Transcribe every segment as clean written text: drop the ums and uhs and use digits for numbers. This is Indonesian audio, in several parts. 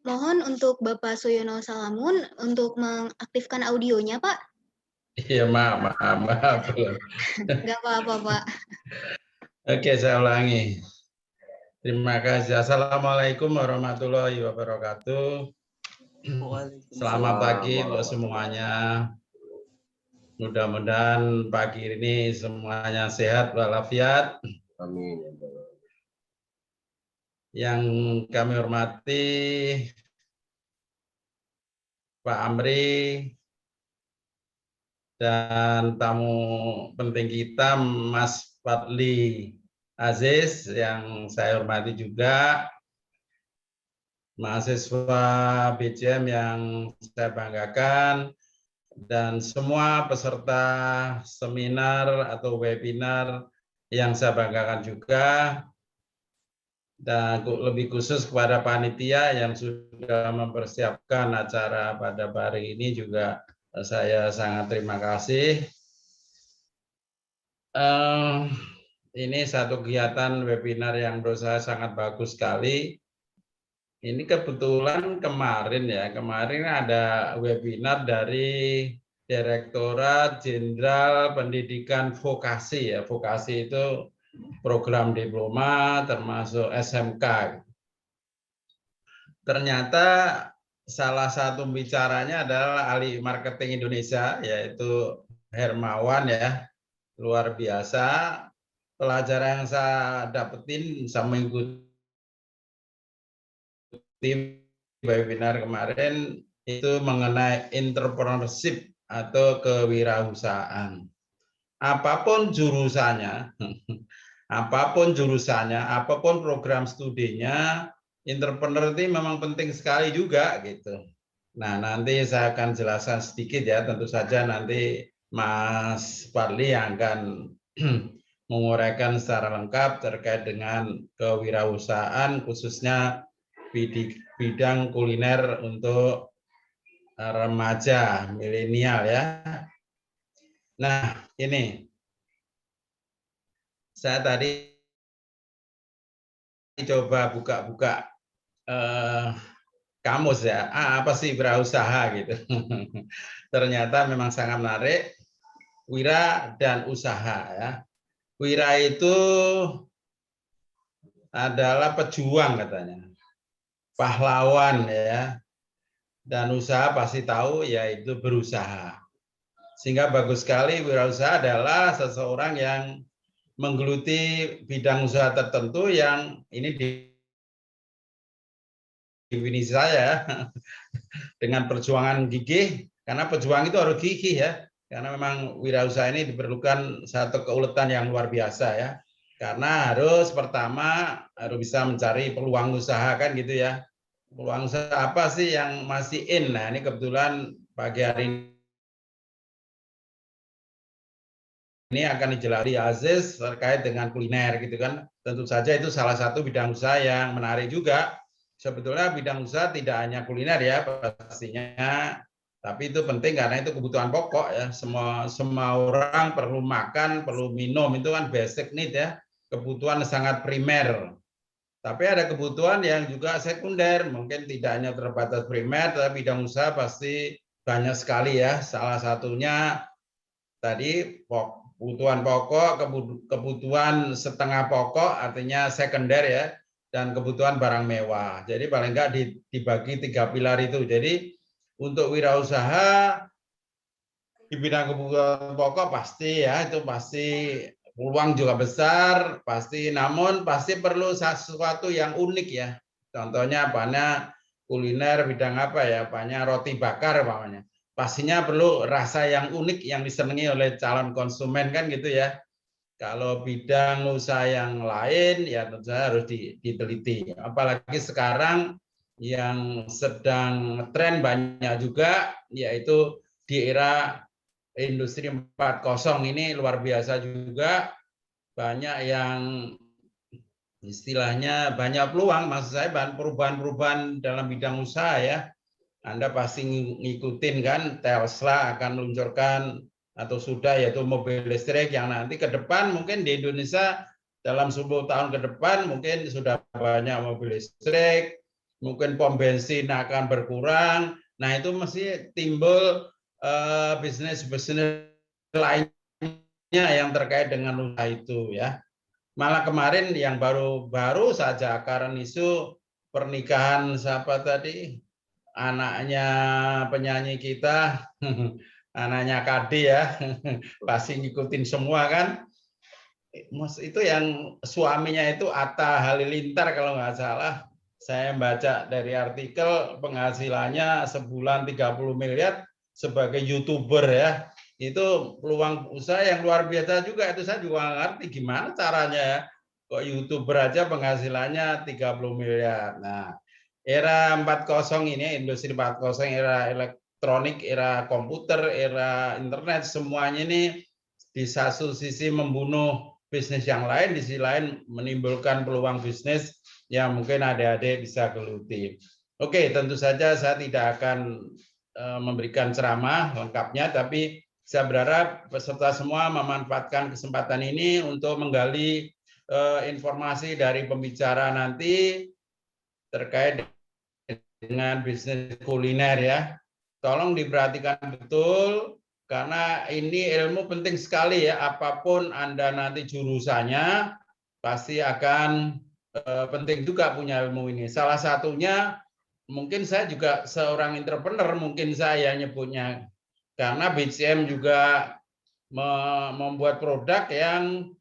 Mohon untuk Bapak Suyono Salamun untuk mengaktifkan audionya, Pak. Iya, maaf. Nggak apa-apa, Pak. Oke, saya ulangi. Terima kasih. Assalamualaikum warahmatullahi wabarakatuh. Selamat pagi untuk semuanya. Mudah-mudahan pagi ini semuanya sehat walafiat. Amin. Yang kami hormati Pak Amri dan tamu penting kita Mas Fadli Aziz yang saya hormati juga, mahasiswa BCM yang saya banggakan, dan semua peserta seminar atau webinar yang saya banggakan juga, dan lebih khusus kepada panitia yang sudah mempersiapkan acara pada hari ini juga saya sangat terima kasih. Ini satu kegiatan webinar yang menurut saya sangat bagus sekali. Ini kebetulan kemarin ada webinar dari Direktorat Jenderal Pendidikan Vokasi ya. Vokasi itu program diploma termasuk SMK. Ternyata salah satu bicaranya adalah ahli marketing Indonesia, yaitu Hermawan ya. Luar biasa. Pelajaran yang saya dapetin sama mengikuti webinar kemarin itu mengenai entrepreneurship atau kewirausahaan. Apapun jurusannya, apapun program studinya, entrepreneur itu memang penting sekali juga gitu. Nah, nanti saya akan jelaskan sedikit ya, tentu saja nanti Mas Fadli yang akan menguraikan secara lengkap terkait dengan kewirausahaan khususnya bidang kuliner untuk remaja milenial ya. Nah, ini saya tadi coba buka-buka kamus ya, apa sih wirausaha gitu. Ternyata memang sangat menarik. Wira dan usaha ya. Wira itu adalah pejuang katanya, pahlawan ya, dan usaha pasti tahu yaitu berusaha. Sehingga bagus sekali wirausaha adalah seseorang yang menggeluti bidang usaha tertentu yang ini definisi saya dengan perjuangan gigih, karena pejuang itu harus gigih ya, karena memang wirausaha ini diperlukan satu keuletan yang luar biasa ya, karena harus pertama harus bisa mencari peluang usaha kan gitu ya. Peluang usaha apa sih yang masih in? Nah, ini kebetulan pagi hari ini akan dijelaskan Aziz terkait dengan kuliner gitu kan. Tentu saja itu salah satu bidang usaha yang menarik juga. Sebetulnya bidang usaha tidak hanya kuliner ya pastinya, tapi itu penting karena itu kebutuhan pokok ya. Semua orang perlu makan, perlu minum, itu kan basic need ya, kebutuhan sangat primer. Tapi ada kebutuhan yang juga sekunder, mungkin tidak hanya terbatas primer, tapi bidang usaha pasti banyak sekali ya. Salah satunya tadi kebutuhan pokok, kebutuhan setengah pokok, artinya sekunder ya, dan kebutuhan barang mewah. Jadi paling enggak dibagi 3 pilar itu. Jadi untuk wirausaha di bidang kebutuhan pokok pasti ya, itu pasti peluang juga besar, pasti, namun pasti perlu sesuatu yang unik ya. Contohnya banyak kuliner bidang apa ya, banyak roti bakar namanya. Pastinya perlu rasa yang unik yang disenangi oleh calon konsumen kan gitu ya. Kalau bidang usaha yang lain ya tentu saja harus diteliti. Apalagi sekarang yang sedang tren banyak juga yaitu di era industri 4.0 ini luar biasa juga, banyak yang istilahnya banyak peluang, maksud saya perubahan-perubahan dalam bidang usaha ya. Anda pasti ngikutin kan, Tesla akan meluncurkan atau sudah yaitu mobil listrik yang nanti ke depan mungkin di Indonesia dalam 10 tahun ke depan mungkin sudah banyak mobil listrik, mungkin pom bensin akan berkurang. Nah, itu mesti timbul bisnis-bisnis lainnya yang terkait dengan usaha itu ya. Malah kemarin yang baru saja karena isu pernikahan siapa tadi, anaknya penyanyi kita, anaknya Kade ya, pasti ngikutin semua kan. Itu yang suaminya itu Atta Halilintar kalau nggak salah. Saya baca dari artikel penghasilannya sebulan 30 miliar sebagai YouTuber ya. Itu peluang usaha yang luar biasa juga. Itu saya juga nggak ngerti gimana caranya ya. Kok YouTuber aja penghasilannya 30 miliar. Nah, era 4.0 ini, industri 4.0, era elektronik, era komputer, era internet, semuanya ini di satu sisi membunuh bisnis yang lain, di sisi lain menimbulkan peluang bisnis yang mungkin adik-adik bisa geluti. Oke, tentu saja saya tidak akan memberikan ceramah lengkapnya, tapi saya berharap peserta semua memanfaatkan kesempatan ini untuk menggali informasi dari pembicara nanti terkait dengan bisnis kuliner ya. Tolong diperhatikan betul, karena ini ilmu penting sekali ya. Apapun Anda nanti jurusannya, pasti akan penting juga punya ilmu ini. Salah satunya, mungkin saya juga seorang entrepreneur, mungkin saya nyebutnya. Karena BCM juga membuat produk yang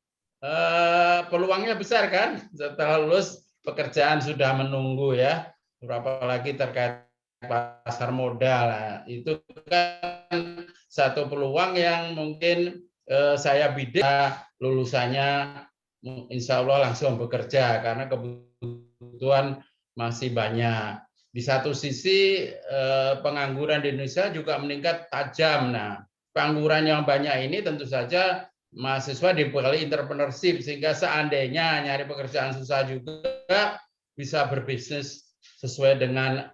peluangnya besar kan. Setelah lulus, pekerjaan sudah menunggu ya. Berapa lagi terkait pasar modal. Nah, itu kan satu peluang yang mungkin saya bidik lulusannya insya Allah langsung bekerja karena kebutuhan masih banyak. Di satu sisi pengangguran di Indonesia juga meningkat tajam. Nah, pengangguran yang banyak ini tentu saja mahasiswa dibekali entrepreneurship sehingga seandainya nyari pekerjaan susah juga bisa berbisnis sesuai dengan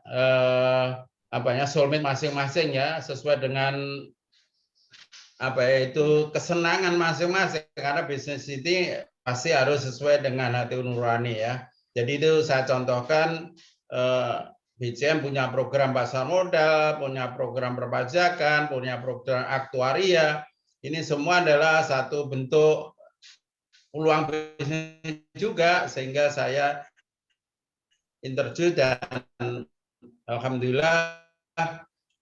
soulmate masing-masing ya, sesuai dengan itu kesenangan masing-masing, karena bisnis ini pasti harus sesuai dengan hati nurani ya. Jadi itu saya contohkan, BCM punya program pasar modal, punya program perpajakan, punya program aktuaria. Ini semua adalah satu bentuk peluang bisnis juga, sehingga saya interview dan alhamdulillah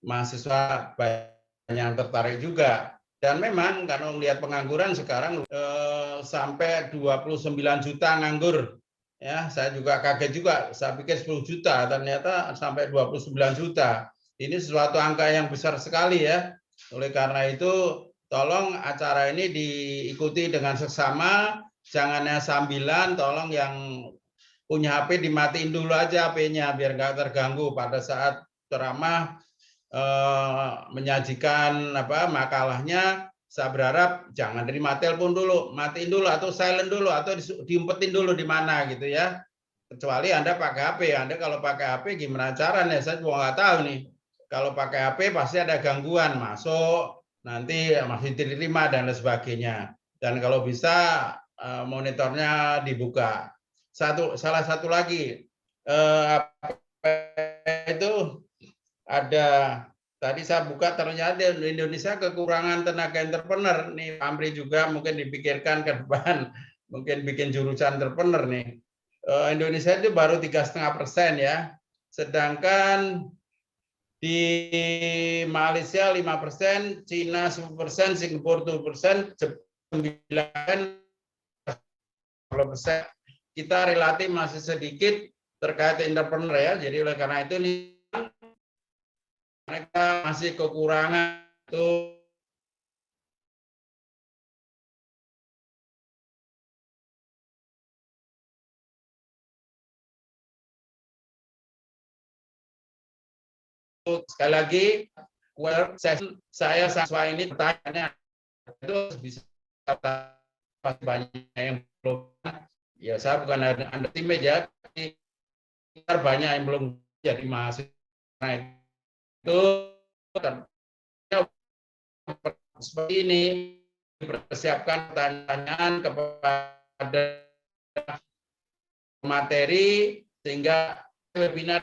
mahasiswa banyak yang tertarik juga. Dan memang karena melihat pengangguran sekarang sampai 29 juta nganggur. Ya, saya juga kaget juga. Saya pikir 10 juta, ternyata sampai 29 juta. Ini sesuatu angka yang besar sekali ya. Oleh karena itu, tolong acara ini diikuti dengan seksama, jangannya sambilan, tolong yang punya HP dimatiin dulu aja HP-nya biar nggak terganggu pada saat ceramah menyajikan makalahnya. Saya berharap jangan terima telepon dulu, matiin dulu atau silent dulu atau diumpetin dulu di mana gitu ya. Kecuali Anda pakai HP. Anda kalau pakai HP gimana caranya? Saya juga nggak tahu nih. Kalau pakai HP pasti ada gangguan masuk, nanti masih diterima dan lain sebagainya. Dan kalau bisa monitornya dibuka. Salah satu lagi itu ada tadi saya buka, ternyata di Indonesia kekurangan tenaga entrepreneur nih. Amri juga mungkin dipikirkan ke depan, mungkin bikin jurusan entrepreneur nih. Indonesia itu baru 3,5% ya, sedangkan di Malaysia 5%, Cina 10%, Singapura 2%, Jepang 9%. Kita relatif masih sedikit terkait entrepreneur ya. Jadi oleh karena itu mereka masih kekurangan itu sekali lagi saya siswa ini bertanya itu bisa banyak yang belum, ya saya bukan underestimate ya, banyak yang belum jadi mahasiswa. Nah, itu seperti ini persiapkan pertanyaan kepada materi sehingga webinar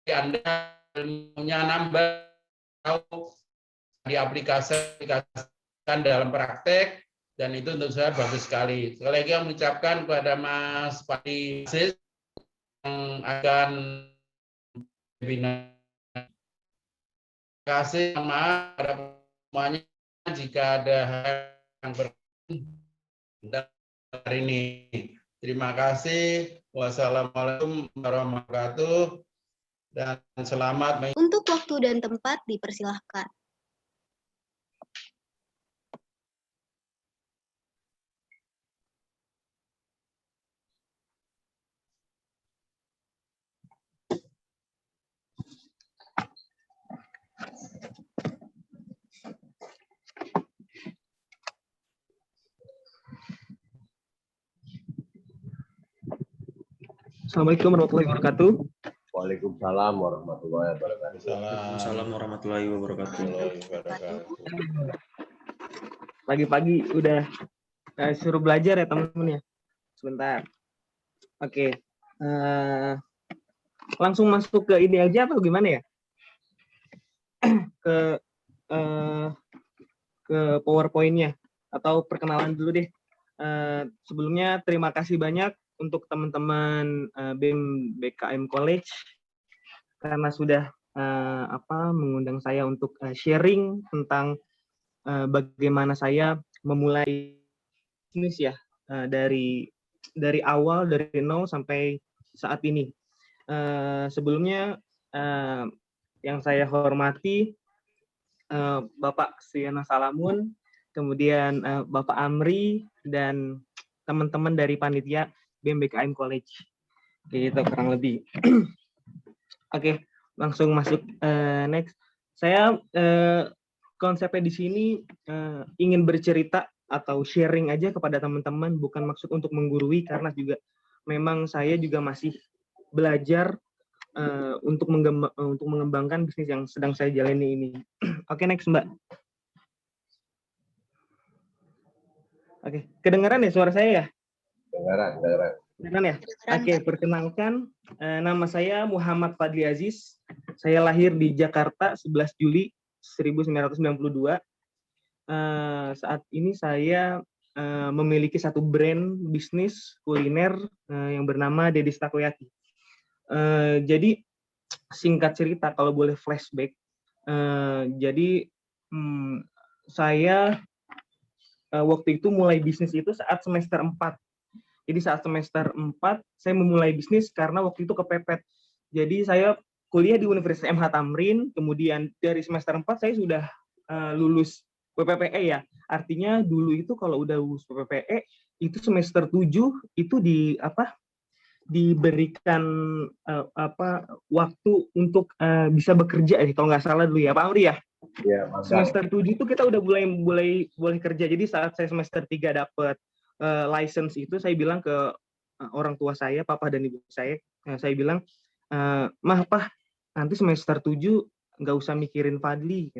Anda ilmunya nambah, tahu diaplikasikan dalam praktek, dan itu untuk saya bagus sekali. Sekali lagi saya mengucapkan kepada Mas Padi yang akan webinar. Terima kasih, maaf pada semuanya jika ada hal yang berkenan hari ini. Terima kasih. Wassalamualaikum warahmatullahi wabarakatuh. Dan selamat. Untuk waktu dan tempat dipersilahkan. Assalamualaikum warahmatullahi wabarakatuh. Waalaikumsalam warahmatullahi wabarakatuh. Waalaikumsalam warahmatullahi wabarakatuh. Pagi-pagi udah suruh belajar ya teman-teman ya. Sebentar. Oke. Langsung masuk ke ini aja atau gimana ya? ke ke PowerPoint-nya atau perkenalan dulu deh. Sebelumnya terima kasih banyak untuk teman-teman BEM BKM College karena sudah mengundang saya untuk sharing tentang bagaimana saya memulai bisnis ya dari awal, dari nol sampai saat ini. Sebelumnya yang saya hormati Bapak Suyana Salamun, kemudian Bapak Amri dan teman-teman dari panitia BEM BKM College. Gitu kurang lebih. Oke, langsung masuk next. Saya konsepnya di sini ingin bercerita atau sharing aja kepada teman-teman, bukan maksud untuk menggurui karena juga memang saya juga masih belajar untuk mengembangkan bisnis yang sedang saya jalani ini. Oke, next Mbak. Oke, kedengaran ya suara saya ya? Kedengaran. Kedengaran ya? Oke, perkenalkan nama saya Muhammad Fadli Aziz. Saya lahir di Jakarta 11 Juli 1992. Saat ini saya memiliki satu brand bisnis kuliner yang bernama Deddy's Takoyaki. Jadi singkat cerita kalau boleh flashback, jadi saya waktu itu mulai bisnis itu saat semester 4. Jadi saat semester 4 saya memulai bisnis karena waktu itu kepepet. Jadi saya kuliah di Universitas MH Tamrin, kemudian dari semester 4 saya sudah lulus PPPE ya. Artinya dulu itu kalau udah lulus PPPE itu semester 7 itu diberikan waktu untuk bisa bekerja kalau nggak salah dulu ya Pak Amri ya. Ya, semester 7 itu kita udah boleh kerja. Jadi saat saya semester 3 dapat license itu saya bilang ke orang tua saya, papa dan ibu saya bilang, "Mah, Pah, nanti semester 7 nggak usah mikirin Fadli.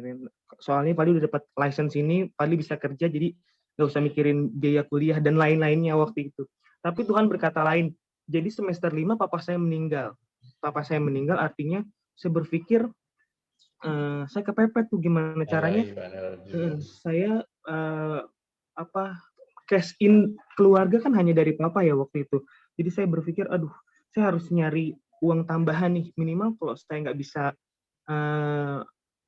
Soalnya Fadli udah dapat license ini, Fadli bisa kerja, jadi nggak usah mikirin biaya kuliah dan lain-lainnya waktu itu." Tapi Tuhan berkata lain. Jadi semester 5 papa saya meninggal. Papa saya meninggal artinya saya berpikir saya kepepet tuh gimana caranya saya cash in keluarga kan hanya dari papa ya waktu itu. Jadi saya berpikir aduh saya harus nyari uang tambahan nih, minimal kalau saya nggak bisa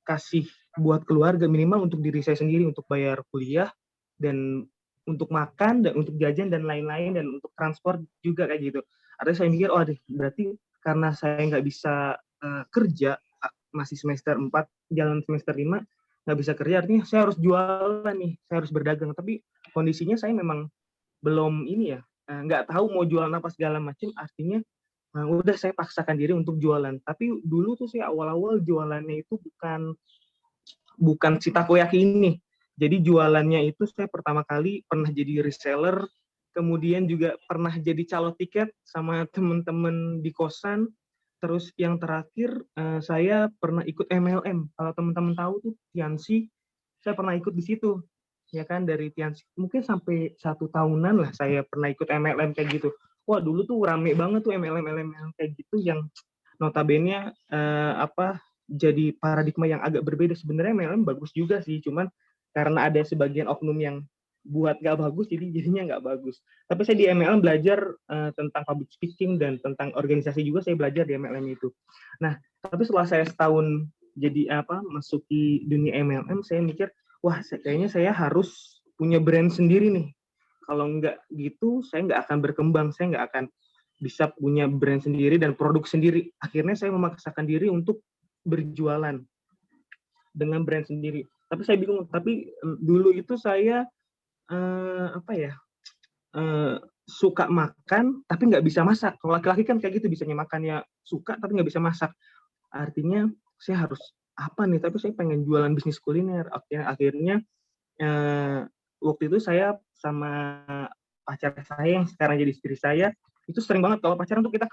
kasih buat keluarga, minimal untuk diri saya sendiri, untuk bayar kuliah dan untuk makan dan untuk jajan dan lain-lain dan untuk transport juga kayak gitu. Artinya saya mikir, berarti karena saya nggak bisa kerja, masih semester 4, jalan semester 5, nggak bisa kerja, artinya saya harus jualan nih, saya harus berdagang. Tapi kondisinya saya memang belum ini ya, nggak tahu mau jualan apa segala macam, artinya udah saya paksakan diri untuk jualan. Tapi dulu tuh saya awal-awal jualannya itu bukan si takoyaki ini. Jadi jualannya itu saya pertama kali pernah jadi reseller, kemudian juga pernah jadi calo tiket sama teman-teman di kosan. Terus yang terakhir saya pernah ikut MLM. Kalau teman-teman tahu tuh Tiansi, saya pernah ikut di situ. Ya kan, dari Tiansi mungkin sampai 1 tahunan lah saya pernah ikut MLM kayak gitu. wah dulu tuh rame banget tuh MLM kayak gitu yang notabene jadi paradigma yang agak berbeda. Sebenarnya MLM bagus juga sih, cuman karena ada sebagian oknum yang buat nggak bagus, jadinya nggak bagus. Tapi saya di MLM belajar tentang public speaking dan tentang organisasi juga saya belajar di MLM itu. Nah, tapi setelah saya setahun jadi masuki dunia MLM, saya mikir, wah kayaknya saya harus punya brand sendiri nih. Kalau nggak gitu, saya nggak akan berkembang, saya nggak akan bisa punya brand sendiri dan produk sendiri. Akhirnya saya memaksakan diri untuk berjualan dengan brand sendiri. Tapi saya bingung. Tapi dulu itu saya suka makan tapi nggak bisa masak. Kalau laki-laki kan kayak gitu, bisanya makannya suka tapi nggak bisa masak. Artinya saya harus apa nih? Tapi saya pengen jualan bisnis kuliner. Akhirnya waktu itu saya sama pacar saya yang sekarang jadi istri saya itu sering banget kalau pacaran tuh kita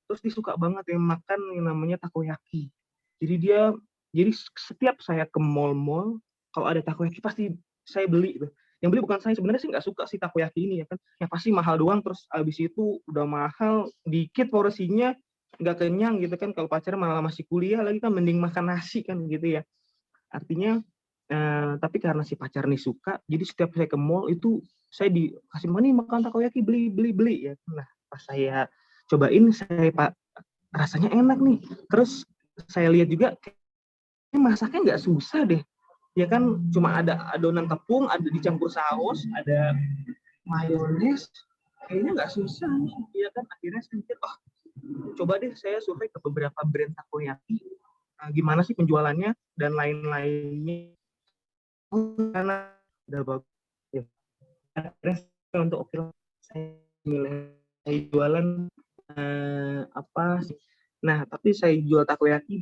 terus dia suka banget yang makan yang namanya takoyaki. Jadi setiap saya ke mall-mall kalau ada takoyaki pasti saya beli. Yang beli bukan saya, sebenarnya sih nggak suka sih takoyaki ini ya kan. Yang pasti mahal doang, terus abis itu udah mahal, dikit porsinya, nggak kenyang gitu kan. Kalau pacaran malah masih kuliah lagi kan mending makan nasi kan gitu ya. Artinya tapi karena si pacar nih suka, jadi setiap saya ke mall itu saya dikasih makan takoyaki, beli ya. Nah, pas saya cobain, rasanya enak nih. Terus saya lihat juga masaknya nggak susah deh. Ya kan cuma ada adonan tepung, ada dicampur saus, ada mayones, kayaknya nggak susah nih. Ya kan akhirnya saya mikir, coba deh saya survei ke beberapa brand takoyaki, gimana sih penjualannya dan lain-lainnya. Karena udah bagus ya. Untuk oke saya milih saya jualan nah tapi saya jual takoyaki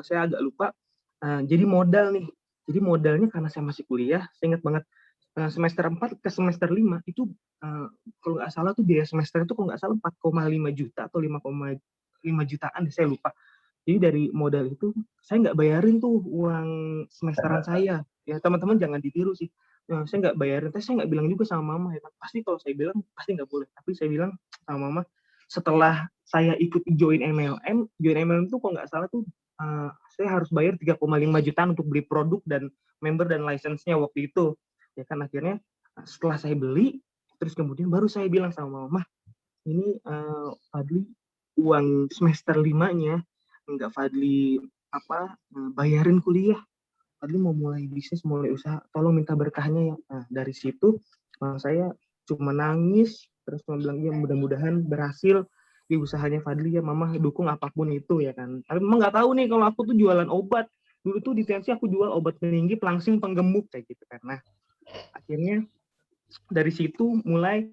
saya agak lupa jadi modalnya karena saya masih kuliah. Saya ingat banget semester 4 ke semester 5 itu kalau nggak salah tuh biaya semester itu kalau nggak salah 4,5 juta atau 5,5 jutaan saya lupa. Jadi dari modal itu saya nggak bayarin tuh uang semesteran saya. Ya teman-teman jangan ditiru sih. Saya nggak bayarin, tapi saya nggak bilang juga sama mama ya. Pasti kalau saya bilang pasti nggak boleh. Tapi saya bilang sama mama setelah saya ikut join MLM itu kalau nggak salah tuh saya harus bayar 3,5 jutaan untuk beli produk dan member dan license-nya waktu itu. Ya kan akhirnya setelah saya beli, terus kemudian baru saya bilang sama mama, ini Fadli uang semester 5-nya nggak Fadli bayarin kuliah. Fadli mau mulai bisnis, mulai usaha, tolong minta berkahnya ya. Nah, dari situ saya cuma nangis, terus cuma bilang ya mudah-mudahan berhasil di usahanya Fadli ya, mama dukung apapun itu ya kan. Tapi memang nggak tahu nih kalau aku tuh jualan obat. Dulu tuh di TNC aku jual obat peninggi, pelangsing, penggemuk kayak gitu kan. Nah, akhirnya dari situ mulai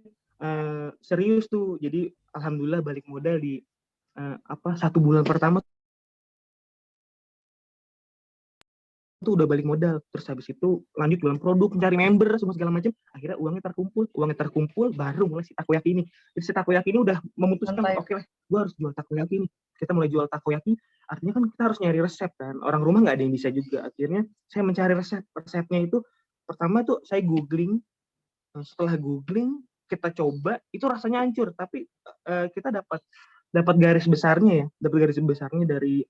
serius tuh. Jadi alhamdulillah balik modal di 1 bulan pertama tuh udah balik modal. Terus habis itu lanjut jualan produk, mencari member, semua segala macam. Akhirnya uangnya terkumpul, baru mulai si takoyaki ini. Jadi si takoyaki ini udah memutuskan, oke lah, gue harus jual takoyaki ini. Kita mulai jual takoyaki, artinya kan kita harus nyari resep kan. Orang rumah nggak ada yang bisa juga. Akhirnya saya mencari resepnya itu, pertama tuh saya googling. Setelah googling, kita coba, itu rasanya hancur. Tapi kita dapat garis besarnya ya. Dapat garis besarnya dari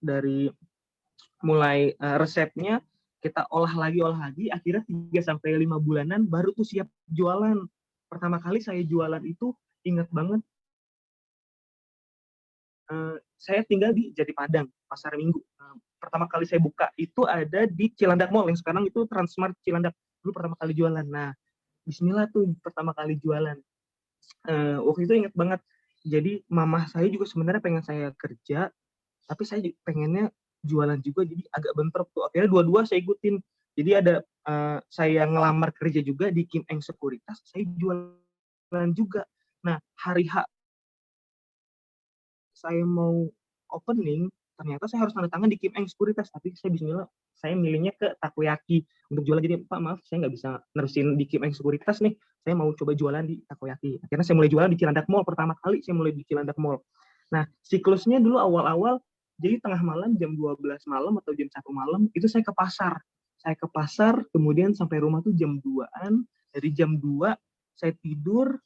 dari mulai resepnya kita olah lagi, akhirnya 3-5 bulanan baru tuh siap jualan. Pertama kali saya jualan itu ingat banget, saya tinggal di Jati Padang, Pasar Minggu. Pertama kali saya buka itu ada di Cilandak Mall, yang sekarang itu Transmart Cilandak. Dulu pertama kali jualan. Nah, bismillah tuh pertama kali jualan. Waktu itu ingat banget, jadi mama saya juga sebenarnya pengen saya kerja, tapi saya pengennya jualan juga, jadi agak bentrok tuh. Akhirnya dua-dua saya ikutin. Jadi ada saya ngelamar kerja juga di Kim Eng Sekuritas, saya jualan juga. Nah, hari H saya mau opening, ternyata saya harus tanda tangan di Kim Eng Sekuritas, tapi saya bismillah, saya milihnya ke takoyaki untuk jualan. Jadi Pak maaf, saya nggak bisa nerusin di Kim Eng Sekuritas nih, saya mau coba jualan di takoyaki. Akhirnya saya mulai jualan di Cilandak Mall, pertama kali saya mulai di Cilandak Mall. Nah, siklusnya dulu awal-awal, jadi tengah malam, jam 12 malam atau jam 1 malam, itu saya ke pasar. Kemudian sampai rumah tuh jam 2-an, dari jam 2 saya tidur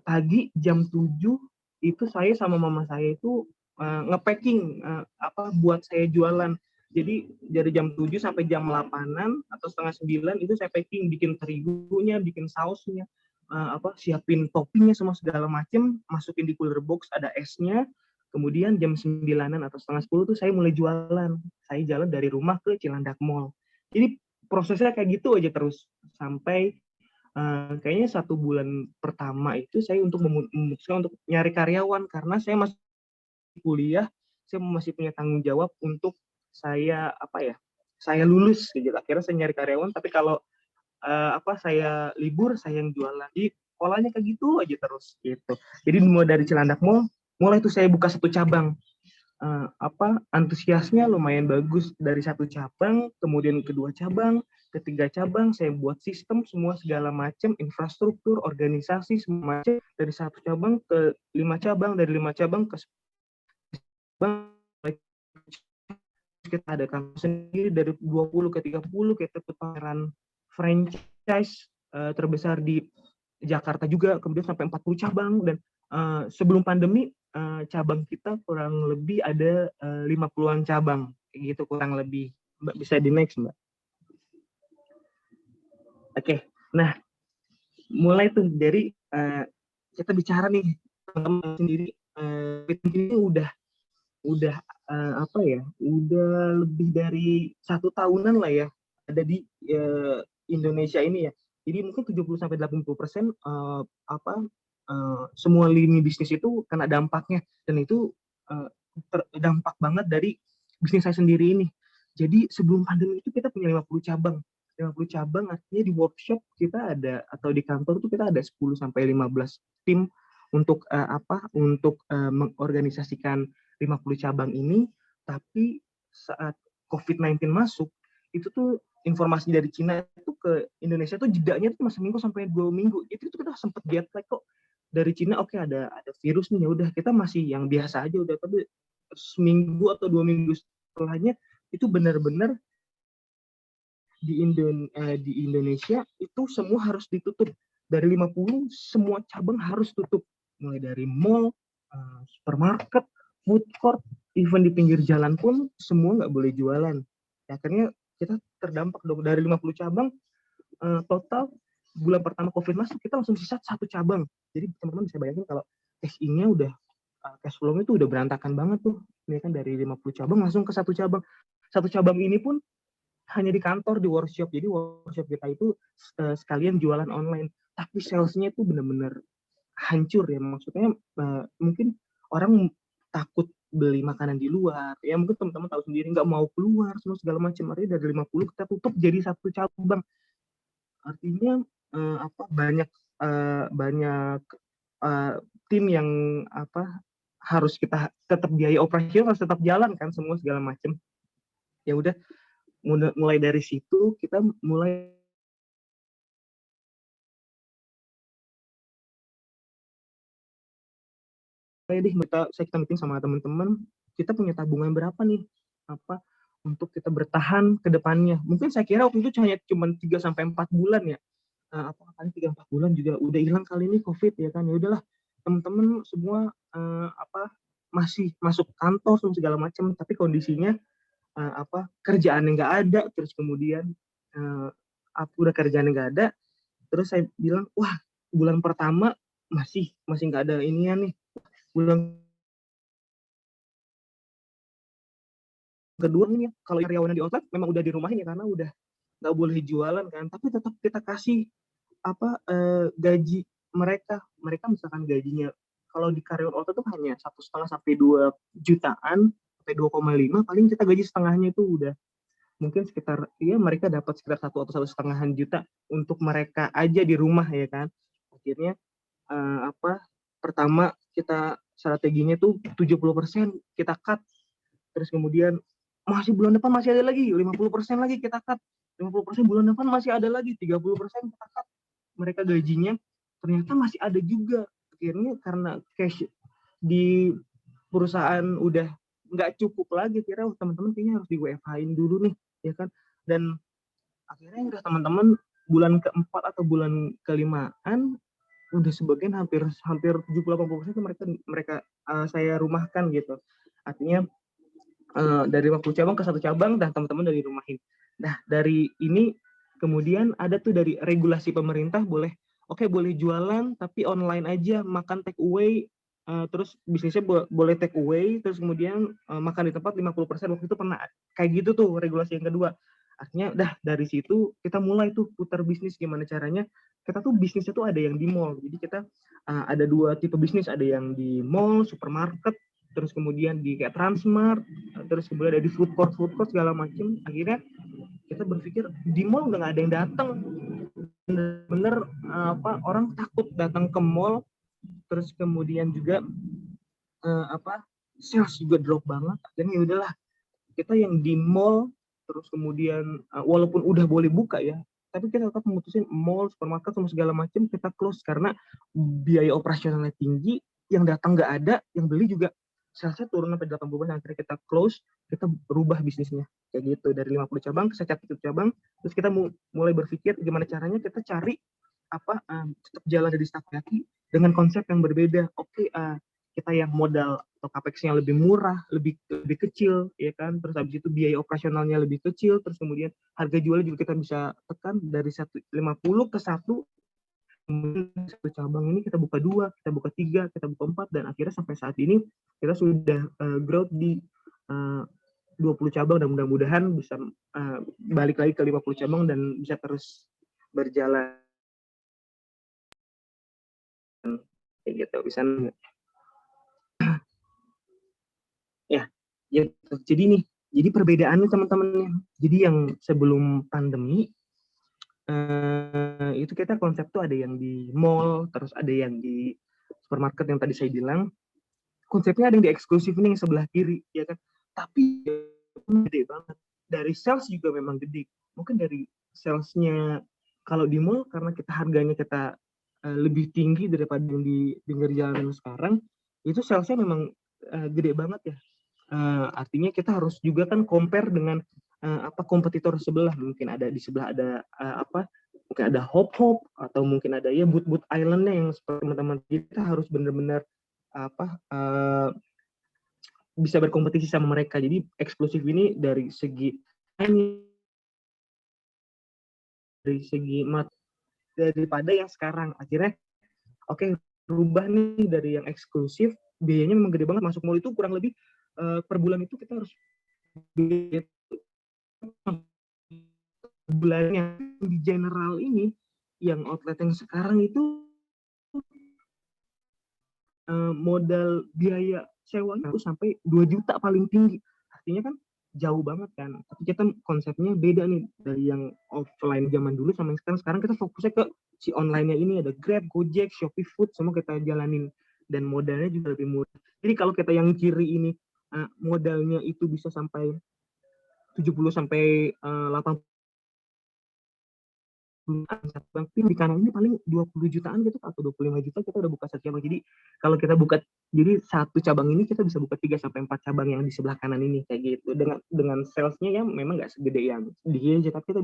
pagi jam 7 itu saya sama mama saya itu nge-packing buat saya jualan. Jadi dari jam 7 sampai jam 8-an atau setengah 9 itu saya packing, bikin terigunya, bikin sausnya, siapin toppingnya semua segala macem, masukin di cooler box, ada esnya. Kemudian jam 9-an atau setengah 10 tuh saya mulai jualan. Saya jalan dari rumah ke Cilandak Mall. Jadi prosesnya kayak gitu aja terus sampai kayaknya 1 bulan pertama itu saya untuk memutuskan untuk nyari karyawan karena saya masih kuliah, saya masih punya tanggung jawab untuk saya saya lulus gitu. Akhirnya saya nyari karyawan, tapi kalau saya libur saya yang jualan. Jadi polanya kayak gitu aja terus gitu. Jadi mulai dari Cilandak Mall, mulai itu saya buka 1 cabang. Antusiasnya lumayan bagus dari 1 cabang, kemudian kedua cabang, ketiga cabang, saya buat sistem semua segala macam, infrastruktur, organisasi semua macam, dari 1 cabang ke 5 cabang, dari 5 cabang ke 10 cabang. Kita ada kampus sendiri dari 20 ke 30, kita ikut pameran franchise terbesar di Jakarta juga, kemudian sampai 40 cabang, dan sebelum pandemi cabang kita kurang lebih ada 50-an cabang gitu kurang lebih. Mbak bisa di next, Mbak. Oke. Nah, mulai tuh dari kita bicara nih teman-teman sendiri, ini udah udah lebih dari 1 tahunan lah ya ada di Indonesia ini ya. Jadi mungkin 70-80% semua lini bisnis itu kena dampaknya, dan itu terdampak banget dari bisnis saya sendiri ini. Jadi sebelum pandemi itu kita punya 50 cabang. 50 cabang artinya di workshop kita ada, atau di kantor itu kita ada 10-15 tim untuk mengorganisasikan 50 cabang ini. Tapi saat COVID-19 masuk, itu tuh informasi dari Cina itu ke Indonesia tuh jedanya tuh cuma 1 minggu sampai 2 minggu. Itu kita sempat jet lag kok. Dari Cina ada virus nih, ya udah kita masih yang biasa aja udah, tapi 1 minggu atau 2 minggu setelahnya itu benar-benar di Indonesia itu semua harus ditutup. Dari 50 semua cabang harus tutup. Mulai dari mall, supermarket, food court, even di pinggir jalan pun semua nggak boleh jualan. Akhirnya kita terdampak dong, dari 50 cabang total bulan pertama COVID masuk kita langsung sisa 1 cabang. Jadi teman-teman bisa bayangin kalau cash-in-nya udah cash flow-nya itu udah berantakan banget tuh. Ini kan dari 50 cabang langsung ke 1 cabang. 1 cabang ini pun hanya di kantor, di workshop. Jadi workshop kita itu sekalian jualan online. Tapi sales-nya itu benar-benar hancur ya. Maksudnya mungkin orang takut beli makanan di luar. Ya mungkin teman-teman tahu sendiri, nggak mau keluar, semua segala macam. Artinya dari 50 kita tutup jadi 1 cabang. Artinya banyak tim yang harus kita tetap biaya operasional harus tetap jalan kan, semua segala macam. Ya udah, mulai dari situ kita mulai kita meeting sama teman-teman, kita punya tabungan berapa nih untuk kita bertahan ke depannya. Mungkin saya kira waktu itu hanya cuma 3-4 bulan ya. Kali 3-4 bulan juga udah hilang kali ini COVID ya kan. Ya udahlah, teman-teman semua masih masuk kantor segala macam, tapi kondisinya kerjaan yang nggak ada. Terus kemudian udah kerjaan yang nggak ada, terus saya bilang, wah bulan pertama masih nggak ada inian nih. Bulan kedua nih, kalau karyawan di outlet memang udah dirumahin ya karena udah nggak boleh jualan kan, tapi tetap kita kasih gaji mereka misalkan gajinya kalau di karyawan outlet tuh hanya 1,5 sampai 2 jutaan sampai 2,5, paling kita gaji setengahnya itu udah mungkin sekitar, ya mereka dapat sekitar 1 atau 1,5 juta untuk mereka aja di rumah ya kan. Akhirnya pertama kita strateginya tuh 70% kita cut, terus kemudian masih bulan depan masih ada lagi 50% lagi kita cut, 50% bulan depan masih ada lagi 30% kita cut. Mereka gajinya ternyata masih ada juga. Akhirnya karena cash di perusahaan udah nggak cukup lagi, kira teman-teman kayaknya harus di WFH-in dulu nih ya kan. Dan akhirnya udah teman-teman bulan keempat atau bulan kelimaan udah sebagian hampir 70-80% mereka saya rumahkan gitu. Artinya dari 50 cabang ke 1 cabang dan teman-teman dari rumahin. Nah, dari ini kemudian ada tuh dari regulasi pemerintah boleh jualan tapi online aja, makan take away, terus bisnisnya boleh take away, terus kemudian makan di tempat 50%. Waktu itu pernah kayak gitu tuh regulasi yang kedua. Artinya dari situ kita mulai tuh putar bisnis. Gimana caranya kita tuh bisnisnya tuh ada yang di mall. Jadi kita ada 2 tipe bisnis, ada yang di mall, supermarket, terus kemudian di kayak Transmart, terus kemudian ada di food court segala macam. Akhirnya kita berpikir di mall udah nggak ada yang datang, bener-bener orang takut datang ke mall. Terus kemudian juga sales juga drop banget. Akhirnya udahlah, kita yang di mall, terus kemudian walaupun udah boleh buka ya, tapi kita tetap memutusin mall, supermarket sama segala macam kita close karena biaya operasionalnya tinggi, yang datang nggak ada, yang beli juga salesnya turun sampai 80%. Akhirnya kita close, kita berubah bisnisnya kayak gitu dari 50 cabang ke 1 cabang. Terus kita mulai berpikir gimana caranya kita cari tetap jalan dari takoyaki dengan konsep yang berbeda. Oke, kita yang modal atau capex-nya lebih murah, lebih kecil, ya kan. Terus habis itu biaya operasionalnya lebih kecil, terus kemudian harga jualnya juga kita bisa tekan dari 150 ke 1. Kemudian 1 cabang ini kita buka 2, kita buka 3, kita buka 4, dan akhirnya sampai saat ini kita sudah growth di 20 cabang dan mudah-mudahan bisa balik lagi ke 50 cabang dan bisa terus berjalan kayak gitu. Bisa ya gitu. Jadi perbedaannya teman-teman, jadi yang sebelum pandemi itu kita konsep tuh ada yang di mall, terus ada yang di supermarket yang tadi saya bilang. Konsepnya ada yang di eksklusif ini yang sebelah kiri, ya kan. Tapi gede banget. Dari sales juga memang gede. Mungkin dari salesnya kalau di mall karena kita harganya kita lebih tinggi daripada yang di pinggir jalan sekarang, itu salesnya memang gede banget ya. Artinya kita harus juga kan compare dengan kompetitor sebelah. Mungkin ada di sebelah ada mungkin ada Hop atau mungkin ada ya Boot Island-nya yang seperti teman-teman. Kita harus benar-benar bisa berkompetisi sama mereka. Jadi eksklusif ini dari segi daripada yang sekarang. Akhirnya rubah nih dari yang eksklusif, biayanya memang gede banget. Masuk mall itu kurang lebih per bulan itu kita harus bulannya. Di general ini yang outlet yang sekarang itu modal biaya sewanya itu sampai 2 juta paling tinggi. Artinya kan jauh banget kan. Tapi kita konsepnya beda nih dari yang offline zaman dulu sama yang sekarang. Sekarang kita fokusnya ke si online-nya ini, ada Grab, Gojek, Shopee Food, semua kita jalanin dan modalnya juga lebih murah. Jadi kalau kita yang kiri ini modalnya itu bisa sampai 70 sampai 80 bang, di kanan ini paling 20 jutaan gitu atau 25 juta kita udah buka 1 cabang. Jadi kalau kita buka, jadi 1 cabang ini kita bisa buka 3 sampai 4 cabang yang di sebelah kanan ini kayak gitu. Dengan salesnya ya memang nggak segede yang di Gojek, tapi kita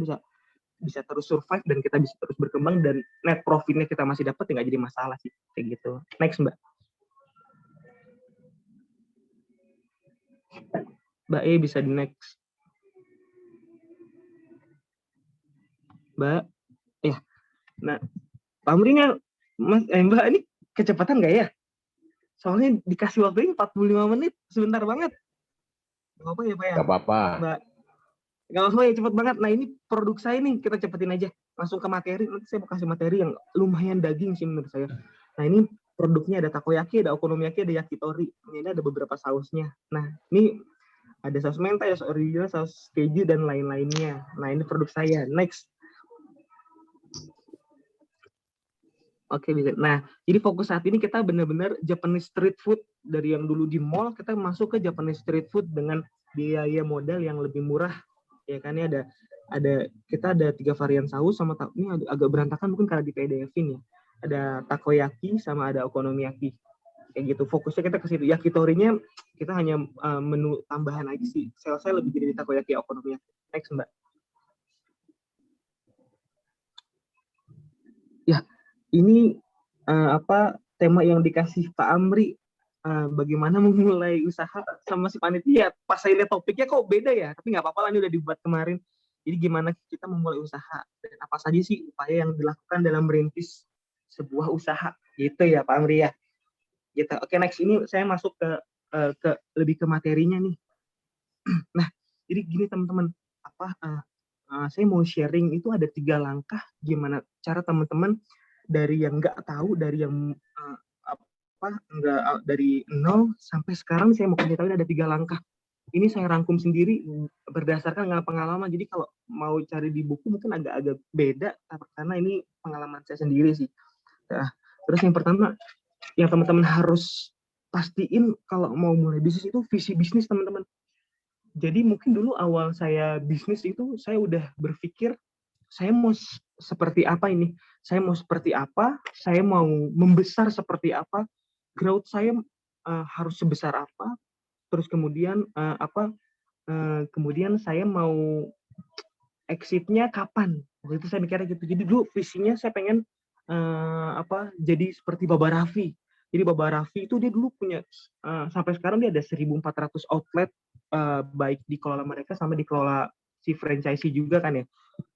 bisa terus survive dan kita bisa terus berkembang dan net profitnya kita masih dapat, nggak jadi masalah sih kayak gitu. Next Mbak E bisa di next. Mbak ya. Nah, pamrihnya Mbak ini kecepatan nggak ya? Soalnya dikasih waktunya 45 menit, sebentar banget. Nggak apa ya Pak ya? Nggak apa-apa. Mbak, nggak apa-apa ya, cepet banget. Nah ini produk saya nih, kita cepetin aja. Langsung ke materi, nanti saya mau kasih materi yang lumayan daging sih menurut saya. Nah ini produknya ada takoyaki, ada okonomiyaki, ada yakitori. Ini ada beberapa sausnya. Nah ini ada saus mentai, saus original, saus keju, dan lain-lainnya. Nah ini produk saya. Next. Oke, bisa. Nah, jadi fokus saat ini kita benar-benar Japanese street food. Dari yang dulu di mall, kita masuk ke Japanese street food dengan biaya modal yang lebih murah. Ya kan, ini kita ada 3 varian saus sama ini agak berantakan mungkin karena di PDF-in ya. Ada takoyaki sama ada okonomiyaki. Kayak gitu. Fokusnya kita ke situ. Yakitorinya kita hanya menu tambahan aja sih. Saya lebih jadi takoyaki okonomiyaki. Next, Mbak. Ya, ini tema yang dikasih Pak Amri, bagaimana memulai usaha sama si panitia. Pas saya lihat topiknya kok beda ya, tapi nggak apa-apa lah, ini udah dibuat kemarin. Jadi gimana kita memulai usaha dan apa saja sih upaya yang dilakukan dalam merintis sebuah usaha, gitu ya Pak Amri ya. Gitu. Oke, next ini saya masuk ke lebih ke materinya nih. Nah, jadi gini teman-teman, saya mau sharing itu ada 3 langkah gimana cara teman-teman dari yang nggak tahu, dari yang dari nol sampai sekarang saya mau kasih tahu ada 3 langkah. Ini saya rangkum sendiri berdasarkan pengalaman. Jadi kalau mau cari di buku mungkin agak-agak beda karena ini pengalaman saya sendiri sih. Nah, terus yang pertama yang teman-teman harus pastiin kalau mau mulai bisnis itu visi bisnis teman-teman. Jadi mungkin dulu awal saya bisnis itu saya udah berpikir saya mau seperti apa ini, saya mau seperti apa, saya mau membesar seperti apa, growth saya harus sebesar apa, terus kemudian kemudian saya mau exit-nya kapan. Waktu itu saya mikirnya gitu. Jadi dulu visinya saya pengen jadi seperti Baba Raffi. Jadi Baba Raffi itu dia dulu punya sampai sekarang dia ada 1.400 outlet, baik dikelola mereka sama dikelola si franchisee juga kan ya.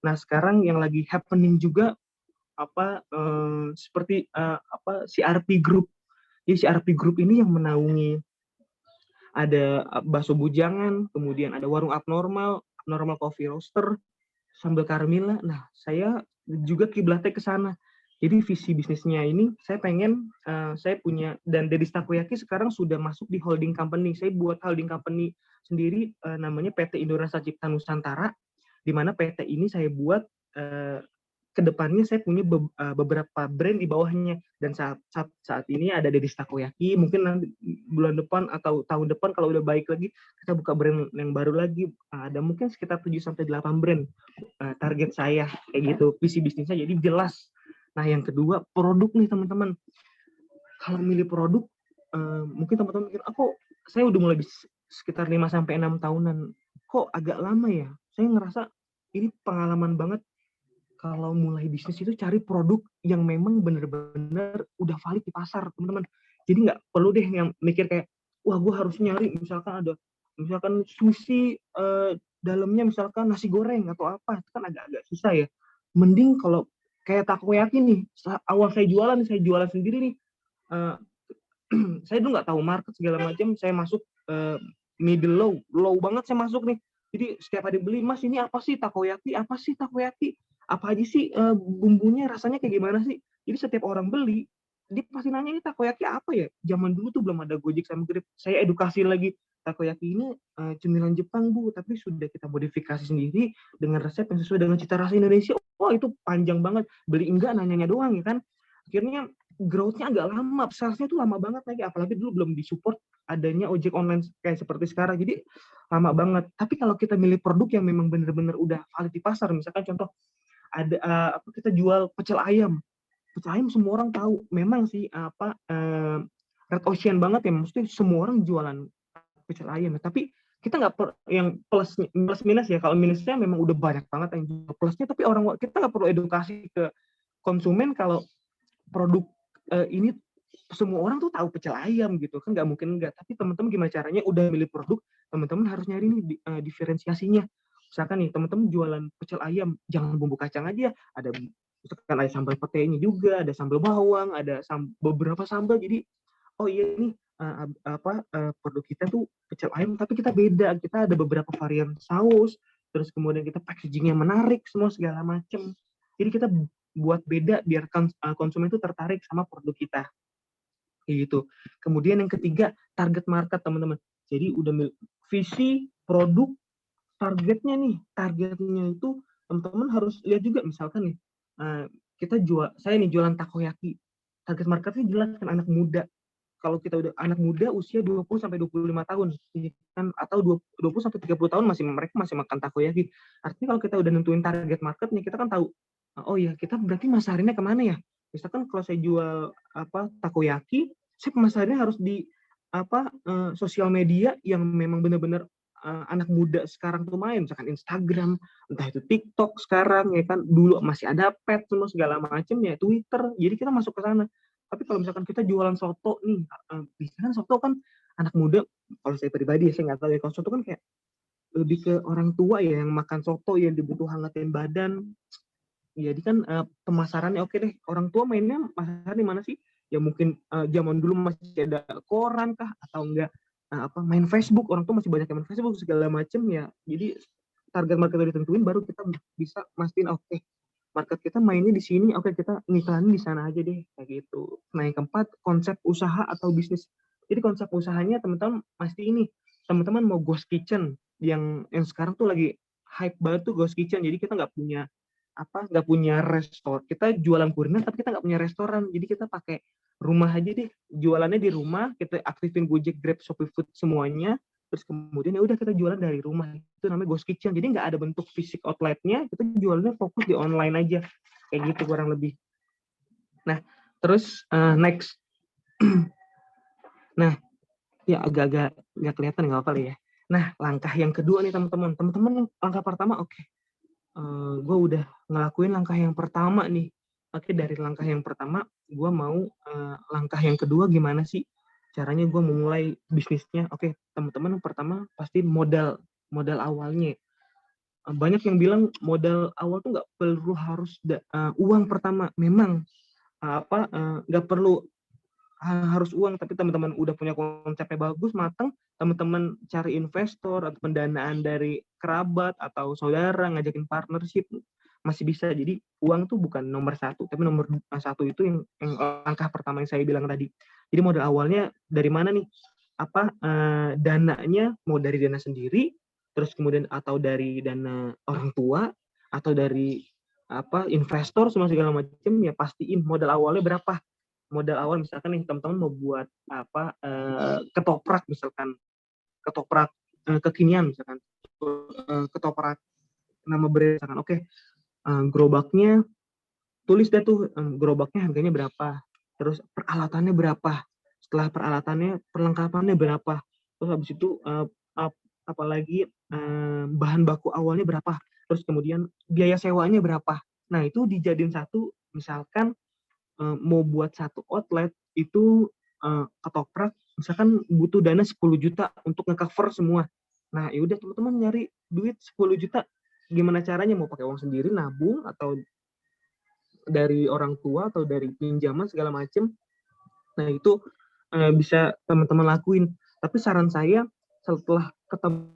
Nah sekarang yang lagi happening juga seperti CRP Group. Jadi CRP Group ini yang menaungi ada bakso bujangan, kemudian ada warung abnormal coffee roaster, sambal Carmila. Nah, saya juga kiblatnya ke sana. Jadi visi bisnisnya ini saya pengen saya punya, dan Dedis Takoyaki sekarang sudah masuk di holding company. Saya buat holding company sendiri namanya PT Indorasa Cipta Nusantara, di mana PT ini saya buat kedepannya saya punya beberapa brand di bawahnya, dan saat ini ada Dedis Takoyaki. Mungkin nanti bulan depan atau tahun depan kalau udah baik lagi kita buka brand yang baru lagi, ada mungkin sekitar 7-8 brand. Target saya kayak gitu, visi bisnisnya jadi jelas. Nah yang kedua produk nih teman-teman. Kalau milih produk mungkin teman-teman mikir kok saya udah mulai sekitar 5-6 tahunan, kok agak lama ya. Saya ngerasa ini pengalaman banget. Kalau mulai bisnis itu cari produk yang memang benar-benar udah valid di pasar, teman-teman. Jadi nggak perlu deh yang mikir kayak, wah gue harus nyari misalkan sushi dalamnya misalkan nasi goreng atau apa, itu kan agak-agak susah ya. Mending kalau kayak takoyaki nih, awal saya jualan sendiri nih. Saya dulu nggak tahu market segala macam, saya masuk middle low banget saya masuk nih. Jadi setiap hari beli, Mas ini apa sih takoyaki? Apa aja sih bumbunya, rasanya kayak gimana sih? Jadi setiap orang beli, dia pasti nanya ini takoyaki apa ya? Zaman dulu tuh belum ada Gojek sama Grab. Saya edukasi lagi, takoyaki ini cemilan Jepang Bu, tapi sudah kita modifikasi sendiri dengan resep yang sesuai dengan cita rasa Indonesia. Wah itu panjang banget, beli enggak nanyanya doang ya kan. Akhirnya growth-nya agak lama, salesnya tuh lama banget lagi, apalagi dulu belum disupport adanya ojek online kayak seperti sekarang, jadi lama banget. Tapi kalau kita milih produk yang memang benar-benar udah valid di pasar, misalkan contoh ada kita jual pecel ayam semua orang tahu, memang sih red ocean banget ya, maksudnya semua orang jualan pecel ayam, tapi kita nggak yang plus minus ya. Kalau minusnya memang udah banyak banget yang jual, plusnya tapi kita nggak perlu edukasi ke konsumen kalau produk ini semua orang tuh tahu pecel ayam gitu kan, nggak mungkin enggak. Tapi teman-teman gimana caranya udah milih produk, teman-teman harus nyari nih diferensiasinya. Misalkan nih teman-teman jualan pecel ayam, jangan bumbu kacang aja, ada misalkan ada sambal petenya juga, ada sambal bawang, ada beberapa sambal. Jadi oh iya nih produk kita tuh pecel ayam tapi kita beda, kita ada beberapa varian saus, terus kemudian kita packagingnya menarik semua segala macam. Jadi kita buat beda biar konsumen itu tertarik sama produk kita. Kayak gitu. Kemudian yang ketiga, target market teman-teman. Jadi udah visi, produk, targetnya itu teman-teman harus lihat juga. Misalkan nih saya nih jualan takoyaki, target marketnya jelas kan anak muda. Kalau kita udah anak muda usia 20-25 tahun kan, atau 20-30 tahun mereka masih makan takoyaki. Artinya kalau kita udah nentuin target market nih, kita kan tahu oh ya kita berarti masarinnya kemana ya. Misalkan kalau saya jual takoyaki, saya pemasarannya harus di sosial media yang memang benar-benar anak muda sekarang tuh main, misalkan Instagram, entah itu TikTok sekarang ya kan, dulu masih ada pet semua segala macam ya Twitter, jadi kita masuk ke sana. Tapi kalau misalkan kita jualan soto nih, biasanya kan soto kan anak muda, kalau saya pribadi ya, saya nggak tahu ya, kalau soto kan kayak lebih ke orang tua ya yang makan soto yang dibutuh hangatin badan. Jadi kan pemasarannya oke deh, orang tua mainnya pasar di mana sih? Ya mungkin zaman dulu masih ada koran kah atau enggak main Facebook, orang tua masih banyak yang main Facebook segala macem ya. Jadi target market udah ditentuin baru kita bisa mastiin oke, market kita mainnya di sini, oke kita ngiklanin di sana aja deh kayak gitu. Nah, yang keempat konsep usaha atau bisnis. Jadi konsep usahanya teman-teman pasti ini, teman-teman mau ghost kitchen yang sekarang tuh lagi hype banget tuh ghost kitchen. Jadi kita nggak punya restoran, kita jualan kuliner tapi kita nggak punya restoran, jadi kita pakai rumah aja deh, jualannya di rumah, kita aktifin Gojek, Grab, Shopee Food semuanya, terus kemudian ya udah kita jualan dari rumah, itu namanya ghost kitchen. Jadi nggak ada bentuk fisik outletnya, kita jualannya fokus di online aja kayak gitu kurang lebih. Nah terus next nah ya agak-agak nggak kelihatan nggak apa ya. Nah langkah yang kedua nih teman-teman langkah pertama oke. Gue udah ngelakuin langkah yang pertama nih. Oke, dari langkah yang pertama, gue mau langkah yang kedua gimana sih caranya gue memulai bisnisnya. Oke, teman-teman pertama pasti modal awalnya. Banyak yang bilang modal awal tuh nggak perlu harus uang pertama. Memang nggak perlu harus uang, tapi teman-teman udah punya konsepnya bagus, matang, teman-teman cari investor atau pendanaan dari kerabat atau saudara, ngajakin partnership, masih bisa. Jadi uang tuh bukan nomor satu, tapi nomor satu itu yang langkah pertama yang saya bilang tadi. Jadi modal awalnya dari mana nih? Dananya mau dari dana sendiri, terus kemudian atau dari dana orang tua, atau dari investor semua segala macam, ya pastiin modal awalnya berapa. Modal awal misalkan nih teman-teman mau buat ketoprak misalkan, ketoprak kekinian misalkan, ketoprak nama brand misalkan, oke, gerobaknya tulis deh tuh gerobaknya harganya berapa, terus peralatannya berapa, setelah peralatannya perlengkapannya berapa, terus habis itu apalagi bahan baku awalnya berapa, terus kemudian biaya sewanya berapa. Nah itu dijadiin satu, misalkan mau buat satu outlet itu ketoprak misalkan butuh dana 10 juta untuk nge-cover semua. Nah yaudah teman-teman nyari duit 10 juta, gimana caranya, mau pakai uang sendiri nabung atau dari orang tua atau dari pinjaman segala macem. Nah itu bisa teman-teman lakuin. Tapi saran saya setelah ketemu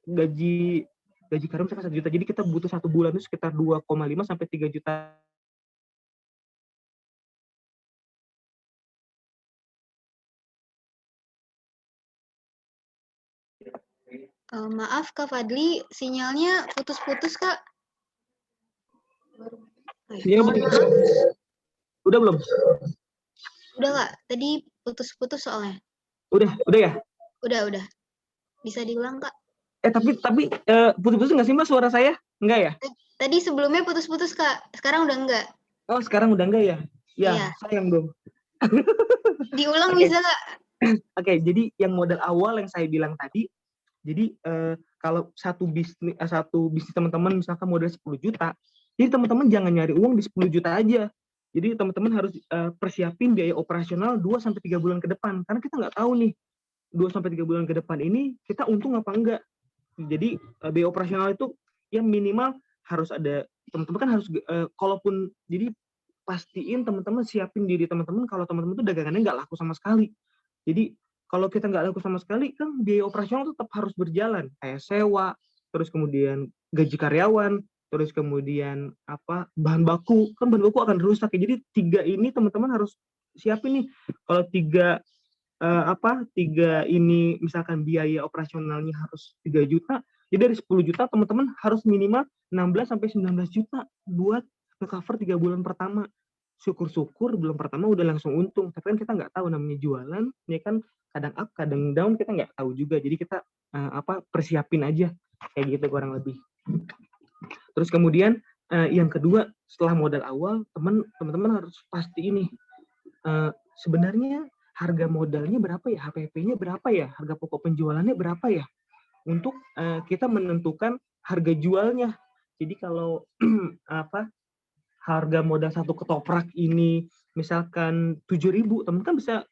gaji karyawan misalkan 1 juta, jadi kita butuh 1 bulan itu sekitar 2,5 sampai 3 juta. Maaf Kak Fadli, sinyalnya putus-putus Kak. Udah belum? Udah Kak, tadi putus-putus soalnya. Udah ya? Udah. Bisa diulang Kak? Tapi putus-putus nggak sih Mbak suara saya? Enggak ya? Tadi sebelumnya putus-putus Kak, sekarang udah enggak. Oh sekarang udah enggak ya? Ya Iya. sayang dong. Diulang Oke. bisa Kak? Oke, jadi yang modal awal yang saya bilang tadi, jadi kalau satu bisnis teman-teman misalkan modal 10 juta, jadi teman-teman jangan nyari uang di 10 juta aja. Jadi teman-teman harus persiapin biaya operasional 2-3 bulan ke depan. Karena kita nggak tahu nih, 2-3 bulan ke depan ini kita untung apa enggak. Jadi biaya operasional itu yang minimal harus ada, teman-teman kan harus, kalaupun, jadi pastiin teman-teman siapin diri teman-teman kalau teman-teman itu dagangannya nggak laku sama sekali. Jadi kalau kita nggak laku sama sekali kan biaya operasional tetap harus berjalan, kayak sewa, terus kemudian gaji karyawan, terus kemudian bahan baku akan rusak. Jadi 3 ini teman-teman harus siapin nih. Kalau 3 tiga ini misalkan biaya operasionalnya harus 3 juta, jadi dari 10 juta teman-teman harus minimal 16 sampai 19 juta buat nge-cover 3 bulan pertama. Syukur-syukur bulan pertama udah langsung untung, tapi kan kita nggak tahu namanya jualan, ya kan kadang up, kadang down, kita nggak tahu juga. Jadi kita persiapin aja kayak gitu kurang lebih. Terus kemudian yang kedua, setelah modal awal, teman-teman harus pasti ini sebenarnya harga modalnya berapa ya, HPP-nya berapa ya, harga pokok penjualannya berapa ya, untuk kita menentukan harga jualnya. Jadi kalau harga modal satu ketoprak ini misalkan 7.000, teman-teman bisa,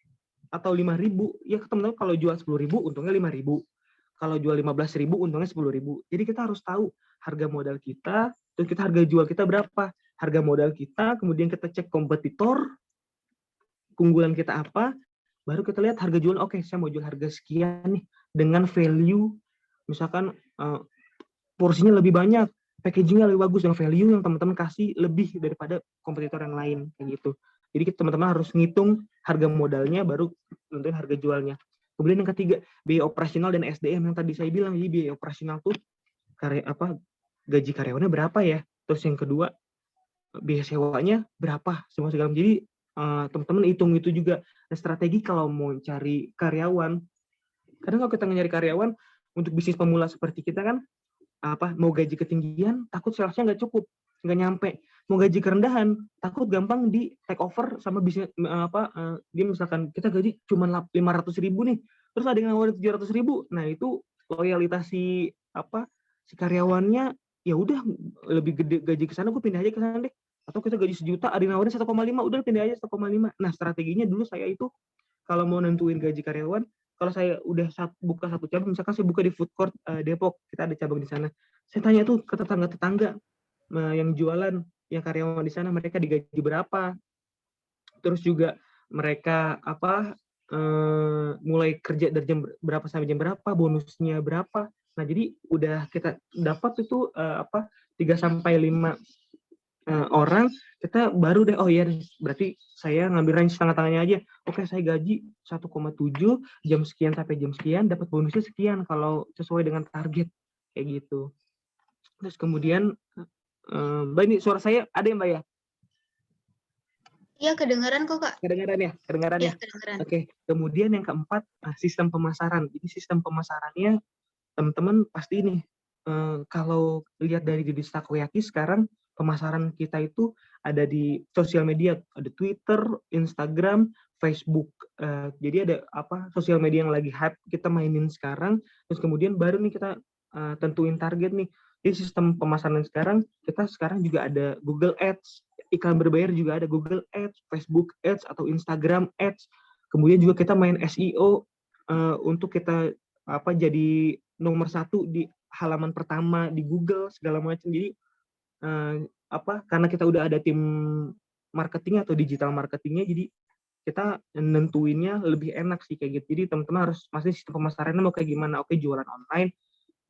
atau 5.000, ya teman-teman kalau jual 10.000 untungnya 5.000. Kalau jual 15.000 untungnya 10.000. Jadi kita harus tahu harga modal kita, terus kita harga jual kita berapa. Harga modal kita, kemudian kita cek kompetitor, keunggulan kita apa, baru kita lihat harga jual. Oke, saya mau jual harga sekian nih dengan value, misalkan porsinya lebih banyak, packagingnya lebih bagus, dengan value yang teman-teman kasih lebih daripada kompetitor yang lain kayak gitu. Jadi teman-teman harus ngitung harga modalnya baru nentuin harga jualnya. Kemudian yang ketiga, biaya operasional dan SDM yang tadi saya bilang. Jadi biaya operasional tuh gaji karyawannya berapa ya. Terus yang kedua, biaya sewanya berapa, semua segala. Jadi teman-teman hitung itu juga. Dan strategi kalau mau cari karyawan, kadang kalau kita nyari karyawan untuk bisnis pemula seperti kita kan, mau gaji ketinggian takut salesnya nggak cukup, nggak nyampe. Mau gaji kerendahan takut gampang di take over sama bisnis dia misalkan kita gaji cuma 500.000 nih, terus ada yang nawarin 700.000. Nah itu loyalitas si karyawannya, ya udah lebih gede gaji ke sana, gue pindah aja ke sana deh. Atau kita gaji 1 juta, ada yang nawarin 1,5, udah pindah aja 1,5. Nah strateginya dulu saya itu kalau mau nentuin gaji karyawan, kalau saya udah buka satu cabang, misalkan saya buka di food court Depok, kita ada cabang di sana. Saya tanya tuh ke tetangga-tetangga yang jualan, yang karyawan di sana, mereka digaji berapa. Terus juga mereka mulai kerja dari jam berapa sampai jam berapa, bonusnya berapa. Nah, jadi udah kita dapat itu 3-5 orang, kita baru deh, oh ya berarti saya ngambil range tengah-tengahnya aja. Oke, saya gaji 1,7 jam sekian sampai jam sekian, dapat bonusnya sekian kalau sesuai dengan target kayak gitu. Terus kemudian Mbak, ini suara saya ada ya Mbak ya? Iya, kedengaran kok, Kak. Kedengaran ya? Iya, kedengaran. Oke, kemudian yang keempat, sistem pemasaran. Jadi sistem pemasarannya teman-teman pasti ini, kalau lihat dari Didi Takoyaki sekarang, pemasaran kita itu ada di sosial media, ada Twitter, Instagram, Facebook. Jadi ada sosial media yang lagi hype kita mainin sekarang, terus kemudian baru nih kita tentuin target nih. Jadi sistem pemasaran sekarang, kita sekarang juga ada Google Ads, iklan berbayar juga ada Google Ads, Facebook Ads, atau Instagram Ads. Kemudian juga kita main SEO untuk kita jadi nomor 1 di halaman pertama di Google segala macam. Jadi karena kita udah ada tim marketing atau digital marketingnya, jadi kita nentuinnya lebih enak sih kayak gitu. Jadi teman-teman harus pasti sistem pemasarannya mau kayak gimana. Oke, jualan online,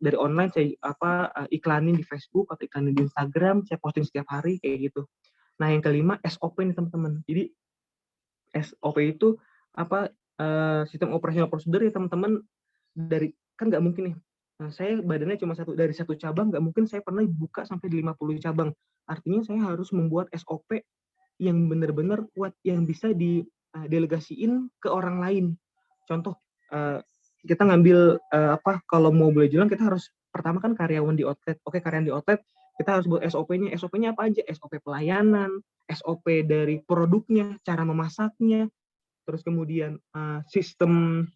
dari online saya iklanin di Facebook atau iklanin di Instagram, saya posting setiap hari kayak gitu. Nah yang kelima, SOP nih teman-teman. Jadi SOP itu sistem operasional prosedur ya teman-teman. Dari kan nggak mungkin nih, saya badannya cuma dari satu cabang, nggak mungkin saya pernah buka sampai 50 cabang. Artinya saya harus membuat SOP yang benar-benar kuat, yang bisa didelegasiin ke orang lain. Contoh, kita ngambil kalau mau boleh jualan, kita harus pertama kan karyawan di outlet. Oke, karyawan di outlet kita harus buat SOP-nya. SOP-nya apa aja? SOP pelayanan, SOP dari produknya, cara memasaknya, terus kemudian sistem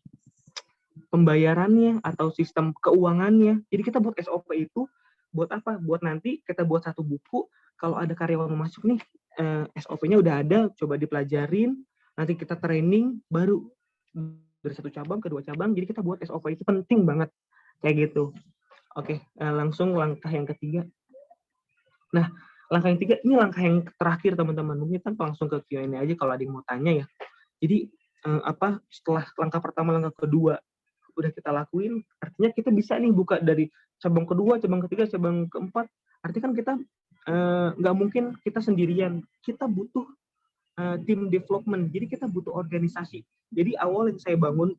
pembayarannya atau sistem keuangannya. Jadi kita buat SOP itu buat apa? Buat nanti kita buat satu buku, kalau ada karyawan mau masuk nih, SOP-nya udah ada, coba dipelajarin, nanti kita training, baru dari satu cabang ke 2 cabang, jadi kita buat SOP itu penting banget kayak gitu. Oke, langsung langkah yang ketiga. Nah, langkah yang ketiga ini langkah yang terakhir teman-teman. Mungkin kita langsung ke Q&A aja kalau ada yang mau tanya ya. Jadi setelah langkah pertama, langkah kedua udah kita lakuin, artinya kita bisa nih buka dari cabang kedua, cabang ketiga, cabang keempat. Artinya kan kita nggak mungkin kita sendirian, kita butuh tim development. Jadi kita butuh organisasi. Jadi awal yang saya bangun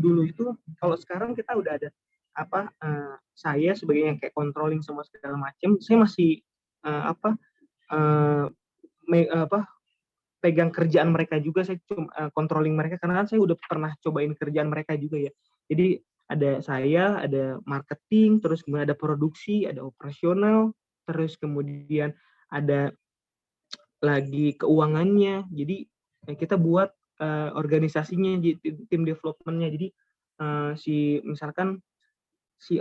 dulu itu, kalau sekarang kita udah ada saya sebagai yang kayak controlling semua segala macam, saya masih pegang kerjaan mereka juga, saya cuma controlling mereka karena kan saya udah pernah cobain kerjaan mereka juga ya. Jadi ada saya, ada marketing, terus kemudian ada produksi, ada operasional, terus kemudian ada lagi keuangannya. Jadi kita buat organisasinya, tim development-nya. Jadi misalkan si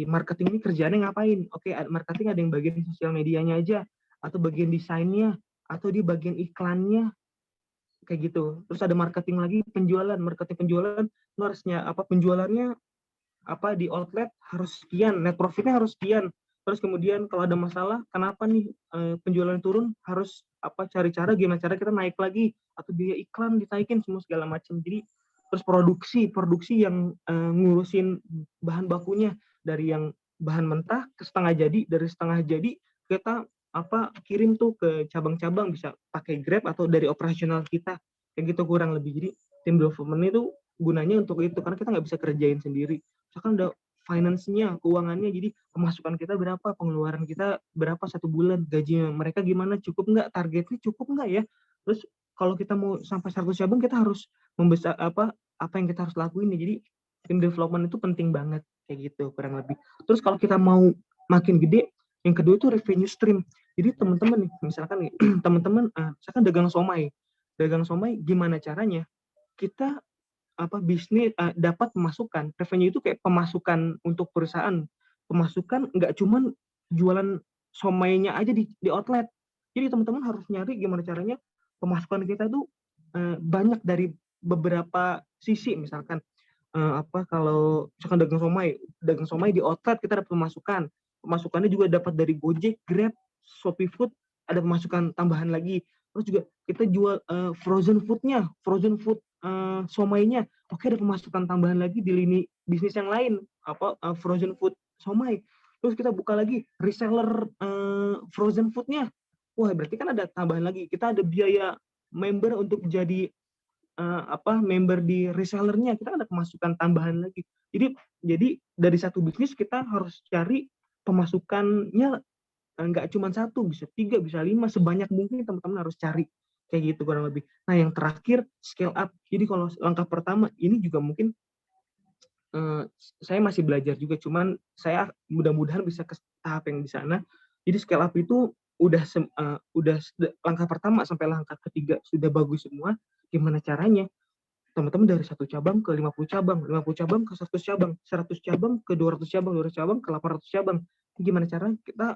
marketing ini kerjaannya ngapain? Oke, marketing ada yang bagian sosial medianya aja, atau bagian desainnya, atau di bagian iklannya, kayak gitu. Terus ada marketing lagi, marketing penjualan, lo harusnya penjualannya di outlet harus sekian, net profitnya harus sekian. Terus kemudian kalau ada masalah, kenapa nih penjualan turun, harus cari cara gimana cara kita naik lagi, atau biaya iklan ditaikin semua segala macam. Jadi terus produksi yang ngurusin bahan bakunya, dari yang bahan mentah ke setengah jadi, dari setengah jadi kita kirim tuh ke cabang-cabang, bisa pakai Grab atau dari operasional kita, kayak gitu kurang lebih. Jadi tim development itu gunanya untuk itu, karena kita nggak bisa kerjain sendiri. Misalkan udah finance-nya, keuangannya, jadi pemasukan kita berapa, pengeluaran kita berapa satu bulan, gajinya mereka gimana, cukup nggak, targetnya cukup nggak ya. Terus kalau kita mau sampai 100 cabang, kita harus membesar apa yang kita harus lakuin ya. Jadi tim development itu penting banget, kayak gitu kurang lebih. Terus kalau kita mau makin gede, yang kedua itu revenue stream. Jadi teman-teman nih, misalkan nih, teman-teman misalkan dagang somai, gimana caranya kita bisnis dapat pemasukan. Revenue itu kayak pemasukan untuk perusahaan. Pemasukan nggak cuman jualan somainya aja di outlet. Jadi teman-teman harus nyari gimana caranya pemasukan kita tuh banyak dari beberapa sisi. Misalkan kalau misalkan dagang somai di outlet kita dapat pemasukan. Pemasukannya juga dapat dari Gojek, Grab, Shopee Food, ada pemasukan tambahan lagi. Terus juga kita jual frozen food somainya, oke, ada pemasukan tambahan lagi di lini bisnis yang lain, frozen food somai. Terus kita buka lagi reseller frozen foodnya, wah berarti kan ada tambahan lagi, kita ada biaya member untuk jadi member di resellernya, kita ada pemasukan tambahan lagi. Jadi dari satu bisnis kita harus cari pemasukannya nggak cuma 1, bisa 3, bisa 5, sebanyak mungkin teman-teman harus cari, kayak gitu kurang lebih. Nah yang terakhir scale up. Jadi kalau langkah pertama ini juga mungkin saya masih belajar juga, cuman saya mudah-mudahan bisa ke tahap yang di sana. Jadi scale up itu udah langkah pertama sampai langkah ketiga sudah bagus semua. Gimana caranya? Teman-teman dari 1 cabang ke 50 cabang, 50 cabang ke 100 cabang, 100 cabang ke 200 cabang, 200 cabang ke 800 cabang. Gimana caranya kita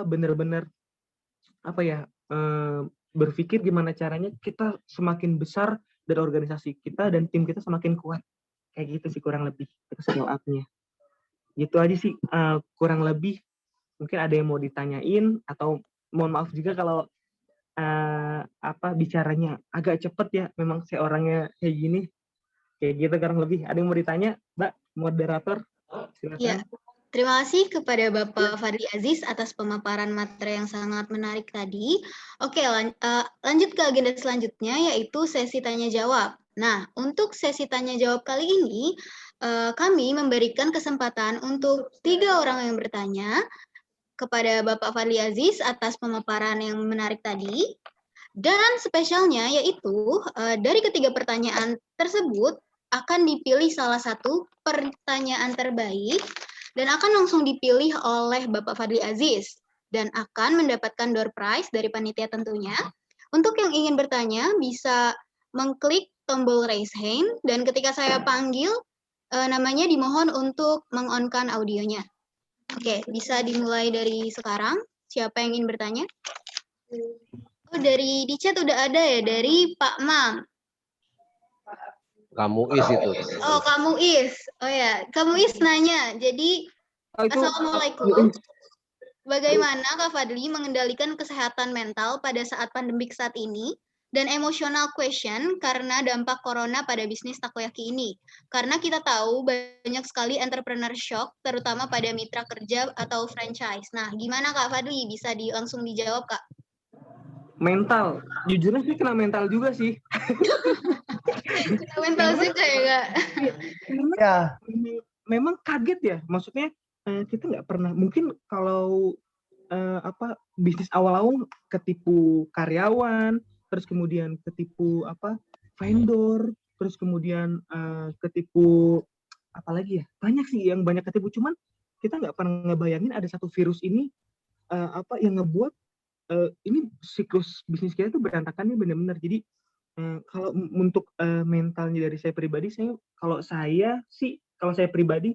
benar-benar berpikir gimana caranya kita semakin besar dari organisasi kita dan tim kita semakin kuat, kayak gitu sih kurang lebih scale up-nya. Gitu aja sih kurang lebih. Mungkin ada yang mau ditanyain, atau mohon maaf juga kalau bicaranya agak cepet ya, memang saya orangnya kayak gini, kayak gitu kurang lebih. Ada yang mau ditanya, Mbak moderator? Silakan. Ya, terima kasih kepada Bapak Fadli Aziz atas pemaparan materi yang sangat menarik tadi. Oke, lanjut ke agenda selanjutnya, yaitu sesi tanya jawab. Nah, untuk sesi tanya jawab kali ini, kami memberikan kesempatan untuk 3 orang yang bertanya kepada Bapak Fadli Aziz atas pemaparan yang menarik tadi. Dan spesialnya yaitu dari ketiga pertanyaan tersebut akan dipilih salah satu pertanyaan terbaik dan akan langsung dipilih oleh Bapak Fadli Aziz dan akan mendapatkan door prize dari panitia tentunya. Untuk yang ingin bertanya bisa mengklik tombol raise hand dan ketika saya panggil namanya dimohon untuk meng-on-kan audionya. Oke, bisa dimulai dari sekarang. Siapa yang ingin bertanya? Oh, di chat udah ada ya, dari Pak Mam. Kamu is itu. Oh, kamu is. Oh ya, kamu is nanya. Jadi, Assalamualaikum. Bagaimana Kak Fadli mengendalikan kesehatan mental pada saat pandemik saat ini? Dan emotional question karena dampak corona pada bisnis takoyaki ini. Karena kita tahu banyak sekali entrepreneur shock, terutama pada mitra kerja atau franchise. Nah, gimana Kak Fadli? Bisa langsung dijawab, Kak? mental. Jujurnya sih kena mental juga sih. Mental juga ya Kak. Karena Ya, memang kaget ya. Maksudnya kita nggak pernah. Mungkin kalau bisnis awal-awal ketipu karyawan, terus kemudian ketipu vendor, terus kemudian ketipu apalagi ya, banyak sih yang banyak ketipu, cuman kita nggak pernah ngebayangin ada satu virus ini yang ngebuat ini siklus bisnis kita tuh berantakannya benar-benar. Jadi kalau untuk mentalnya dari saya pribadi, kalau saya pribadi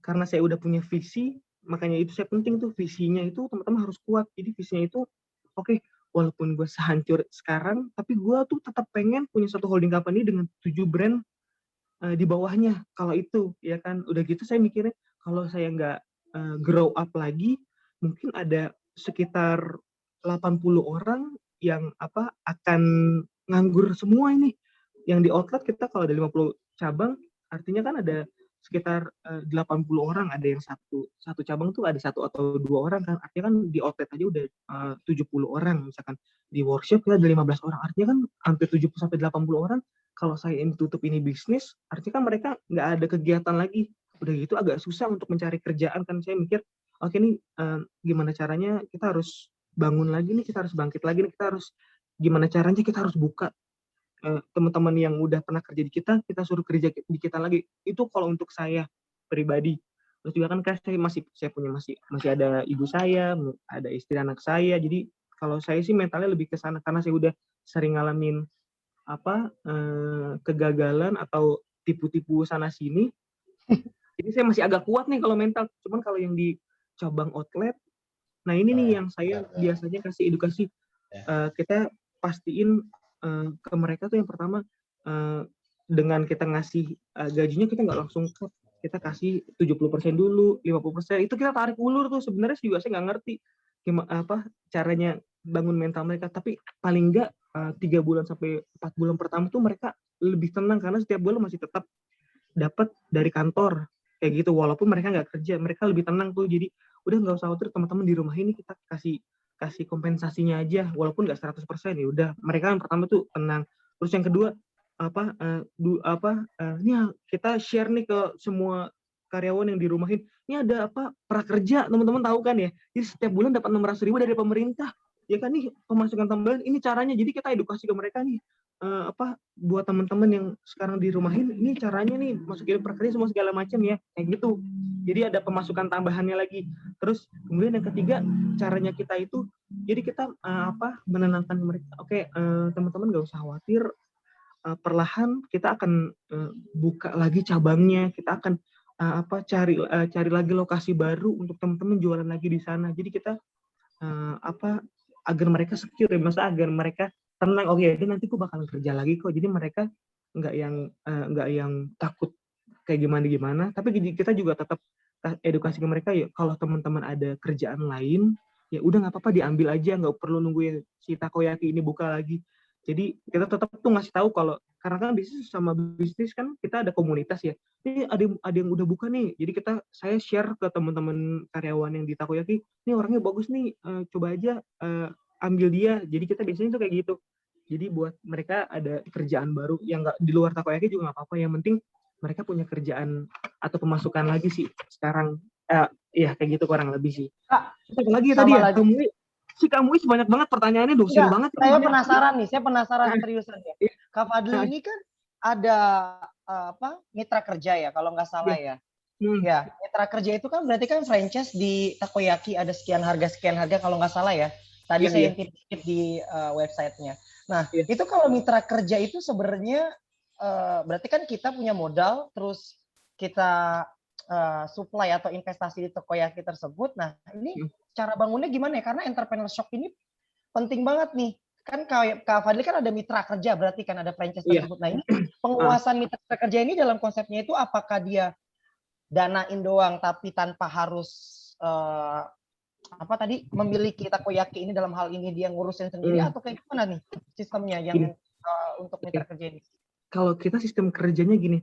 karena saya udah punya visi, makanya itu saya penting tuh visinya itu teman-teman harus kuat. Jadi visinya itu oke, walaupun gue sehancur sekarang, tapi gue tuh tetap pengen punya satu holding company dengan 7 brand di bawahnya. Kalau itu ya kan udah gitu saya mikirnya kalau saya nggak grow up lagi, mungkin ada sekitar 80 orang yang akan nganggur semua ini. Yang di outlet kita kalau ada 50 cabang, artinya kan ada sekitar 80 orang, ada yang satu cabang tuh ada 1 atau 2 orang kan. Artinya kan di outlet aja udah 70 orang, misalkan di workshop kita ada 15 orang. Artinya kan hampir 70 sampai 80 orang. Kalau saya ini tutup ini bisnis, artinya kan mereka nggak ada kegiatan lagi. Udah gitu agak susah untuk mencari kerjaan kan. Saya mikir, oke nih gimana caranya kita harus bangun lagi nih, kita harus bangkit lagi nih, gimana caranya kita harus buka teman-teman yang udah pernah kerja di kita suruh kerja di kita lagi. Itu kalau untuk saya pribadi. Terus juga kan saya punya masih ada ibu saya, ada istri anak saya. Jadi kalau saya sih mentalnya lebih ke sana karena saya udah sering ngalamin kegagalan atau tipu-tipu sana sini. Jadi saya masih agak kuat nih kalau mental. Cuman kalau yang di cabang outlet, nah ini nih yang saya biasanya kasih edukasi. Kita pastiin ke mereka tuh yang pertama dengan kita ngasih gajinya kita nggak langsung cut. Kita kasih 70% dulu, 50%. Itu kita tarik ulur tuh. Sebenarnya juga saya nggak ngerti gimana caranya bangun mental mereka. Tapi paling nggak 3 bulan sampai 4 bulan pertama tuh mereka lebih tenang karena setiap bulan masih tetap dapat dari kantor kayak gitu, walaupun mereka nggak kerja, mereka lebih tenang tuh. Jadi udah nggak usah khawatir, teman-teman di rumah ini kita kasih kompensasinya aja walaupun nggak 100%. Ya udah, mereka yang pertama tuh tenang. Terus yang kedua ini kita share nih ke semua karyawan yang dirumahin, ini ada prakerja, teman-teman tahu kan ya, jadi setiap bulan dapat 600.000 dari pemerintah ya kan, nih pemasukan tambahan, ini caranya. Jadi kita edukasi ke mereka nih, buat teman-teman yang sekarang dirumahin, ini caranya nih masukin prakerja semua segala macam ya, kayak gitu. Jadi ada pemasukan tambahannya lagi. Terus kemudian yang ketiga, caranya kita itu, jadi kita menenangkan mereka. Oke, teman-teman nggak usah khawatir, perlahan kita akan buka lagi cabangnya, kita akan cari lagi lokasi baru untuk teman-teman jualan lagi di sana. Jadi kita agar mereka secure ya, maksudnya agar mereka tenang. Oke, nanti aku bakalan kerja lagi kok. Jadi mereka nggak yang takut kayak gimana, tapi kita juga tetap edukasi ke mereka ya, kalau teman-teman ada kerjaan lain ya udah nggak apa-apa, diambil aja, nggak perlu nungguin si takoyaki ini buka lagi. Jadi kita tetap tuh ngasih tahu, kalau karena kan bisnis sama bisnis kan kita ada komunitas ya, ini ada yang udah buka nih, jadi saya share ke teman-teman karyawan yang di takoyaki, ini orangnya bagus nih, coba aja ambil dia. Jadi kita biasanya tuh kayak gitu. Jadi buat mereka ada kerjaan baru yang nggak di luar takoyaki juga nggak apa-apa, yang penting mereka punya kerjaan atau pemasukan lagi sih sekarang. Ya kayak gitu kurang lebih sih. Kak, Apa lagi sama tadi ya? lagi. Kamu banyak banget pertanyaannya, dosen banget. Saya penasaran seriusan ya. Kak Fadli ini kan ada mitra kerja ya, kalau nggak salah ya. Ya, mitra kerja itu kan berarti kan franchise di takoyaki ada sekian harga kalau nggak salah ya. Tadi saya intip di websitenya. Nah, itu kalau mitra kerja itu sebenarnya berarti kan kita punya modal, terus kita supply atau investasi di takoyaki tersebut. Nah, ini cara bangunnya gimana ya? Karena entrepreneurship ini penting banget nih. Kan Kak Fadli kan ada mitra kerja, berarti kan ada franchise tersebut. Nah, ini penguasaan mitra kerja ini dalam konsepnya itu apakah dia danain doang tapi tanpa harus memiliki takoyaki ini, dalam hal ini dia ngurusin sendiri atau kayak gimana nih sistemnya yang untuk mitra kerja ini? Kalau kita sistem kerjanya gini,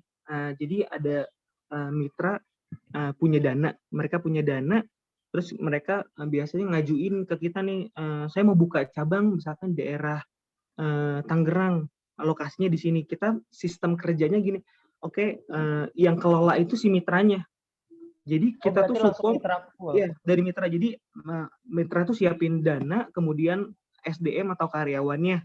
jadi ada mitra punya dana, mereka punya dana, Terus mereka biasanya ngajuin ke kita nih, saya mau buka cabang misalkan daerah Tangerang, lokasinya di sini. Kita sistem kerjanya gini, oke, yang kelola itu si mitranya. Jadi Oh, kita tuh berarti langsung support, mitra full. ya dari mitra. Jadi mitra tuh siapin dana, kemudian SDM atau karyawannya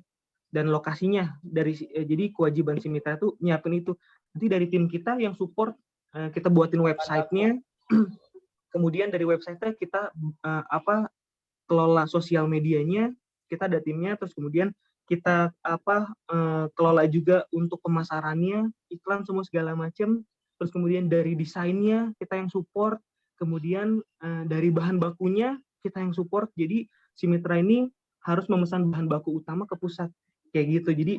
dan lokasinya. Jadi kewajiban si mitra tuh nyiapin itu. Nanti dari tim kita yang support, kita buatin websitenya. Kemudian dari website-nya kita kelola sosial medianya, kita ada timnya, terus kemudian kita kelola juga untuk pemasarannya, iklan semua segala macam. Terus kemudian dari desainnya kita yang support, kemudian dari bahan bakunya kita yang support. Jadi si mitra ini harus memesan bahan baku utama ke pusat kayak gitu. Jadi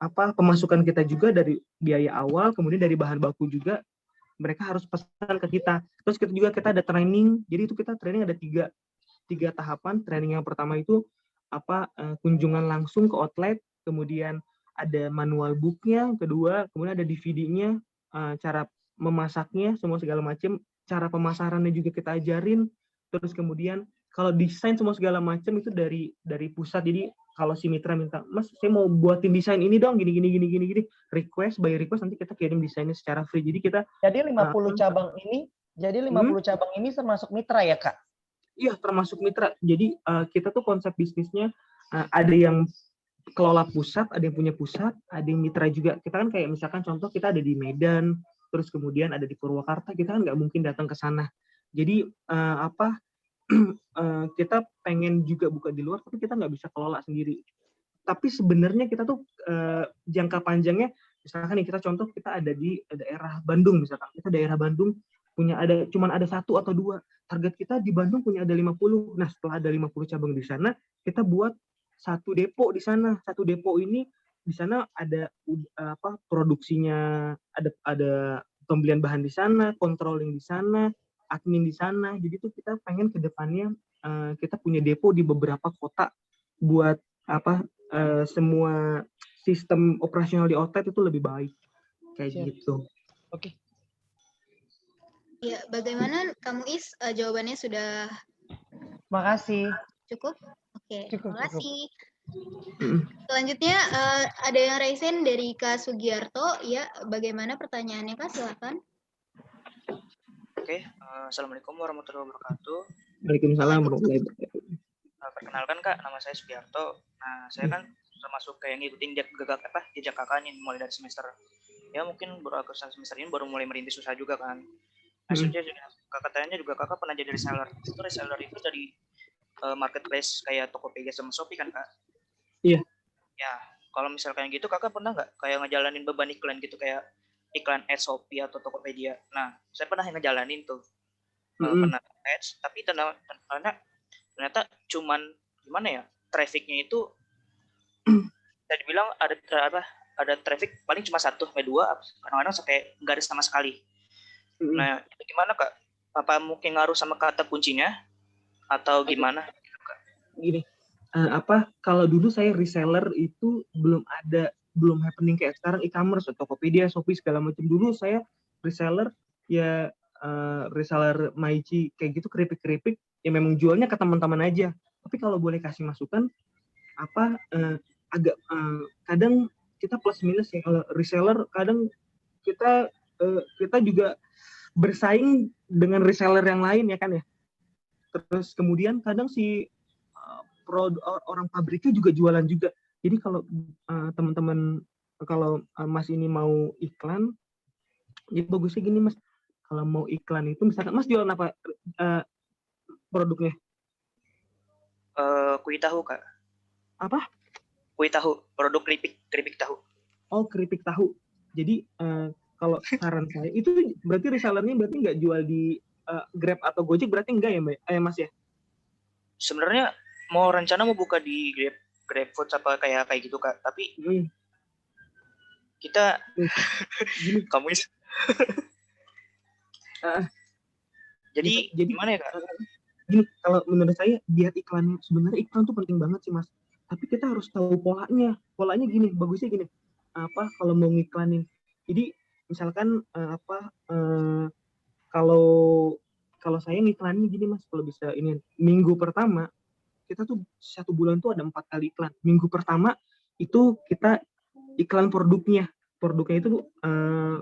pemasukan kita juga dari biaya awal, kemudian dari bahan baku juga mereka harus pesan ke kita. Terus kita ada training. Jadi itu kita training ada tiga tahapan. Training yang pertama itu kunjungan langsung ke outlet, kemudian ada manual booknya, kedua kemudian ada DVD-nya, cara memasaknya, semua segala macam, cara pemasarannya juga kita ajarin. Terus kemudian kalau desain semua segala macam itu dari pusat. Jadi kalau si mitra minta, Mas, saya mau buatin desain ini dong, gini, request, by request, nanti kita kirim desainnya secara free. Jadi kita Jadi 50 cabang ini, cabang ini termasuk mitra ya, Kak? Iya, termasuk mitra. Jadi kita tuh konsep bisnisnya ada yang kelola pusat, ada yang punya pusat, ada yang mitra juga. Kita kan kayak misalkan contoh kita ada di Medan, terus kemudian ada di Purwakarta, kita kan nggak mungkin datang ke sana. Jadi kita pengen juga buka di luar, tapi kita nggak bisa kelola sendiri. Tapi sebenarnya kita tuh jangka panjangnya, misalkan nih kita contoh kita ada di daerah Bandung, misalkan kita daerah Bandung cuman ada 1 atau 2. Target kita di Bandung punya ada 50. Nah, setelah ada 50 cabang di sana, kita buat satu depo di sana. Satu depo ini di sana ada produksinya, ada pembelian bahan di sana, controlling di sana, admin di sana. Jadi tuh kita pengen ke depannya kita punya depo di beberapa kota buat semua sistem operasional di outlet itu lebih baik kayak gitu. Oke. Ya, bagaimana kamu Is? Jawabannya sudah Makasih. cukup? Oke, Cukup, terima kasih. Selanjutnya ada yang raisen dari Kak Sugiarto. Ya, bagaimana pertanyaannya Kak? Silakan. Oke, Assalamualaikum warahmatullahi wabarakatuh. Waalaikumsalam warahmatullahi wabarakatuh. Perkenalkan Kak, nama saya Sugiarto. Nah, saya kan termasuk kayak ngikutin jejak kakak nih mulai dari semester. Ya mungkin baru semester ini baru mulai merintis usaha juga kan. Nah, kakak tanya juga kakak pernah jadi reseller. Itu reseller itu dari marketplace kayak Tokopedia sama Shopee kan Kak? Iya. Ya, kalau misalkan gitu kakak pernah nggak kayak ngejalanin beban iklan gitu kayak iklan ads Shopee atau Tokopedia? Nah, saya pernah ngejalanin tuh. Pernah ads, tapi ternyata cuman gimana ya, trafficnya itu bisa dibilang ada traffic paling cuma 1 sampai 2, kadang-kadang sampai nggak ada sama sekali. Nah, itu gimana Kak? Apa mungkin ngaruh sama kata kuncinya atau gimana? Gini, kalau dulu saya reseller itu belum happening kayak sekarang e-commerce, Tokopedia, Shopee segala macam. Dulu saya reseller ya reseller Maichi kayak gitu, keripik-keripik ya memang jualnya ke teman-teman aja. Tapi kalau boleh kasih masukan agak kadang kita plus minus ya. Kalau reseller kadang kita juga bersaing dengan reseller yang lain ya kan ya. Terus kemudian kadang si orang pabriknya juga jualan juga. Jadi kalau teman-teman, kalau Mas ini mau iklan, jadi bagusnya gini Mas. Kalau mau iklan itu misalkan Mas jualan apa produknya? Kuih tahu Kak. Apa? Kuih tahu, produk keripik tahu. Oh, keripik tahu. Jadi kalau saran saya itu berarti resellernya berarti nggak jual di Grab atau Gojek, berarti enggak ya Mbak? Mas ya? Sebenarnya rencana mau buka di GrabFood apa kayak gitu Kak, tapi kita kamu jadi gimana ya Kak? Gini, kalau menurut saya biar iklan, sebenarnya iklan tuh penting banget sih Mas. Tapi kita harus tahu polanya. Polanya gini, bagusnya gini. Kalau mau ngiklanin. Jadi misalkan kalau kalau saya ngiklannya gini Mas, kalau bisa ini minggu pertama kita tuh 1 bulan tuh ada 4 kali iklan. Minggu pertama itu kita iklan produknya. Produknya itu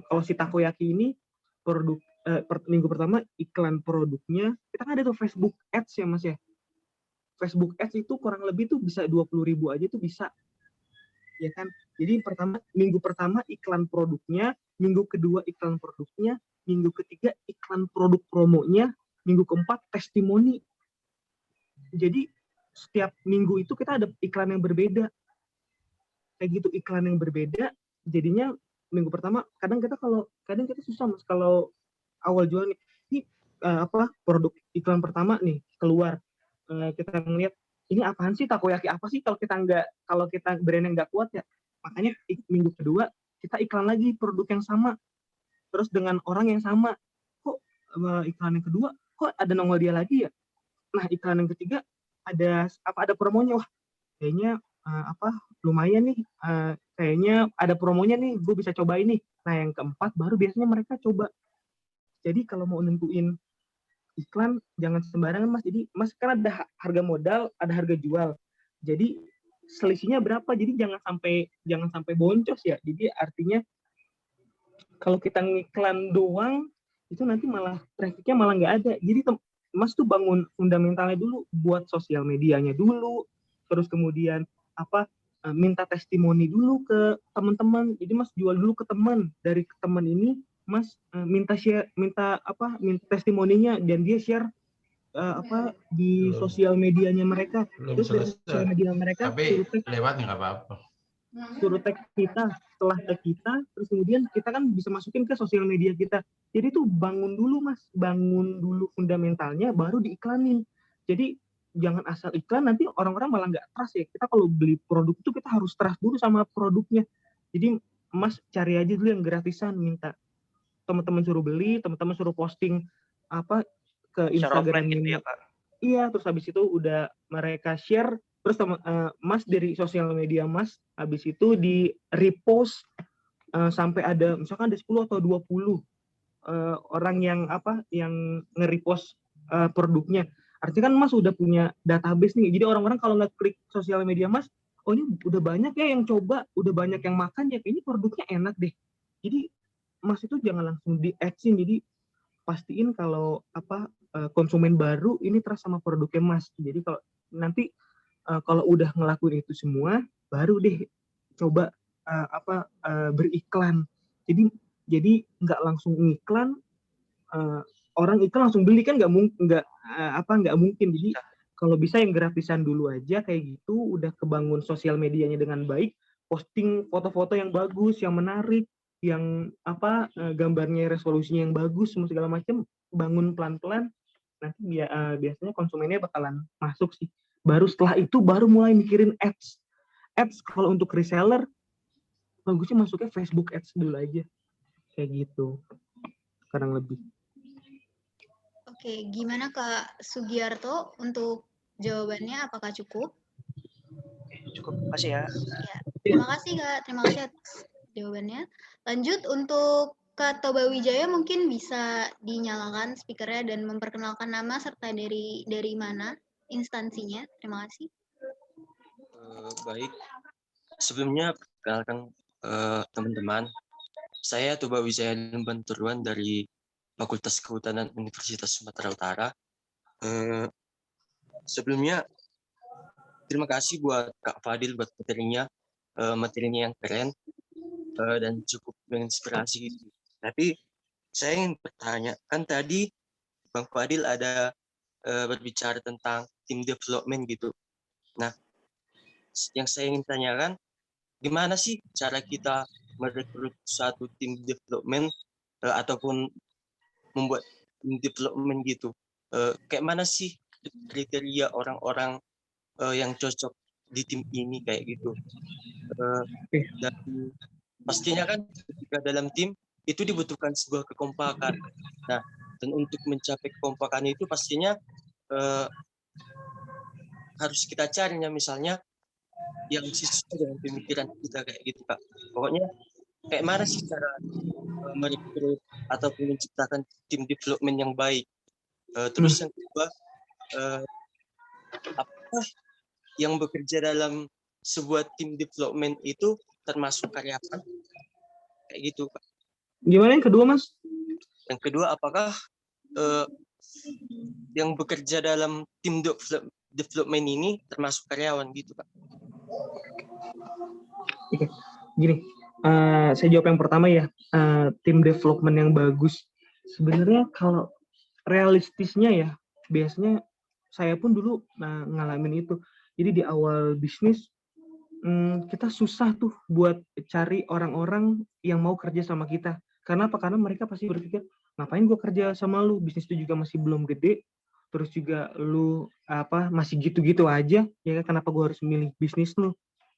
kalau si takoyaki ini minggu pertama iklan produknya. Kita kan ada tuh Facebook Ads ya Mas ya. Facebook Ads itu kurang lebih tuh bisa 20.000 aja tuh bisa. Ya kan? Jadi minggu pertama iklan produknya, minggu kedua iklan produknya, minggu ketiga iklan produk promonya, minggu keempat testimoni. Jadi setiap minggu itu kita ada iklan yang berbeda. Kayak gitu, iklan yang berbeda. Jadinya minggu pertama kadang kita susah Mas kalau awal jual nih. Ini produk iklan pertama nih keluar. Kita ngeliat ini apaan sih, takoyaki apa sih, kalau kita brandnya nggak kuat ya. Makanya minggu kedua kita iklan lagi produk yang sama, terus dengan orang yang sama. Kok iklan yang kedua kok ada nongol dia lagi ya. Nah iklan yang ketiga ada promonya. Wah kayaknya lumayan nih, kayaknya ada promonya nih, gue bisa coba ini. Nah yang keempat baru biasanya mereka coba. Jadi kalau mau nentuin iklan jangan sembarangan Mas. Jadi Mas kan ada harga modal, ada harga jual. Jadi selisihnya berapa? Jadi jangan sampai boncos ya. Jadi artinya kalau kita ngiklan doang itu nanti malah trafficnya malah nggak ada. Jadi Mas tuh bangun fundamentalnya dulu, buat sosial medianya dulu, terus kemudian minta testimoni dulu ke teman-teman. Jadi Mas jual dulu ke teman, dari teman ini Mas minta testimoninya, dan dia share di sosial medianya mereka. Terus dari sosial media mereka tapi lewat nggak apa-apa. Suruh tag kita, setelah tag kita, terus kemudian kita kan bisa masukin ke sosial media kita. Jadi tuh bangun dulu Mas, bangun dulu fundamentalnya, baru diiklanin. Jadi jangan asal iklan, nanti orang-orang malah nggak trust ya. Kita kalau beli produk itu kita harus trust dulu sama produknya. Jadi Mas cari aja dulu yang gratisan, minta teman-teman suruh beli, teman-teman suruh posting ke Instagram gitu ya, Kak. Iya, terus habis itu udah mereka share, terus Mas dari sosial media Mas, habis itu di repost sampai ada misalkan ada 10 atau 20 orang yang nge-repost produknya. Artinya kan Mas udah punya database nih. Jadi orang-orang kalau ngeklik sosial media Mas, oh ini udah banyak ya yang coba, udah banyak yang makan ya, kayaknya produknya enak deh. Jadi Mas itu jangan langsung di-action, jadi pastiin kalau konsumen baru ini trust sama produknya Mas. Jadi kalau nanti kalau udah ngelakuin itu semua, baru deh coba beriklan. Jadi nggak langsung ngiklan, orang iklan langsung beli kan nggak mungkin. Jadi kalau bisa yang gratisan dulu aja kayak gitu, udah kebangun sosial medianya dengan baik, posting foto-foto yang bagus, yang menarik, yang gambarnya resolusinya yang bagus, semua segala macam, bangun pelan-pelan, nanti biasanya konsumennya bakalan masuk sih. Baru setelah itu baru mulai mikirin ads. Kalau untuk reseller bagusnya masuknya Facebook ads dulu aja, kayak gitu kurang lebih. Oke, gimana Kak Sugiarto untuk jawabannya? Apakah cukup? Cukup, makasih ya. Terima kasih Kak, terima kasih atas jawabannya. Lanjut untuk Kak Toba Wijaya, mungkin bisa dinyalakan speakernya dan memperkenalkan nama serta dari mana instansinya. Terima kasih. Baik, sebelumnya perkenalkan teman-teman, saya Toba Wijaya Banturuan dari Fakultas Kehutanan Universitas Sumatera Utara. Sebelumnya terima kasih buat Kak Fadil buat materinya yang keren dan cukup menginspirasi. Tapi saya ingin bertanya, kan tadi Bang Fadil ada berbicara tentang tim development gitu. Nah, yang saya ingin tanyakan, gimana sih cara kita merekrut satu tim development ataupun membuat tim development gitu? Kayak mana sih kriteria orang-orang yang cocok di tim ini kayak gitu? Dan pastinya kan ketika dalam tim itu dibutuhkan sebuah kekompakan. Nah, dan untuk mencapai kekompakan itu pastinya harus kita carinya, misalnya yang sesuai dengan pemikiran kita kayak gitu, Kak. Pokoknya kayak mana sih cara merekrut ataupun menciptakan tim development yang baik? Terus yang kedua, apakah yang bekerja dalam sebuah tim development itu termasuk karyawan? Kayak gitu, Pak. Gimana yang kedua, Mas? Yang kedua, apakah yang bekerja dalam tim development ini termasuk karyawan gitu, Pak? Oke, gini, saya jawab yang pertama ya, tim development yang bagus. Sebenarnya kalau realistisnya ya, biasanya saya pun dulu ngalamin itu. Jadi di awal bisnis, kita susah tuh buat cari orang-orang yang mau kerja sama kita. Karena apa? Karena mereka pasti berpikir, ngapain gue kerja sama lu? Bisnis itu juga masih belum gede, terus juga lu masih gitu-gitu aja, ya kan? Kenapa gue harus milih bisnis lu?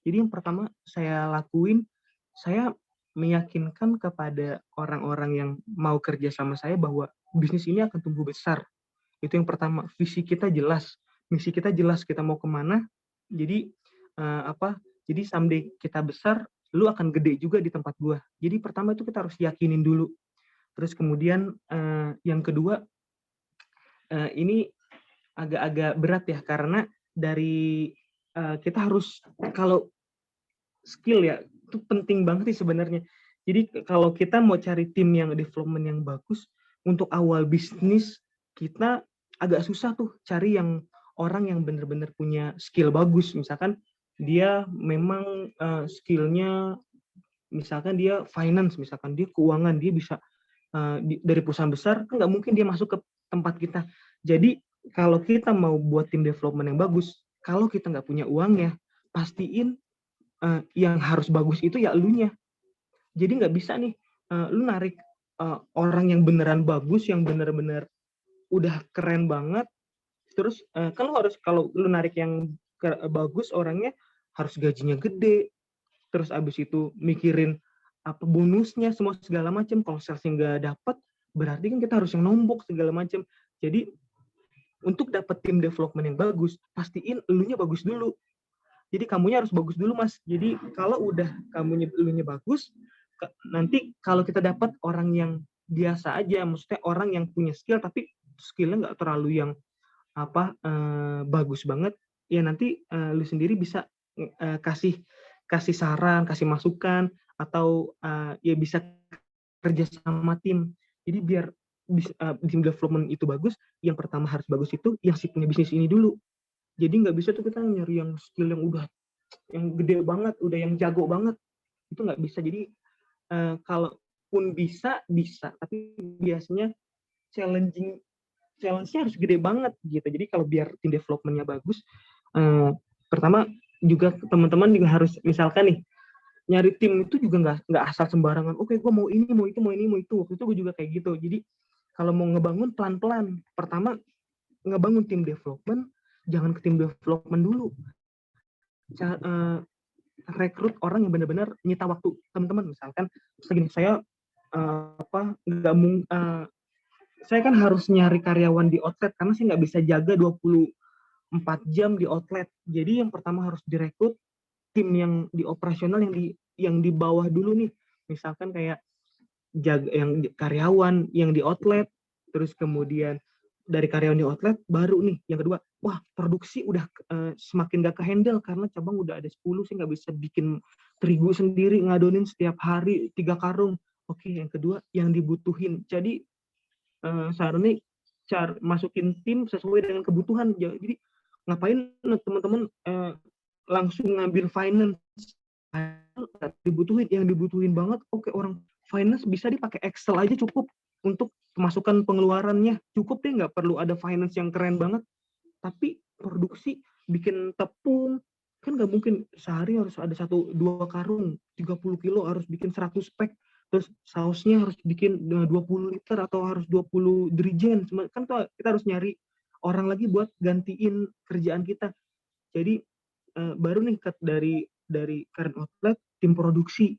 Jadi yang pertama saya lakuin, saya meyakinkan kepada orang-orang yang mau kerja sama saya bahwa bisnis ini akan tumbuh besar. Itu yang pertama, visi kita jelas, misi kita jelas, kita mau kemana. Jadi jadi someday kita besar, lu akan gede juga di tempat gua. Jadi pertama itu kita harus yakinin dulu. Terus kemudian yang kedua, ini agak-agak berat ya, karena dari kita harus, kalau skill ya, itu penting banget sih sebenarnya. Jadi kalau kita mau cari tim yang development yang bagus, untuk awal bisnis, kita agak susah tuh cari yang orang yang benar-benar punya skill bagus. Misalkan dia memang skill-nya, misalkan dia finance, misalkan dia keuangan, dia bisa dari perusahaan besar, kan nggak mungkin dia masuk ke tempat kita. Jadi kalau kita mau buat tim development yang bagus, kalau kita nggak punya uangnya, pastiin yang harus bagus itu ya elunya. Jadi nggak bisa nih lu narik orang yang beneran bagus, yang bener-bener udah keren banget, terus kan lu harus, kalau lu narik yang bagus orangnya, harus gajinya gede, terus abis itu mikirin apa bonusnya, semua segala macam. Kalau salesnya nggak dapat, berarti kan kita harus yang nombok segala macam. Jadi untuk dapat tim development yang bagus, pastiin elunya bagus dulu. Jadi kamunya harus bagus dulu, Mas. Jadi kalau udah elunya bagus, nanti kalau kita dapat orang yang biasa aja, maksudnya orang yang punya skill tapi skillnya nggak terlalu yang bagus banget, ya nanti lu sendiri bisa kasih saran, kasih masukan, atau ya bisa kerja sama tim. Jadi biar tim development itu bagus, yang pertama harus bagus itu yang si punya bisnis ini dulu. Jadi nggak bisa tuh kita nyari yang skill yang udah yang gede banget, udah yang jago banget, itu nggak bisa. Jadi kalaupun bisa, tapi biasanya challenge-nya harus gede banget gitu. Jadi kalau biar tim development-nya bagus, pertama juga teman-teman juga harus, misalkan nih, nyari tim itu juga nggak asal sembarangan. Oke, gue mau ini, mau itu, mau ini, mau itu. Waktu itu gue juga kayak gitu. Jadi kalau mau ngebangun pelan-pelan. Pertama ngebangun tim development, jangan ke tim development dulu. Rekrut orang yang benar-benar nyita waktu teman-teman. Misalkan segini, saya saya kan harus nyari karyawan di outlet karena saya nggak bisa jaga 24 jam di outlet. Jadi yang pertama harus direkrut tim yang di operasional, yang di bawah dulu nih. Misalkan kayak yang karyawan yang di outlet, terus kemudian dari karyawan di outlet baru nih yang kedua, wah produksi udah semakin gak kehandle karena cabang udah ada 10, saya nggak bisa bikin terigu sendiri ngadonin setiap hari 3 karung. Oke, yang kedua yang dibutuhin. Jadi seharusnya masukin tim sesuai dengan kebutuhan. Jadi ngapain teman-teman langsung ngambil finance, dibutuhin yang dibutuhin banget. Oke, orang finance bisa dipakai Excel aja cukup untuk pemasukan pengeluarannya, cukup deh, nggak perlu ada finance yang keren banget. Tapi produksi bikin tepung kan nggak mungkin sehari harus ada 1-2 karung 30 kilo, harus bikin 100 pack, terus sausnya harus bikin 20 liter atau harus 20 dirijen. Kan kita harus nyari orang lagi buat gantiin kerjaan kita. Jadi baru nih dari current outlet, tim produksi.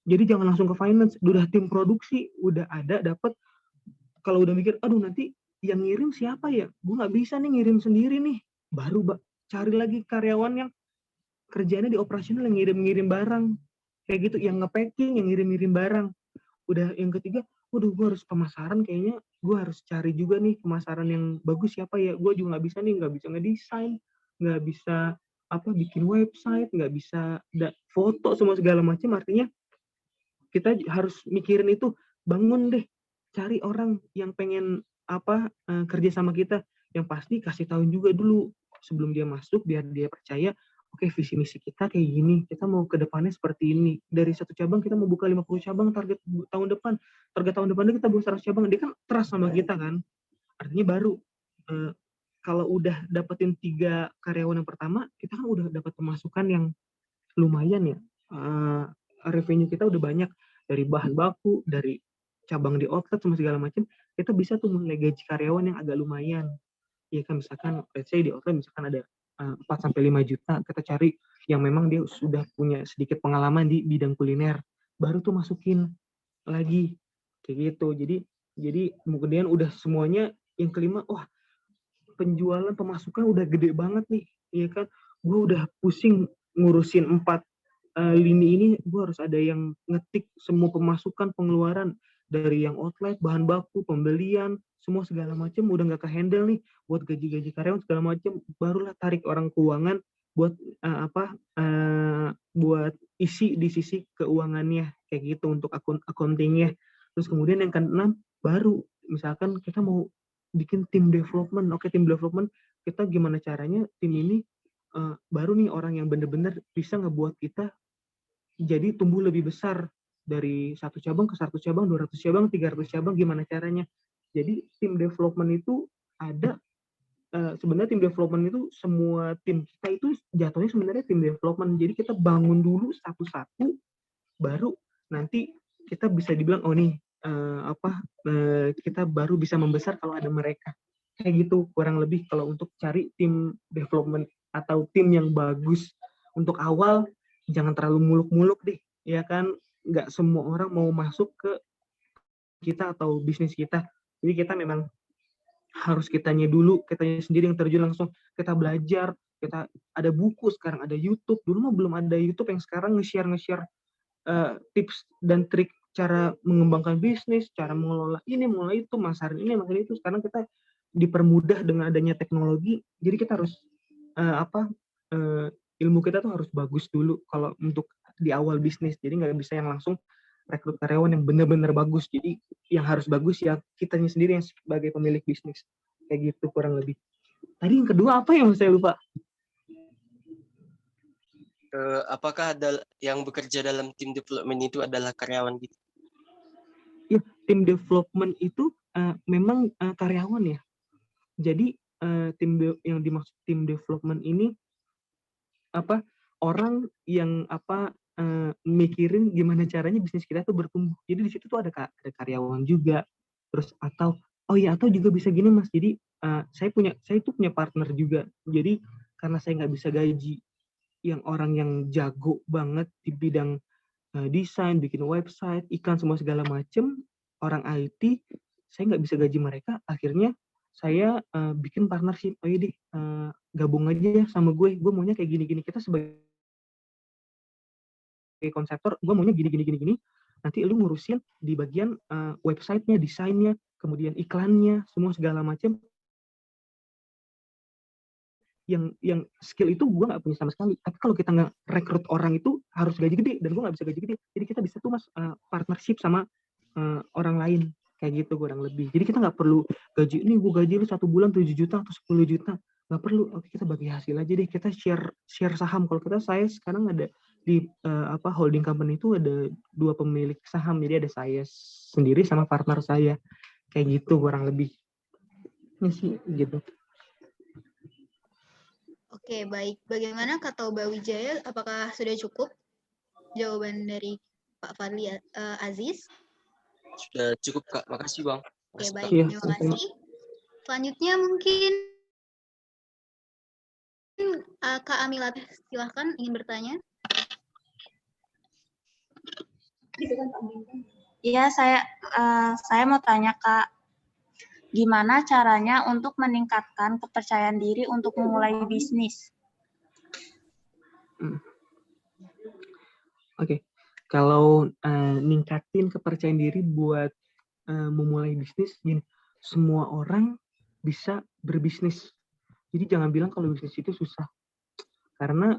Jadi jangan langsung ke finance, udah tim produksi, udah ada, dapat. Kalau udah mikir, aduh nanti yang ngirim siapa ya? Gue nggak bisa nih ngirim sendiri nih. Baru cari lagi karyawan yang kerjanya di operasional, yang ngirim-ngirim barang. Kayak gitu, yang nge-packing, yang ngirim-ngirim barang. Udah yang ketiga, waduh gue harus pemasaran, kayaknya gue harus cari juga nih pemasaran yang bagus siapa ya, gue juga nggak bisa nih, nggak bisa ngedesain, nggak bisa bikin website, nggak bisa foto semua segala macam. Artinya kita harus mikirin itu, bangun deh, cari orang yang pengen kerja sama kita, yang pasti kasih tahu juga dulu sebelum dia masuk, biar dia percaya, oke, visi misi kita kayak gini, kita mau ke depannya seperti ini, dari 1 cabang kita mau buka 50 cabang, target tahun depan kita buka 100 cabang, dia kan trust sama kita kan. Artinya baru kalau udah dapetin 3 karyawan yang pertama, kita kan udah dapat pemasukan yang lumayan ya. Revenue kita udah banyak dari bahan baku, dari cabang di outlet sama segala macam, kita bisa tuh mulai gaji karyawan yang agak lumayan. Ya kan, misalkan let's say di outlet misalkan ada 4 sampai 5 juta, kita cari yang memang dia sudah punya sedikit pengalaman di bidang kuliner, baru tuh masukin lagi kayak gitu. Jadi kemudian udah semuanya, yang kelima, wah, penjualan pemasukan udah gede banget nih, ya kan, gue udah pusing ngurusin 4 lini ini, gue harus ada yang ngetik semua pemasukan pengeluaran dari yang outlet, bahan baku, pembelian, semua segala macam udah nggak ke-handle nih buat gaji-gaji karyawan segala macam, barulah tarik orang keuangan buat buat isi di sisi keuangannya kayak gitu untuk accounting-nya. Terus kemudian yang keenam, baru misalkan kita mau bikin tim development. Oke, tim development, kita gimana caranya tim ini baru nih orang yang benar-benar bisa ngebuat kita jadi tumbuh lebih besar dari 1 cabang ke 100 cabang, 200 cabang, 300 cabang, gimana caranya. Jadi tim development itu ada, sebenarnya tim development itu, semua tim kita itu jatuhnya sebenarnya tim development. Jadi kita bangun dulu satu-satu, baru nanti kita bisa dibilang, oh nih kita baru bisa membesar kalau ada mereka. Kayak gitu kurang lebih kalau untuk cari tim development atau tim yang bagus. Untuk awal jangan terlalu muluk-muluk deh, ya kan, nggak semua orang mau masuk ke kita atau bisnis kita. Jadi kita memang harus kitanya sendiri yang terjun langsung, kita belajar, kita ada buku, sekarang ada YouTube. Dulu mah belum ada YouTube yang sekarang nge-share tips dan trik cara mengembangkan bisnis, cara mengelola ini, mengelola itu, masarin ini, masarin itu. Sekarang kita dipermudah dengan adanya teknologi, jadi kita harus ilmu kita tuh harus bagus dulu kalau untuk di awal bisnis. Jadi nggak bisa yang langsung rekrut karyawan yang benar-benar bagus. Jadi yang harus bagus ya kitanya sendiri yang sebagai pemilik bisnis. Kayak gitu kurang lebih. Tadi yang kedua apa yang saya lupa? Apakah ada yang bekerja dalam tim development itu adalah karyawan gitu? Ya, tim development itu memang karyawan ya. Jadi yang dimaksud tim development ini orang yang mikirin gimana caranya bisnis kita tuh bertumbuh. Jadi di situ tuh ada karyawan juga. Terus atau juga bisa gini Mas. Jadi saya tuh punya partner juga. Jadi karena saya nggak bisa gaji yang orang yang jago banget di bidang desain, bikin website, iklan, semua segala macem, orang IT, saya nggak bisa gaji mereka. Akhirnya saya bikin partnership. Oh iya deh, gabung aja sama gue maunya kayak gini-gini. Kita sebagai konseptor, gue maunya gini. Nanti lu ngurusin di bagian websitenya, desainnya, kemudian iklannya, semua segala macam. Yang skill itu gue nggak punya sama sekali. Tapi kalau kita nggak rekrut orang itu harus gaji gede, dan gue nggak bisa gaji gede. Jadi kita bisa tuh Mas partnership sama orang lain kayak gitu kurang lebih. Jadi kita nggak perlu gaji ini, gue gaji lu 1 bulan 7 juta atau 10 juta, nggak perlu. Oke, kita bagi hasil aja deh, kita share saham. Kalau saya sekarang ada di holding company itu ada 2 pemilik saham, jadi ada saya sendiri sama partner saya kayak gitu kurang lebih. Ini sih gitu. Oke, baik. Bagaimana Kak Tauba Wijaya? Apakah sudah cukup jawaban dari Pak Fadli Aziz? Sudah cukup Kak, makasih Bang. Oke, Makasih, baik. Kak. Terima kasih. Selanjutnya mungkin Kak Amilat, silahkan ingin bertanya. Iya, saya mau tanya Kak, gimana caranya untuk meningkatkan kepercayaan diri untuk memulai bisnis? Oke. Kalau ningkatin kepercayaan diri buat memulai bisnis, gini, semua orang bisa berbisnis. Jadi jangan bilang kalau bisnis itu susah. Karena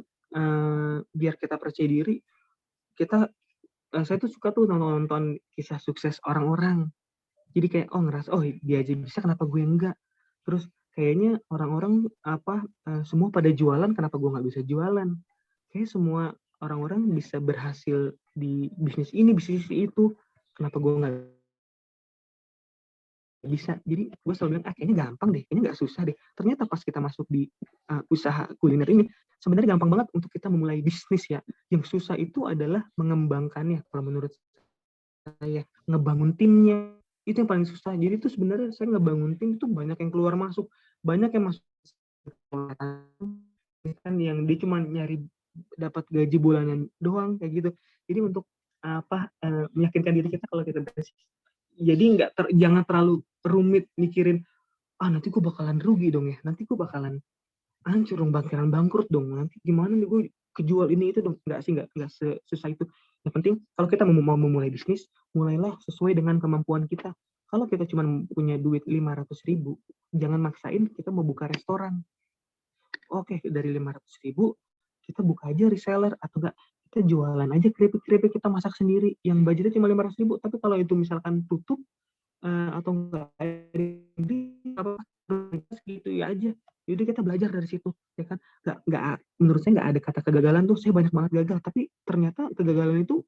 biar kita percaya diri, saya tuh suka tuh nonton kisah sukses orang-orang. Jadi kayak ngerasa dia aja bisa, kenapa gue enggak? Terus kayaknya orang-orang semua pada jualan, kenapa gue nggak bisa jualan? Kayak semua orang-orang bisa berhasil di bisnis ini, bisnis itu, kenapa gue nggak bisa? Jadi gue selalu bilang kayaknya gampang deh, kayaknya nggak susah deh. Ternyata pas kita masuk di usaha kuliner ini, sebenarnya gampang banget untuk kita memulai bisnis ya. Yang susah itu adalah mengembangkannya, kalau menurut saya, ngebangun timnya. Itu yang paling susah. Jadi itu sebenarnya saya ngebangun tim itu banyak yang keluar masuk, banyak yang masuk kan yang dia cuma nyari dapat gaji bulanan doang kayak gitu. Jadi untuk meyakinkan diri kita kalau kita bersih. Jadi jangan terlalu rumit mikirin nanti gue bakalan rugi dong ya, nanti gue bakalan hancur dong, bakalan bangkrut dong, nanti gimana nih gue kejual ini itu dong. Nggak sesusah itu. Yang penting kalau kita mau memulai bisnis, mulailah sesuai dengan kemampuan kita. Kalau kita cuma punya duit 500.000, jangan maksain kita mau buka restoran. Oke, dari 500.000 kita buka aja reseller, atau enggak kita jualan aja keripik-keripik kita masak sendiri yang budgetnya cuma 500.000. Tapi kalau itu misalkan tutup atau enggak gitu ya aja. Jadi kita belajar dari situ, ya kan? Nggak, menurut saya nggak ada kata kegagalan tuh. Saya banyak banget gagal, tapi ternyata kegagalan itu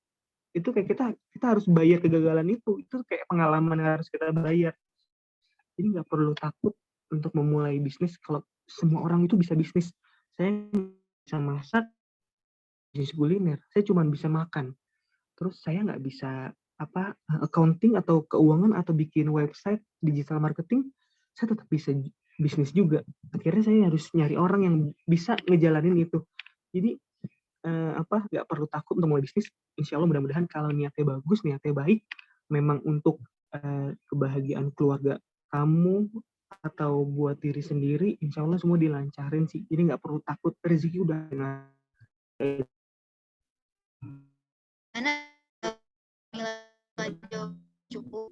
kayak kita harus bayar kegagalan itu kayak pengalaman yang harus kita bayar. Jadi nggak perlu takut untuk memulai bisnis. Kalau semua orang itu bisa bisnis. Saya bisa masak, bisnis kuliner. Saya cuma bisa makan. Terus saya nggak bisa accounting atau keuangan atau bikin website digital marketing. Saya tetap bisa bisnis juga. Akhirnya saya harus nyari orang yang bisa ngejalanin itu. Jadi nggak perlu takut untuk mulai bisnis. Insya Allah mudah-mudahan kalau niatnya bagus, niatnya baik, memang untuk kebahagiaan keluarga kamu atau buat diri sendiri, insya Allah semua dilancarin sih. Jadi nggak perlu takut, rezeki udah cukup.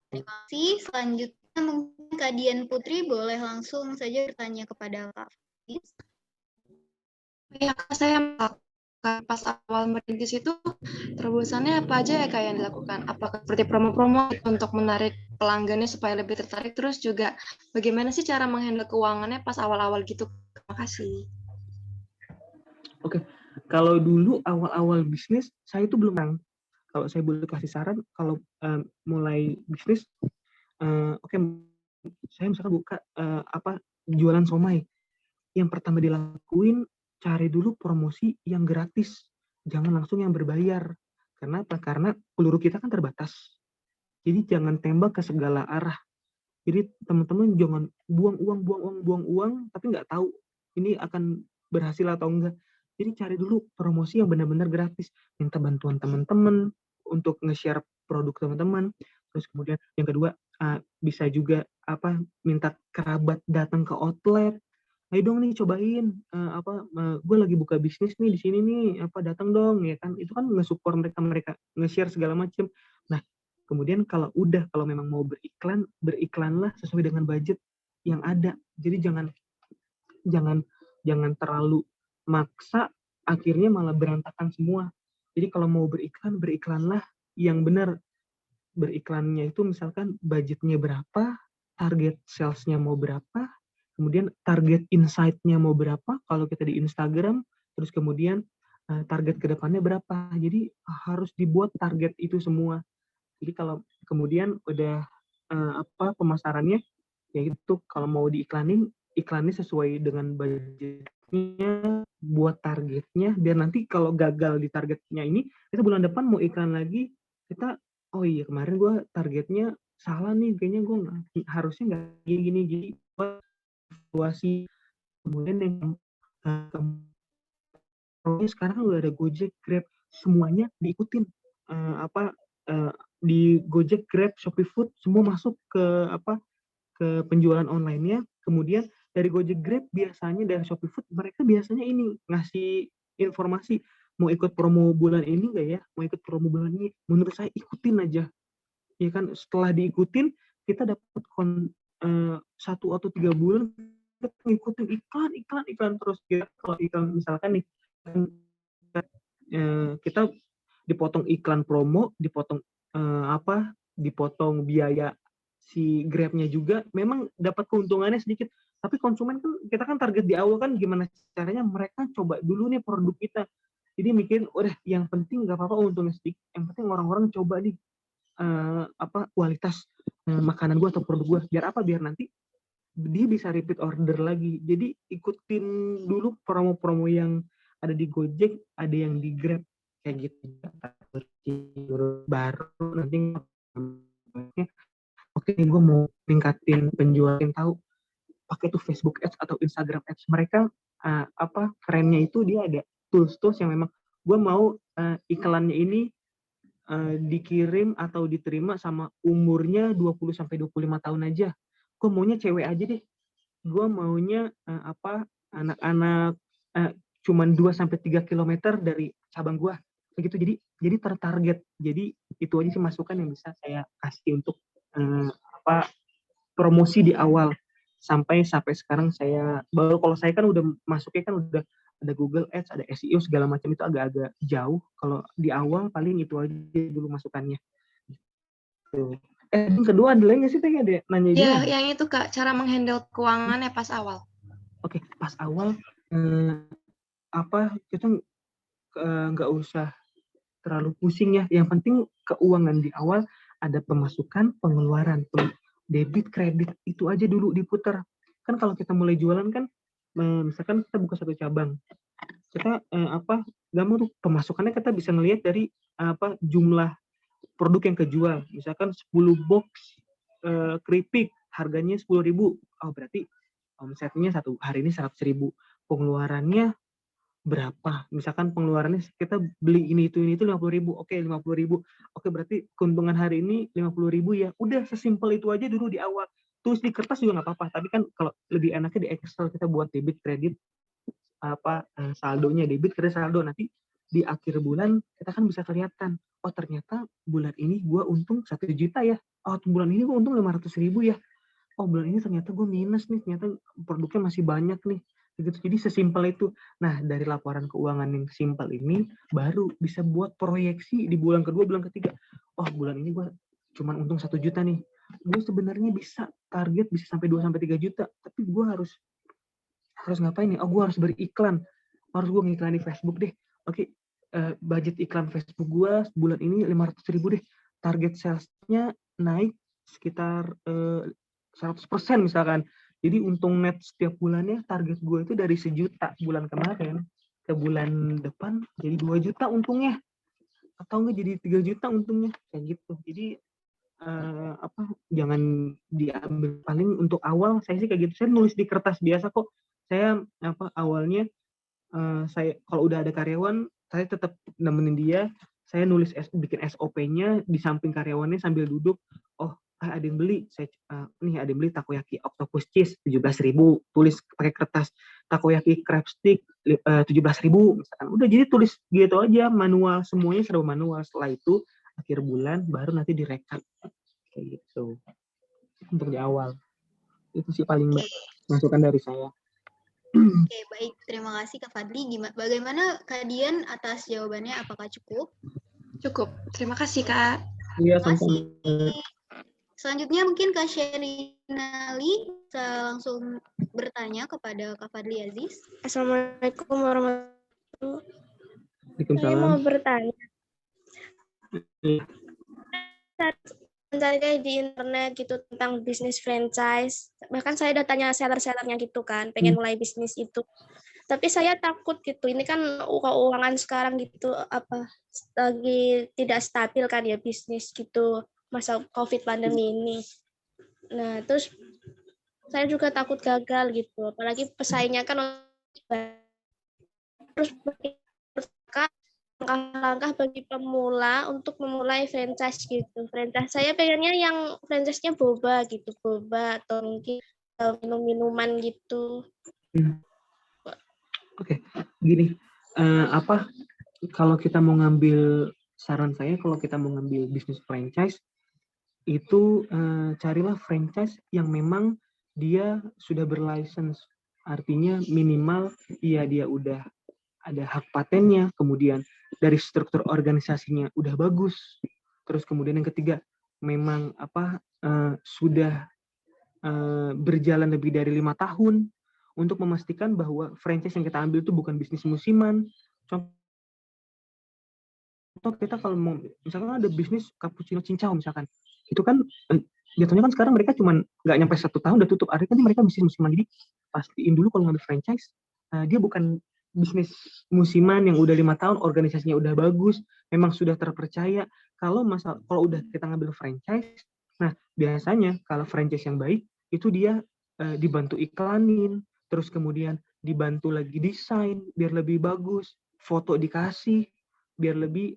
Terima kasih. Selanjutnya mungkin Kak Dian Putri boleh langsung saja bertanya kepada Kak Faiz. Ya, saya pas awal merintis itu terobosannya apa aja ya Kak yang dilakukan? Apakah seperti promo-promo untuk menarik pelanggannya supaya lebih tertarik? Terus juga bagaimana sih cara menghandle keuangannya pas awal-awal gitu? Terima kasih. Oke, kalau dulu awal-awal bisnis saya itu belum. Kalau saya boleh kasih saran, kalau mulai bisnis, saya misalkan buka jualan somai. Yang pertama dilakuin, cari dulu promosi yang gratis, jangan langsung yang berbayar. Kenapa? Karena peluru kita kan terbatas. Jadi jangan tembak ke segala arah. Jadi teman-teman jangan buang uang, tapi nggak tahu ini akan berhasil atau enggak. Jadi cari dulu promosi yang benar-benar gratis. Minta bantuan teman-teman untuk nge-share produk teman-teman. Terus kemudian yang kedua, bisa juga minta kerabat datang ke outlet. Ayo dong nih cobain, gue lagi buka bisnis nih di sini nih, datang dong ya kan. Itu kan nge-support mereka nge-share segala macam. Nah, kemudian kalau memang mau beriklanlah sesuai dengan budget yang ada. Jadi jangan terlalu maksa, akhirnya malah berantakan semua. Jadi kalau mau beriklanlah yang benar. Beriklannya itu misalkan budgetnya berapa, target sales-nya mau berapa, kemudian target insight-nya mau berapa kalau kita di Instagram, terus kemudian target ke depannya berapa. Jadi harus dibuat target itu semua. Jadi kalau kemudian udah pemasarannya, ya itu kalau mau iklannya sesuai dengan budgetnya, buat targetnya, biar nanti kalau gagal di targetnya ini, kita bulan depan mau iklan lagi, kita iya kemarin gue targetnya salah nih, kayaknya gue harusnya nggak gini. Jadi situasi. Kemudian yang sekarang udah ada Gojek, Grab, semuanya diikutin. Di Gojek, Grab, Shopee Food semua masuk ke penjualan online-nya. Kemudian dari Gojek, Grab biasanya, dari Shopee Food mereka biasanya ini ngasih informasi mau ikut promo bulan ini nggak ya? Mau ikut promo bulan ini? Menurut saya ikutin aja. Ya kan, setelah diikutin kita dapat 1 atau 3 bulan kita ngikutin iklan terus. Ya, kalau iklan misalkan nih kita dipotong iklan promo, dipotong dipotong biaya si Grab-nya juga, memang dapat keuntungannya sedikit. Tapi konsumen kan, kita kan target di awal kan gimana caranya mereka coba dulu nih produk kita. Jadi mikirin, udah yang penting nggak apa-apa untungnya sedikit, yang penting orang-orang coba nih kualitas makanan gue atau produk gue. Biar apa? Biar nanti dia bisa repeat order lagi. Jadi ikutin dulu promo-promo yang ada di Gojek, ada yang di Grab kayak gitu. Baru nanti oke, gue mau ningkatin penjualan, tahu pakai tuh Facebook Ads atau Instagram Ads. Mereka kerennya itu dia ada tools yang memang gue mau iklannya ini dikirim atau diterima sama umurnya 20 sampai 25 tahun aja. Gue maunya cewek aja deh. Gue maunya anak-anak cuman 2 sampai 3 kilometer dari cabang gue. Begitu. Jadi tertarget. Jadi itu aja sih masukan yang bisa saya kasih untuk promosi di awal. Sampai sekarang saya baru, kalau saya kan udah masuknya kan udah ada Google Ads, ada SEO segala macam, itu agak-agak jauh. Kalau di awal paling itu aja dulu masukannya. Tuh. Yang kedua ada lagi nggak sih, Teh? Ada nanya juga? Ya, yang itu Kak, cara menghandle keuangannya pas awal. Oke, pas awal kita nggak usah terlalu pusing ya. Yang penting keuangan di awal ada pemasukan, pengeluaran, debit, kredit, itu aja dulu diputar. Kan kalau kita mulai jualan kan, misalkan kita buka 1 cabang, kita gampang tuh pemasukannya kita bisa ngelihat dari jumlah produk yang kejual. Misalkan 10 box keripik harganya 10.000. Oh, berarti omsetnya hari ini 100.000. Pengeluarannya berapa? Misalkan pengeluarannya kita beli ini itu 50.000. Oke, 50.000. Oke, berarti keuntungan hari ini 50.000 ya. Udah sesimpel itu aja dulu di awal. Tulis di kertas juga nggak apa-apa. Tapi kan kalau lebih enaknya di Excel kita buat debit kredit saldonya, debit kredit saldo. Nanti di akhir bulan kita kan bisa kelihatan, oh ternyata bulan ini gue untung 1 juta ya. Oh, bulan ini gue untung 500.000 ya. Oh, bulan ini ternyata gue minus nih, ternyata produknya masih banyak nih. Gitu. Jadi sesimpel itu. Nah, dari laporan keuangan yang simpel ini baru bisa buat proyeksi di bulan kedua, bulan ketiga. Oh, bulan ini gue cuma untung 1 juta nih. Gue sebenarnya bisa target bisa sampai 2 sampai 3 juta, tapi gue harus ngapain nih? Oh, gue harus beriklan. Harus gue ngiklan di Facebook deh. Oke, budget iklan Facebook gue bulan ini 500.000 deh. Target sales-nya naik sekitar 100% misalkan. Jadi untung net setiap bulannya, target gue itu dari 1 juta bulan kemarin ke bulan depan jadi 2 juta untungnya. Atau enggak jadi 3 juta untungnya. Kayak gitu. Jadi jangan diambil, paling untuk awal saya sih kayak gitu. Saya nulis di kertas biasa kok. Saya awalnya saya kalau udah ada karyawan, saya tetap nemenin dia. Saya nulis bikin SOP-nya di samping karyawannya sambil duduk. Oh, ada yang beli. Ada yang beli takoyaki octopus cheese 17.000. Tulis pakai kertas. Takoyaki crab stick 17.000 misalkan. Udah, jadi tulis gitu aja, manual, semuanya serba manual. Setelah itu akhir bulan baru nanti direkap kayak gitu. Untuk di awal. Itu sih paling masukan dari saya. Oke, baik. Terima kasih Kak Fadli. Bagaimana Kak Dian atas jawabannya? Apakah cukup? Cukup. Terima kasih, Kak. Iya, terima kasih. Selanjutnya mungkin Kak Sherinali bisa langsung bertanya kepada Kak Fadli Aziz. Assalamualaikum warahmatullahi wabarakatuh. Saya mau bertanya. Mencari di internet gitu tentang bisnis franchise. Bahkan saya udah tanya seller-sellernya gitu kan, pengen mulai bisnis itu. Tapi saya takut gitu. Ini kan keuangan sekarang gitu lagi tidak stabil kan ya bisnis gitu masa Covid pandemi ini. Nah, terus saya juga takut gagal gitu. Apalagi pesaingnya kan terus langkah-langkah bagi pemula untuk memulai franchise gitu. Franchise saya pengennya yang franchise-nya boba gitu, boba atau mungkin minum-minuman gitu. Oke, gini, kalau kita mau ngambil, saran saya kalau kita mau ngambil bisnis franchise, itu carilah franchise yang memang dia sudah berlicense. Artinya minimal dia udah ada hak patennya, kemudian dari struktur organisasinya udah bagus. Terus kemudian yang ketiga, memang sudah berjalan lebih dari 5 tahun untuk memastikan bahwa franchise yang kita ambil itu bukan bisnis musiman. Contoh kita kalau mau, misalkan ada bisnis cappuccino cincau misalkan, itu kan jatuhnya kan sekarang mereka cuma nggak nyampe 1 tahun udah tutup. Artinya kan mereka bisnis musiman. Jadi pastiin dulu kalau ngambil franchise, dia bukan bisnis musiman yang udah 5 tahun, organisasinya udah bagus, memang sudah terpercaya. Kalau udah kita ngambil franchise, nah biasanya kalau franchise yang baik itu dia dibantu iklanin, terus kemudian dibantu lagi desain biar lebih bagus, foto dikasih biar lebih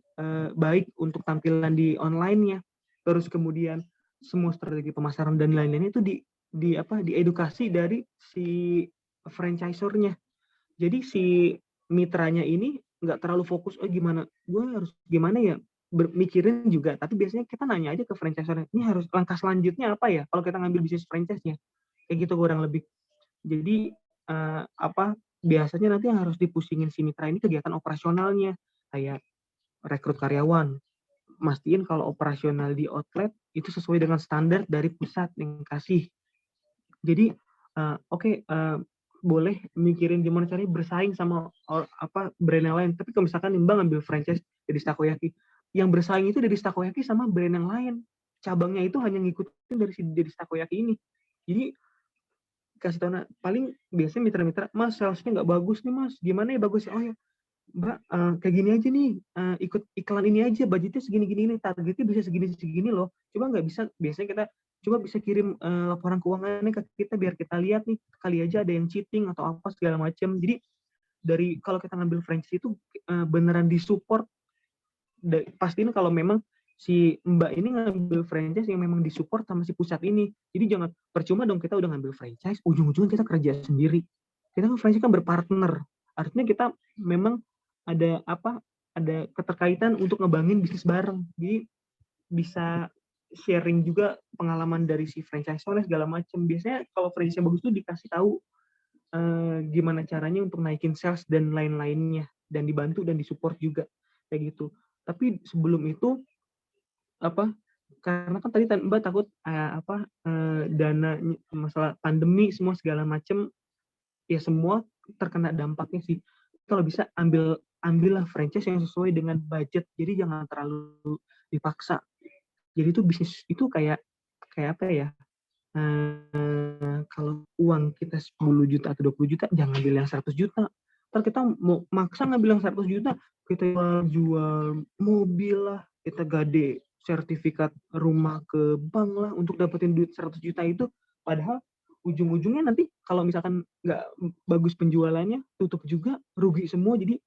baik untuk tampilan di online-nya. Terus kemudian semua strategi pemasaran dan lain-lainnya itu diedukasi dari si franchisor-nya. Jadi si mitranya ini nggak terlalu fokus, gimana, gue harus gimana ya, mikirin juga. Tapi biasanya kita nanya aja ke franchisor, ini harus langkah selanjutnya apa ya kalau kita ngambil bisnis franchise-nya. Kayak gitu kurang lebih. Jadi biasanya nanti yang harus dipusingin si mitra ini kegiatan operasionalnya, kayak rekrut karyawan, mastiin kalau operasional di outlet itu sesuai dengan standar dari pusat yang kasih. Jadi boleh mikirin gimana caranya bersaing sama brand yang lain. Tapi kalau misalkan Mbak ngambil franchise dari Takoyaki, yang bersaing itu dari Takoyaki sama brand yang lain. Cabangnya itu hanya ngikutin dari Takoyaki ini. Jadi kasih tahu, paling biasanya mitra-mitra, Mas salesnya nggak bagus nih Mas, gimana ya bagusnya? Oh ya Mbak, kayak gini aja nih, ikut iklan ini aja, budgetnya segini-gini, targetnya bisa segini-segini loh. Coba nggak bisa, biasanya kita coba bisa kirim laporan keuangannya ke kita biar kita lihat nih, kali aja ada yang cheating atau apa segala macam. Jadi kalau kita ngambil franchise itu beneran disupport. Pastiin kalau memang si Mbak ini ngambil franchise yang memang disupport sama si pusat ini. Jadi jangan percuma dong kita udah ngambil franchise, ujung-ujungnya kita kerja sendiri. Kita kan franchise kan berpartner. Artinya kita memang ada keterkaitan untuk ngebangin bisnis bareng. Jadi bisa sharing juga pengalaman dari si franchisor segala macam. Biasanya kalau franchise yang bagus tuh dikasih tahu gimana caranya untuk naikin sales dan lain-lainnya, dan dibantu dan disupport juga kayak gitu. Tapi sebelum itu karena kan tadi Mbak takut dana masalah pandemi semua segala macam, ya semua terkena dampaknya sih. Kalau bisa ambillah franchise yang sesuai dengan budget, jadi jangan terlalu dipaksa. Jadi itu bisnis itu kayak apa ya, kalau uang kita 10 juta atau 20 juta jangan ambil yang 100 juta. Ntar kita mau maksa ngambil yang 100 juta, kita jual mobil lah, kita gade sertifikat rumah ke bank lah untuk dapetin duit 100 juta itu, padahal ujung-ujungnya nanti kalau misalkan nggak bagus penjualannya, tutup juga, rugi semua, jadi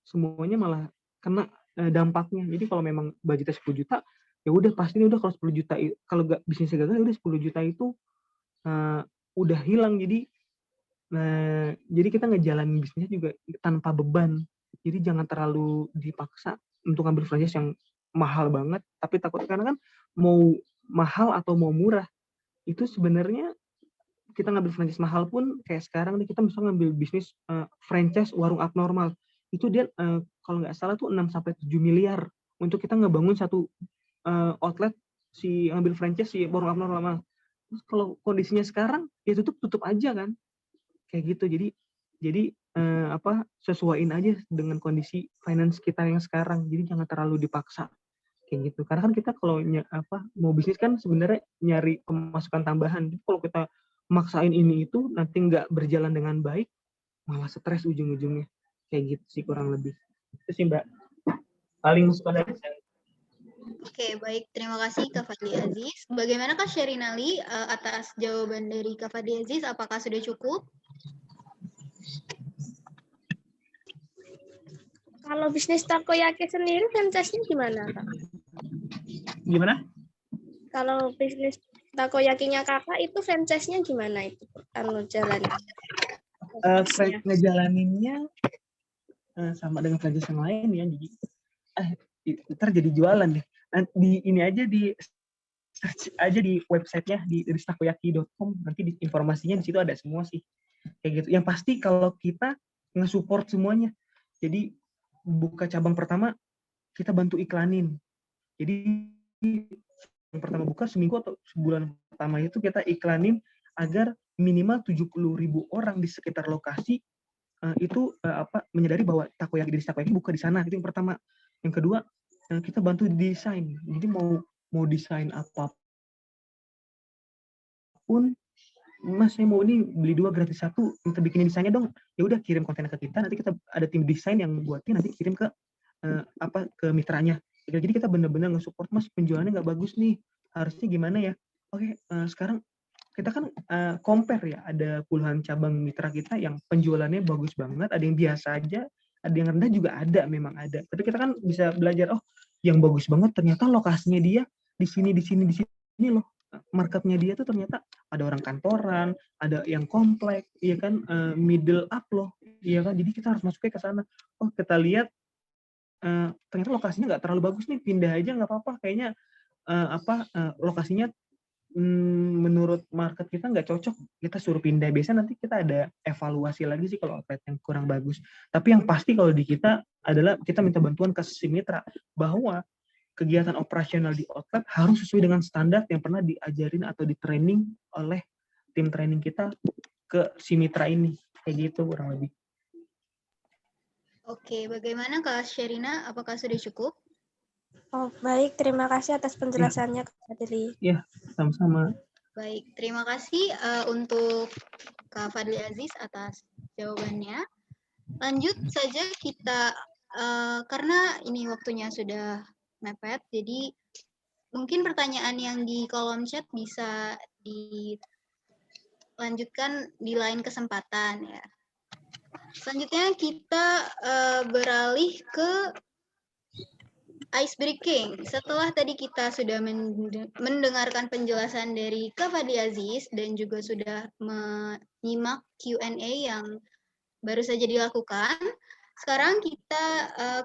semuanya malah kena dampaknya. Jadi kalau memang budgetnya 10 juta, ya udah pasti udah kalau 10 juta, kalau nggak bisnisnya gagal, udah 10 juta itu udah hilang. Jadi kita ngejalanin bisnisnya juga tanpa beban. Jadi jangan terlalu dipaksa untuk ambil franchise yang mahal banget, tapi takut karena kan mau mahal atau mau murah, itu sebenarnya kita ngambil franchise mahal pun kayak sekarang nih kita bisa ngambil bisnis franchise warung abnormal. Itu dia kalau nggak salah tuh 6-7 miliar untuk kita ngebangun satu outlet si ngambil franchise si warung abnormal. Terus kalau kondisinya sekarang ya tutup aja kan. Kayak gitu. Jadi sesuaiin aja dengan kondisi finance kita yang sekarang. Jadi jangan terlalu dipaksa. Kayak gitu. Karena kan kita kalau mau bisnis kan sebenarnya nyari pemasukan tambahan. Jadi kalau kita maksain ini itu nanti nggak berjalan dengan baik, malah stres ujung-ujungnya. Kayak gitu sih kurang lebih. Itu sih Mbak. Paling suka dari saya. Oke, baik. Terima kasih Kak Fadli Aziz. Bagaimana Kak Sherinali atas jawaban dari Kak Fadli Aziz? Apakah sudah cukup? Kalau bisnis takoyaki sendiri franchise-nya gimana, Kak? Gimana? Kalau bisnis takoyakinya Kakak itu franchise-nya gimana itu? Jalannya? Ngejalaninnya sama dengan franchise yang lain ya. Jadi ntar jadi jualan deh. Nanti ini aja di search aja di websitenya di ristakoyaki.com, nanti informasinya di situ ada semua sih kayak gitu. Yang pasti kalau kita nge-support semuanya, jadi buka cabang pertama kita bantu iklanin. Jadi yang pertama buka seminggu atau sebulan pertama itu kita iklanin agar minimal 70.000 orang di sekitar lokasi itu menyadari bahwa takoyaki buka di sana. Itu yang pertama. Yang kedua, kita bantu desain. Jadi mau desain apapun, Mas saya mau ini beli 2 gratis 1, minta bikinin desainnya dong. Ya udah kirim konten ke kita, nanti kita ada tim desain yang buatin, nanti kirim ke ke mitranya. Jadi kita benar-benar nge-support, Mas penjualannya nggak bagus nih, harusnya gimana ya? Oke, sekarang kita kan compare ya, ada puluhan cabang mitra kita yang penjualannya bagus banget, ada yang biasa aja, ada yang rendah juga ada, memang ada. Tapi kita kan bisa belajar, oh yang bagus banget ternyata lokasinya dia di sini loh. Marketnya dia tuh ternyata ada orang kantoran, ada yang komplek, iya kan, middle up loh, iya kan. Jadi kita harus masuknya ke sana. Oh kita lihat ternyata lokasinya nggak terlalu bagus nih, pindah aja nggak apa-apa. Kayaknya lokasinya menurut market kita nggak cocok, kita suruh pindah. Biasanya nanti kita ada evaluasi lagi sih kalau outlet yang kurang bagus. Tapi yang pasti kalau di kita adalah kita minta bantuan ke si mitra bahwa kegiatan operasional di outlet harus sesuai dengan standar yang pernah diajarin atau di training oleh tim training kita ke si mitra ini. Kayak gitu kurang lebih. Oke, bagaimana Kak Sherina? Apakah sudah cukup? Oh, baik. Terima kasih atas penjelasannya, Kak Fadli. Iya, sama-sama. Baik, terima kasih untuk Kak Fadli Aziz atas jawabannya. Lanjut saja kita, karena ini waktunya sudah mepet, jadi mungkin pertanyaan yang di kolom chat bisa dilanjutkan di lain kesempatan ya. Selanjutnya kita beralih ke ice breaking. Setelah tadi kita sudah mendengarkan penjelasan dari Kak Fadli Aziz dan juga sudah menyimak Q&A yang baru saja dilakukan, sekarang kita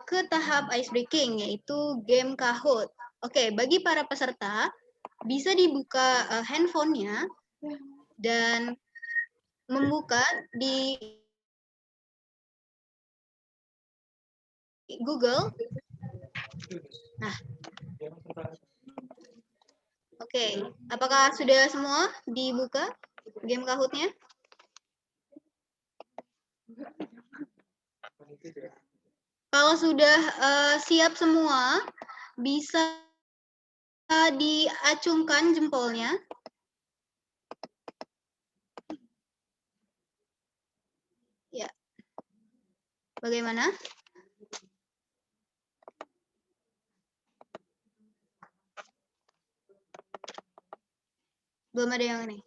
ke tahap ice breaking, yaitu game Kahoot. Oke, bagi para peserta, bisa dibuka handphonenya dan membuka di Google. Nah, oke. Apakah sudah semua dibuka game Kahoot-nya? Kalau sudah siap semua, bisa diacungkan jempolnya. Ya. Bagaimana? Belum ada yang ini.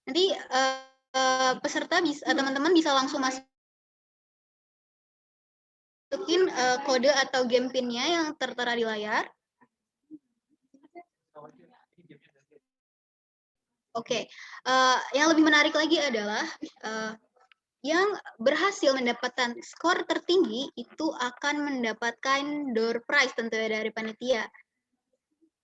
Nanti peserta bisa, teman-teman bisa langsung masukin kode atau game pin-nya yang tertera di layar. Oke, yang lebih menarik lagi adalah yang berhasil mendapatkan skor tertinggi itu akan mendapatkan door prize tentunya dari panitia.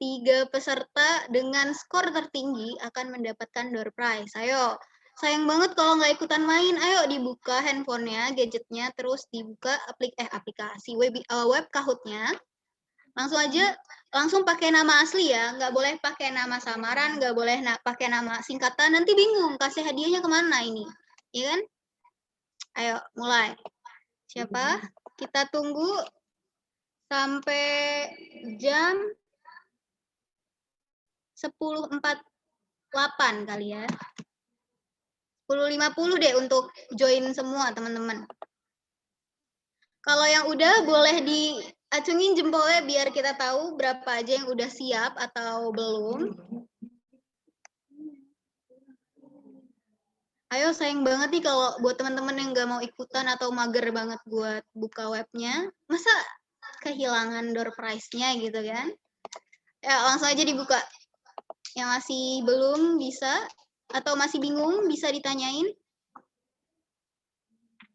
3 peserta dengan skor tertinggi akan mendapatkan door prize. Ayo, sayang banget kalau nggak ikutan main. Ayo dibuka handphonenya, gadgetnya, terus dibuka aplikasi web Kahoot-nya. Langsung pakai nama asli ya, nggak boleh pakai nama samaran, nggak boleh pakai nama singkatan. Nanti bingung kasih hadiahnya kemana ini, ya kan? Ayo mulai. Siapa? Kita tunggu sampai jam 10.48 kali ya. 10.50 deh untuk join semua teman-teman. Kalau yang udah boleh diacungin jempolnya biar kita tahu berapa aja yang udah siap atau belum. Ayo, sayang banget nih kalau buat teman-teman yang nggak mau ikutan atau mager banget buat buka webnya, masa kehilangan door prize-nya gitu kan? Ya, langsung aja dibuka. Yang masih belum bisa atau masih bingung bisa ditanyain.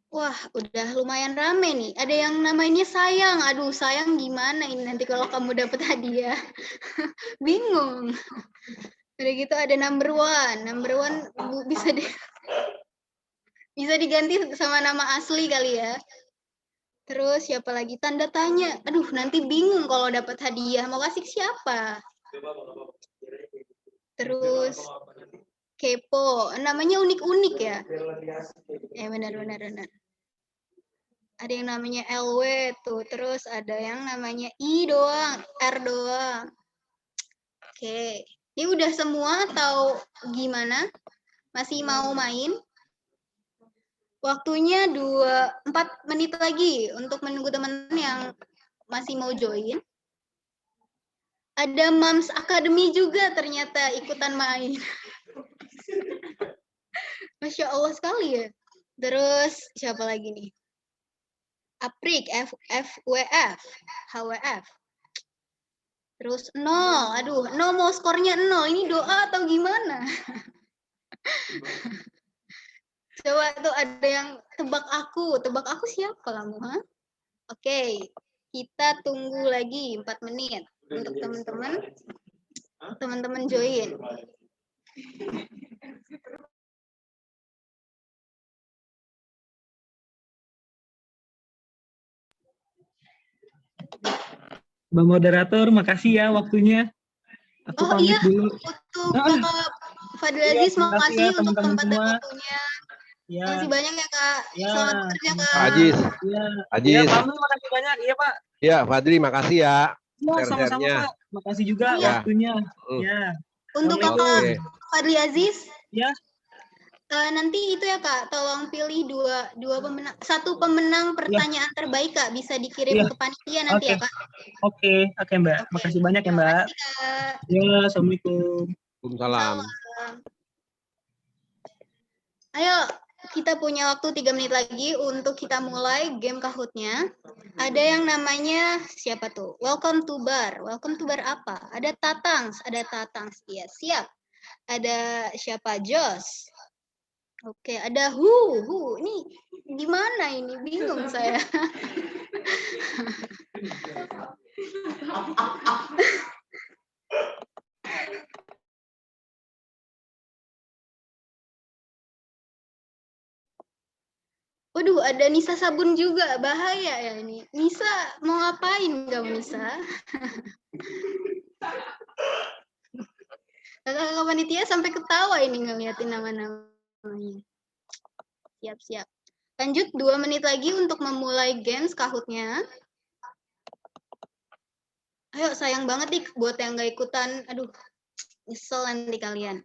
Wah, udah lumayan rame nih. Ada yang namanya Sayang. Aduh, Sayang gimana ini nanti kalau kamu dapat hadiah? Bingung. Udah gitu ada number one. Number one bisa diganti sama nama asli kali ya. Terus siapa lagi? Tanda tanya. Aduh, nanti bingung kalau dapat hadiah. Mau kasih siapa? Terus kepo. Namanya unik-unik ya. Benar. Ada yang namanya LW tuh. Terus ada yang namanya I doang, R doang. Oke. Ini udah semua atau gimana? Masih mau main? Waktunya 4 menit lagi untuk menunggu teman-teman yang masih mau join. Ada Moms Academy juga ternyata ikutan main. Masya Allah sekali ya. Terus siapa lagi nih? Aprik, FWF, HWF. Terus 0. Aduh, 0 mau skornya 0. Ini doa atau gimana? Coba tuh ada yang tebak aku. Tebak aku siapa kamu? Ha? Oke, kita tunggu lagi 4 menit untuk teman-teman join. Mbak Moderator, makasih ya waktunya. Aku pamit dulu. Untuk Bapak Fadil Aziz, makasih untuk tempat dan waktunya. Ya. Makasih banyak ya, Kak. Selamat bekerja, Kak. Aziz. Ya, Pak Amil, makasih banyak. Iya, Pak. Ya, Fadli, makasih ya. Ya, sama-sama, Pak. Makasih juga waktunya. Ya. Untuk Bapak Fadli Aziz, ya. Nanti itu ya Kak, tolong pilih dua pemenang, satu pemenang pertanyaan terbaik Kak, bisa dikirim ke panitia nanti ya Kak. Oke, Mbak. Makasih banyak ya Mbak. Ya, Assalamualaikum. Waalaikumsalam. Ayo, kita punya waktu 3 menit lagi untuk kita mulai game Kahoot-nya. Ada yang namanya siapa tuh? Welcome to bar. Welcome to bar apa? Ada Tatangs, Iya, siap. Ada siapa? Jos. Oke, ada Hu. Ini gimana ini? Bingung saya. Waduh, ada Nisa Sabun juga. Bahaya ya ini. Nisa, mau ngapain kamu, Nisa? Kakak panitia sampai ketawa ini ngeliatin nama-namanya. Siap. Lanjut 2 menit lagi untuk memulai games Kahoot-nya. Ayo, sayang banget nih buat yang nggak ikutan. Aduh, nyesel nanti kalian.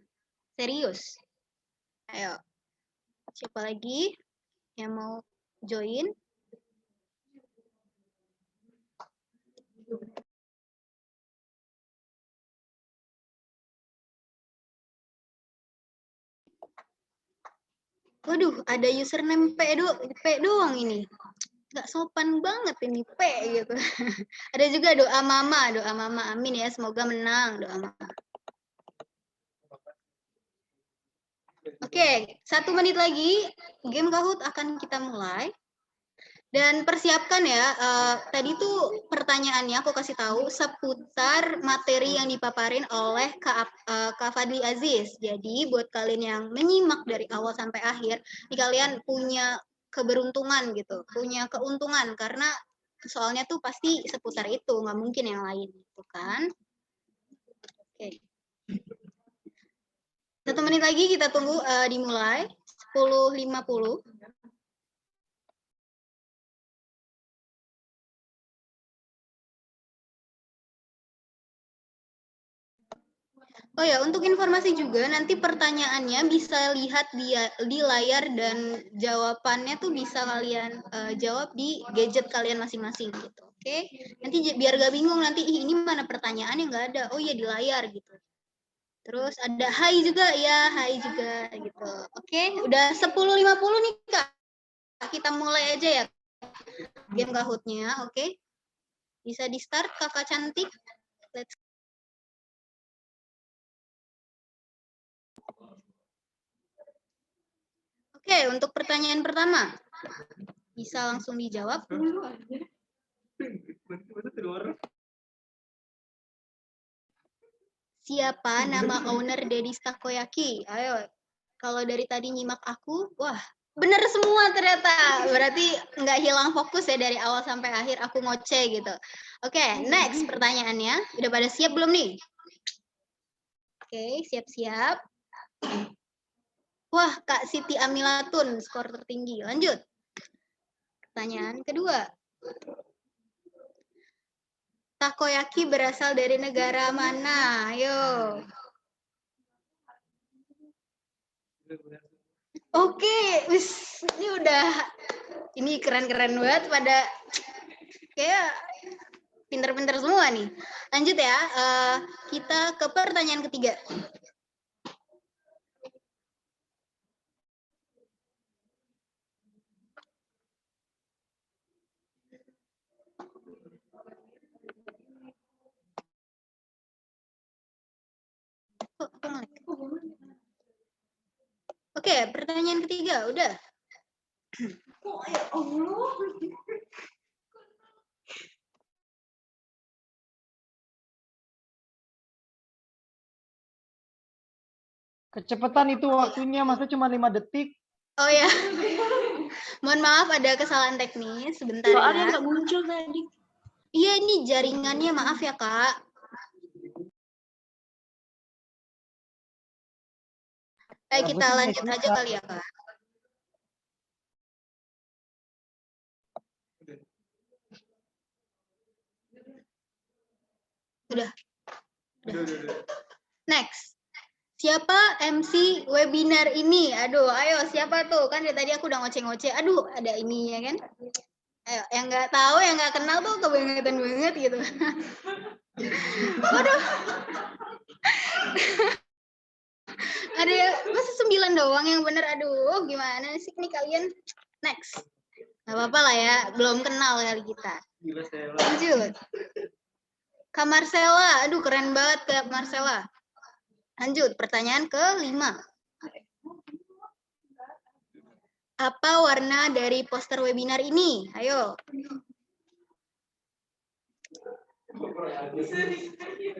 Serius. Ayo. Siapa lagi yang mau join? Waduh, ada username P doang ini. Nggak sopan banget ini P gitu. Ada juga doa mama. Amin ya, semoga menang doa mama. Oke, 1 menit lagi game Kahoot akan kita mulai. Dan persiapkan ya, tadi tuh pertanyaannya aku kasih tahu seputar materi yang dipaparin oleh Kak Fadli Aziz. Jadi buat kalian yang menyimak dari awal sampai akhir, ini kalian punya keberuntungan gitu, punya keuntungan karena soalnya tuh pasti seputar itu, nggak mungkin yang lain gitu kan. Oke. 1 menit lagi kita tunggu dimulai 10.50. Oh ya, untuk informasi juga nanti pertanyaannya bisa lihat di layar dan jawabannya tuh bisa kalian jawab di gadget kalian masing-masing gitu. Oke? Nanti biar gak bingung nanti ini mana pertanyaannya nggak ada. Oh iya di layar gitu. Terus ada hai juga, ya hai juga gitu. Oke, udah 10.50 nih Kak. Kita mulai aja ya game Kahoot-nya, oke? Bisa di start Kakak cantik. Let's. Oke, untuk pertanyaan pertama. Bisa langsung dijawab. Siapa nama owner Deddy's Takoyaki? Ayo, kalau dari tadi nyimak aku, wah, bener semua ternyata. Berarti nggak hilang fokus ya dari awal sampai akhir aku ngoceh gitu. Oke, next pertanyaannya. Udah pada siap belum nih? Oke, siap-siap. Wah, Kak Siti Amilatun, skor tertinggi. Lanjut. Pertanyaan kedua. Takoyaki berasal dari negara mana? Ayo. Oke, ini keren-keren banget pada kayak pinter-pinter semua nih. Lanjut ya, kita ke pertanyaan ketiga. Oke, pertanyaan ketiga, udah. Kecepatan itu waktunya, masa cuma 5 detik? Oh ya, mohon maaf ada kesalahan teknis, sebentar Soalnya ya. nggak muncul tadi. Iya, ini jaringannya, maaf ya Kak. Kita lanjut aja kali ya Kak. Udah. Next. Siapa MC webinar ini? Aduh, ayo siapa tuh? Kan dari tadi aku udah ngoceh-ngoceh. Aduh, ada ininya kan? Ayo, yang nggak tahu, yang nggak kenal tuh kebangetan banget gitu. Waduh. Ada masa 9 doang yang bener. Aduh, gimana sih nih kalian? Next. Gak apa-apa lah ya, belum kenal kali kita. Lanjut. Kak Marcella, aduh keren banget Kak Marcella. Lanjut, pertanyaan ke-5. Apa warna dari poster webinar ini? Ayo.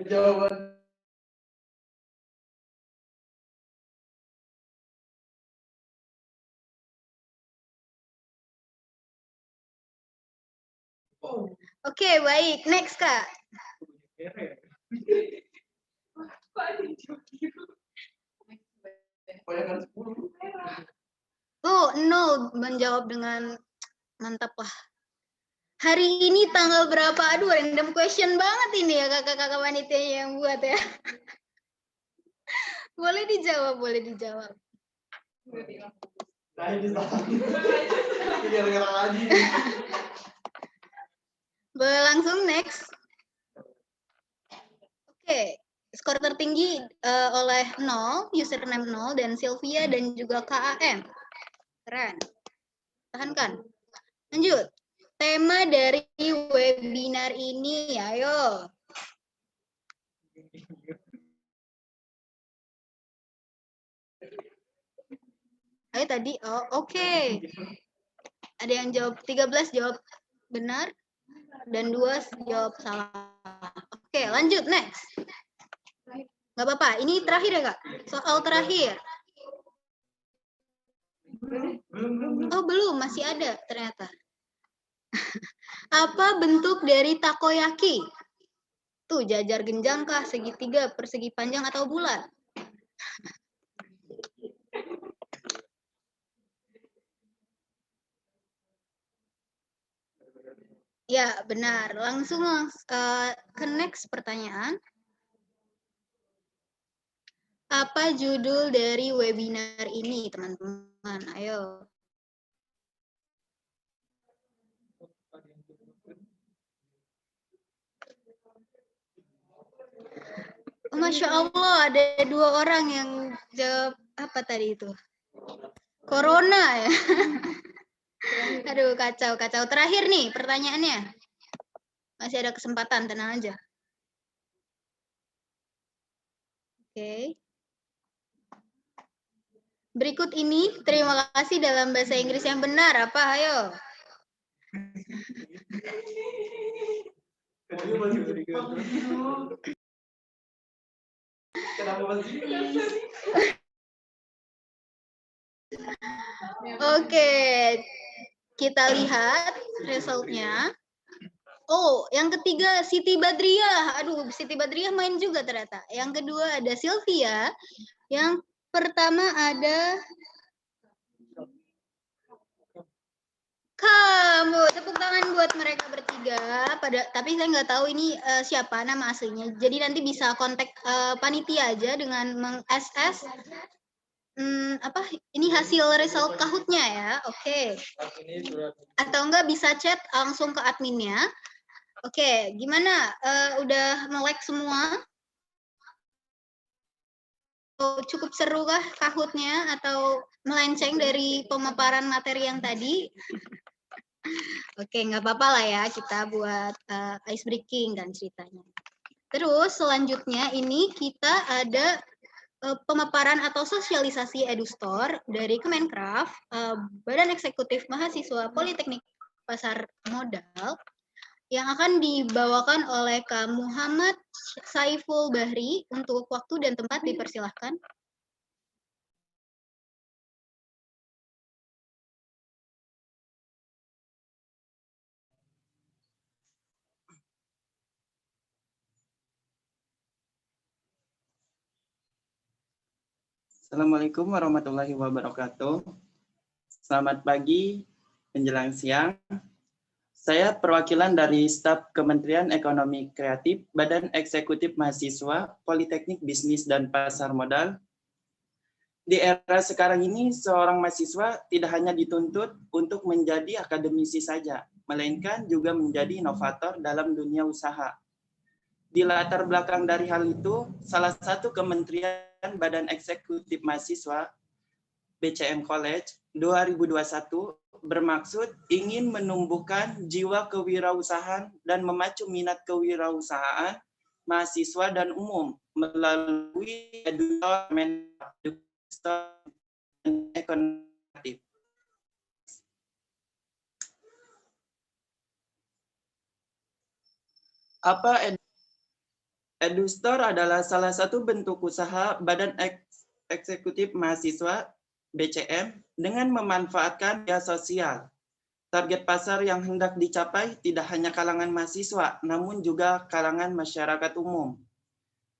Jawaban. Oke, baik. Next, Kak. Oh, 0 menjawab dengan mantap lah. Hari ini tanggal berapa? Aduh, random question banget ini ya kakak-kakak panitia yang buat ya. Boleh dijawab, boleh dijawab. Boleh langsung next. Oke, skor tertinggi oleh 0, username 0, dan Sylvia dan juga KAM. Keren. Tahankan. Lanjut. Tema dari webinar ini, ayo. Ayo tadi, oh oke. Ada yang jawab 13 jawab benar dan 2 jawab salah. Oke, lanjut next. Nggak apa-apa, ini terakhir ya Kak? Soal terakhir. Oh belum, masih ada ternyata. Apa bentuk dari takoyaki? Tuh, jajar genjang kah, segitiga, persegi panjang, atau bulat? Ya, benar. Langsung ke next pertanyaan. Apa judul dari webinar ini, teman-teman? Ayo. Masya Allah, ada 2 orang yang jawab apa tadi itu? Corona ya. Aduh, kacau. Terakhir nih pertanyaannya. Masih ada kesempatan, tenang aja. Oke. Berikut ini terima kasih dalam bahasa Inggris yang benar. Apa? Ayo. Oke, kita lihat resultnya. Oh, yang ketiga Siti Badriah. Aduh, Siti Badriah main juga ternyata. Yang kedua ada Sylvia. Yang pertama ada kamu. Tepuk tangan buat mereka bertiga. Tapi saya nggak tahu ini siapa nama aslinya. Jadi nanti bisa kontak panitia aja dengan meng-SS ini hasil result Kahoot-nya ya. Oke. Atau enggak bisa chat langsung ke adminnya. Oke, gimana? Udah melek semua? Cukup seru kah Kahoot-nya atau melenceng dari pemaparan materi yang tadi? Oke, nggak apa-apa lah ya kita buat ice breaking dan ceritanya. Terus selanjutnya ini kita ada pemaparan atau sosialisasi EduStore dari Kemenkraf, Badan Eksekutif Mahasiswa Politeknik Pasar Modal, yang akan dibawakan oleh Kak Muhammad Saiful Bahri. Untuk waktu dan tempat dipersilahkan. Assalamualaikum warahmatullahi wabarakatuh. Selamat pagi menjelang siang. Saya perwakilan dari staf Kementerian Ekonomi Kreatif, Badan Eksekutif Mahasiswa, Politeknik Bisnis dan Pasar Modal. Di era sekarang ini, seorang mahasiswa tidak hanya dituntut untuk menjadi akademisi saja, melainkan juga menjadi inovator dalam dunia usaha. Di latar belakang dari hal itu, salah satu Kementerian Badan Eksekutif Mahasiswa, BCM College 2021, bermaksud ingin menumbuhkan jiwa kewirausahaan dan memacu minat kewirausahaan mahasiswa dan umum melalui EduStore ekonomi. Apa EduStore adalah salah satu bentuk usaha Badan Eksekutif Mahasiswa BCM dengan memanfaatkan media sosial. Target pasar yang hendak dicapai tidak hanya kalangan mahasiswa, namun juga kalangan masyarakat umum.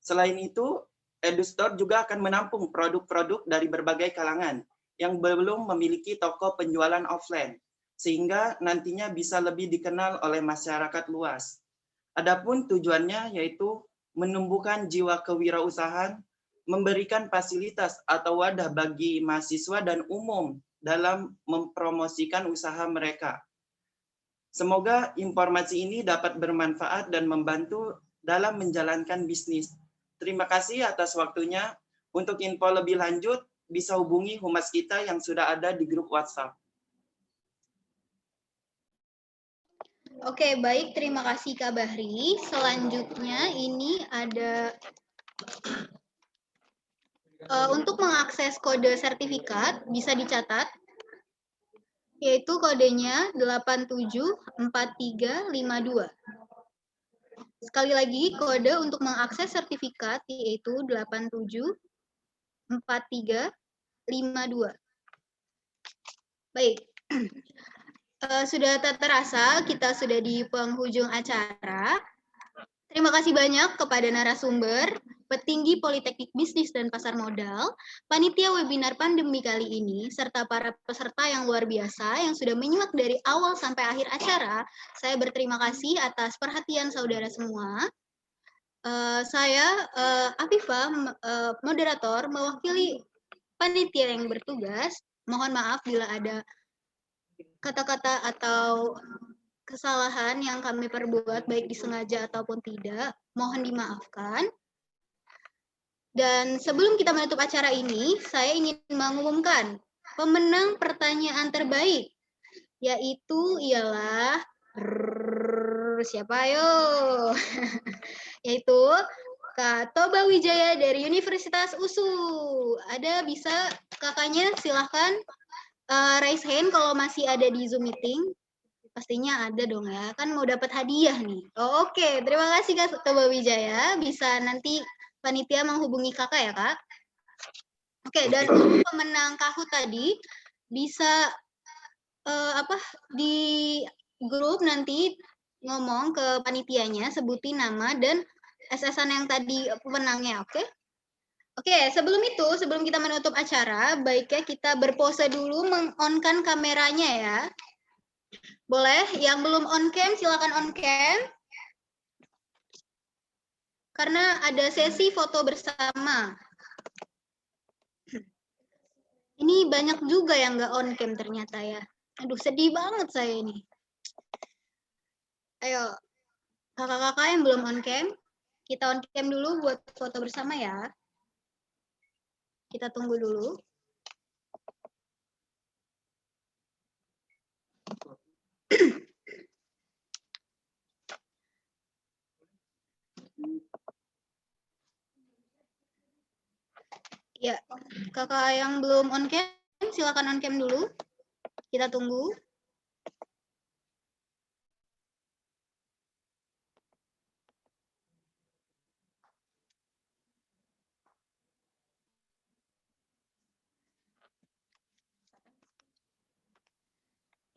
Selain itu, EduStore juga akan menampung produk-produk dari berbagai kalangan yang belum memiliki toko penjualan offline, sehingga nantinya bisa lebih dikenal oleh masyarakat luas. Adapun tujuannya yaitu menumbuhkan jiwa kewirausahaan, memberikan fasilitas atau wadah bagi mahasiswa dan umum dalam mempromosikan usaha mereka. Semoga informasi ini dapat bermanfaat dan membantu dalam menjalankan bisnis. Terima kasih atas waktunya. Untuk info lebih lanjut, bisa hubungi humas kita yang sudah ada di grup WhatsApp. Oke, baik. Terima kasih Kak Bahri. Selanjutnya ini ada untuk mengakses kode sertifikat bisa dicatat, yaitu kodenya 874352. Sekali lagi, kode untuk mengakses sertifikat yaitu 874352. Baik. Sudah tak terasa, kita sudah di penghujung acara. Terima kasih banyak kepada narasumber, petinggi Politeknik Bisnis dan Pasar Modal, panitia webinar pandemi kali ini, serta para peserta yang luar biasa yang sudah menyimak dari awal sampai akhir acara. Saya berterima kasih atas perhatian saudara semua. Saya, Afifah, moderator, mewakili panitia yang bertugas. Mohon maaf bila ada kata-kata atau kesalahan yang kami perbuat baik disengaja ataupun tidak, mohon dimaafkan. Dan sebelum kita menutup acara ini, saya ingin mengumumkan pemenang pertanyaan terbaik, yaitu ialah siapa ayo? Yaitu Kak Toba Wijaya dari Universitas USU. Ada bisa kakaknya silahkan raise hand kalau masih ada di Zoom meeting. Pastinya ada dong ya, kan mau dapat hadiah nih. Oh, oke, terima kasih Kak Toba Wijaya. Bisa nanti panitia menghubungi kakak ya Kak. Oke, dan untuk pemenang KAHU tadi bisa di grup nanti ngomong ke panitianya, sebutin nama dan SS-an yang tadi pemenangnya, oke? Oke, sebelum kita menutup acara, baiknya kita berpose dulu, meng-on-kan kameranya ya. Boleh, yang belum on cam silakan on cam. Karena ada sesi foto bersama. Ini banyak juga yang nggak on cam ternyata ya. Aduh, sedih banget saya ini. Ayo, kakak-kakak yang belum on cam, kita on cam dulu buat foto bersama ya. Kita tunggu dulu. Ya, kakak yang belum on cam, silakan on cam dulu. Kita tunggu.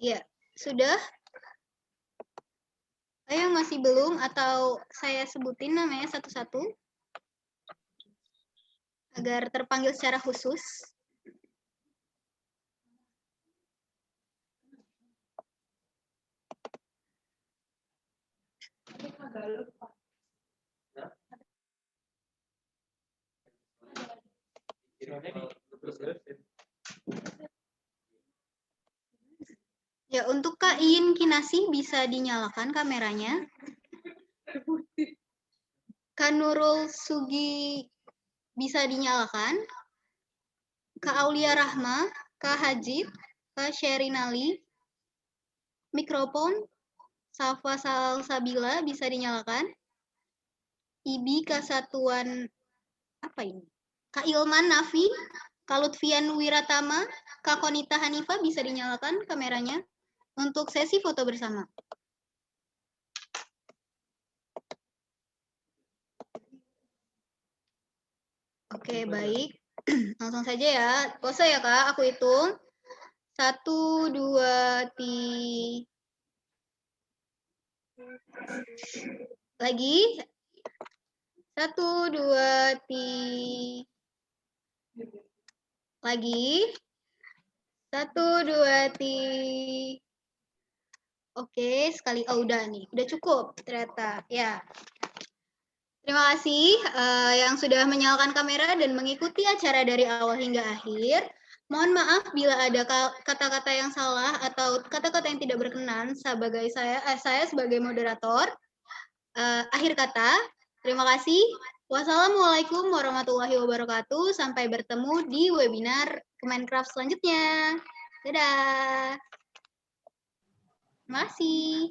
Ya, sudah. Ayo masih belum atau saya sebutin namanya satu-satu agar terpanggil secara khusus. Ya, untuk Kak Iin Kinasih bisa dinyalakan kameranya. Kak Nurul Sugi bisa dinyalakan. Kak Aulia Rahma, Kak Hajib, Kak Sherinali, mikrofon, Safa Salsabila bisa dinyalakan. Ibi Kasatuan, apa ini? Kak Ilman Nafi, Kak Lutfian Wiratama, Kak Konita Hanifa bisa dinyalakan kameranya untuk sesi foto bersama. Oke, baik. Langsung saja ya. Pose ya, Kak. Aku hitung. 1, 2, 3. Lagi. 1, 2, 3. Lagi. 1, 2, 3. Oke, sekali. Oh, udah nih. Udah cukup ternyata. Ya. Terima kasih yang sudah menyalakan kamera dan mengikuti acara dari awal hingga akhir. Mohon maaf bila ada kata-kata yang salah atau kata-kata yang tidak berkenan sebagai saya sebagai moderator. Akhir kata, terima kasih. Wassalamualaikum warahmatullahi wabarakatuh. Sampai bertemu di webinar Kemencraft selanjutnya. Dadah. Terima kasih.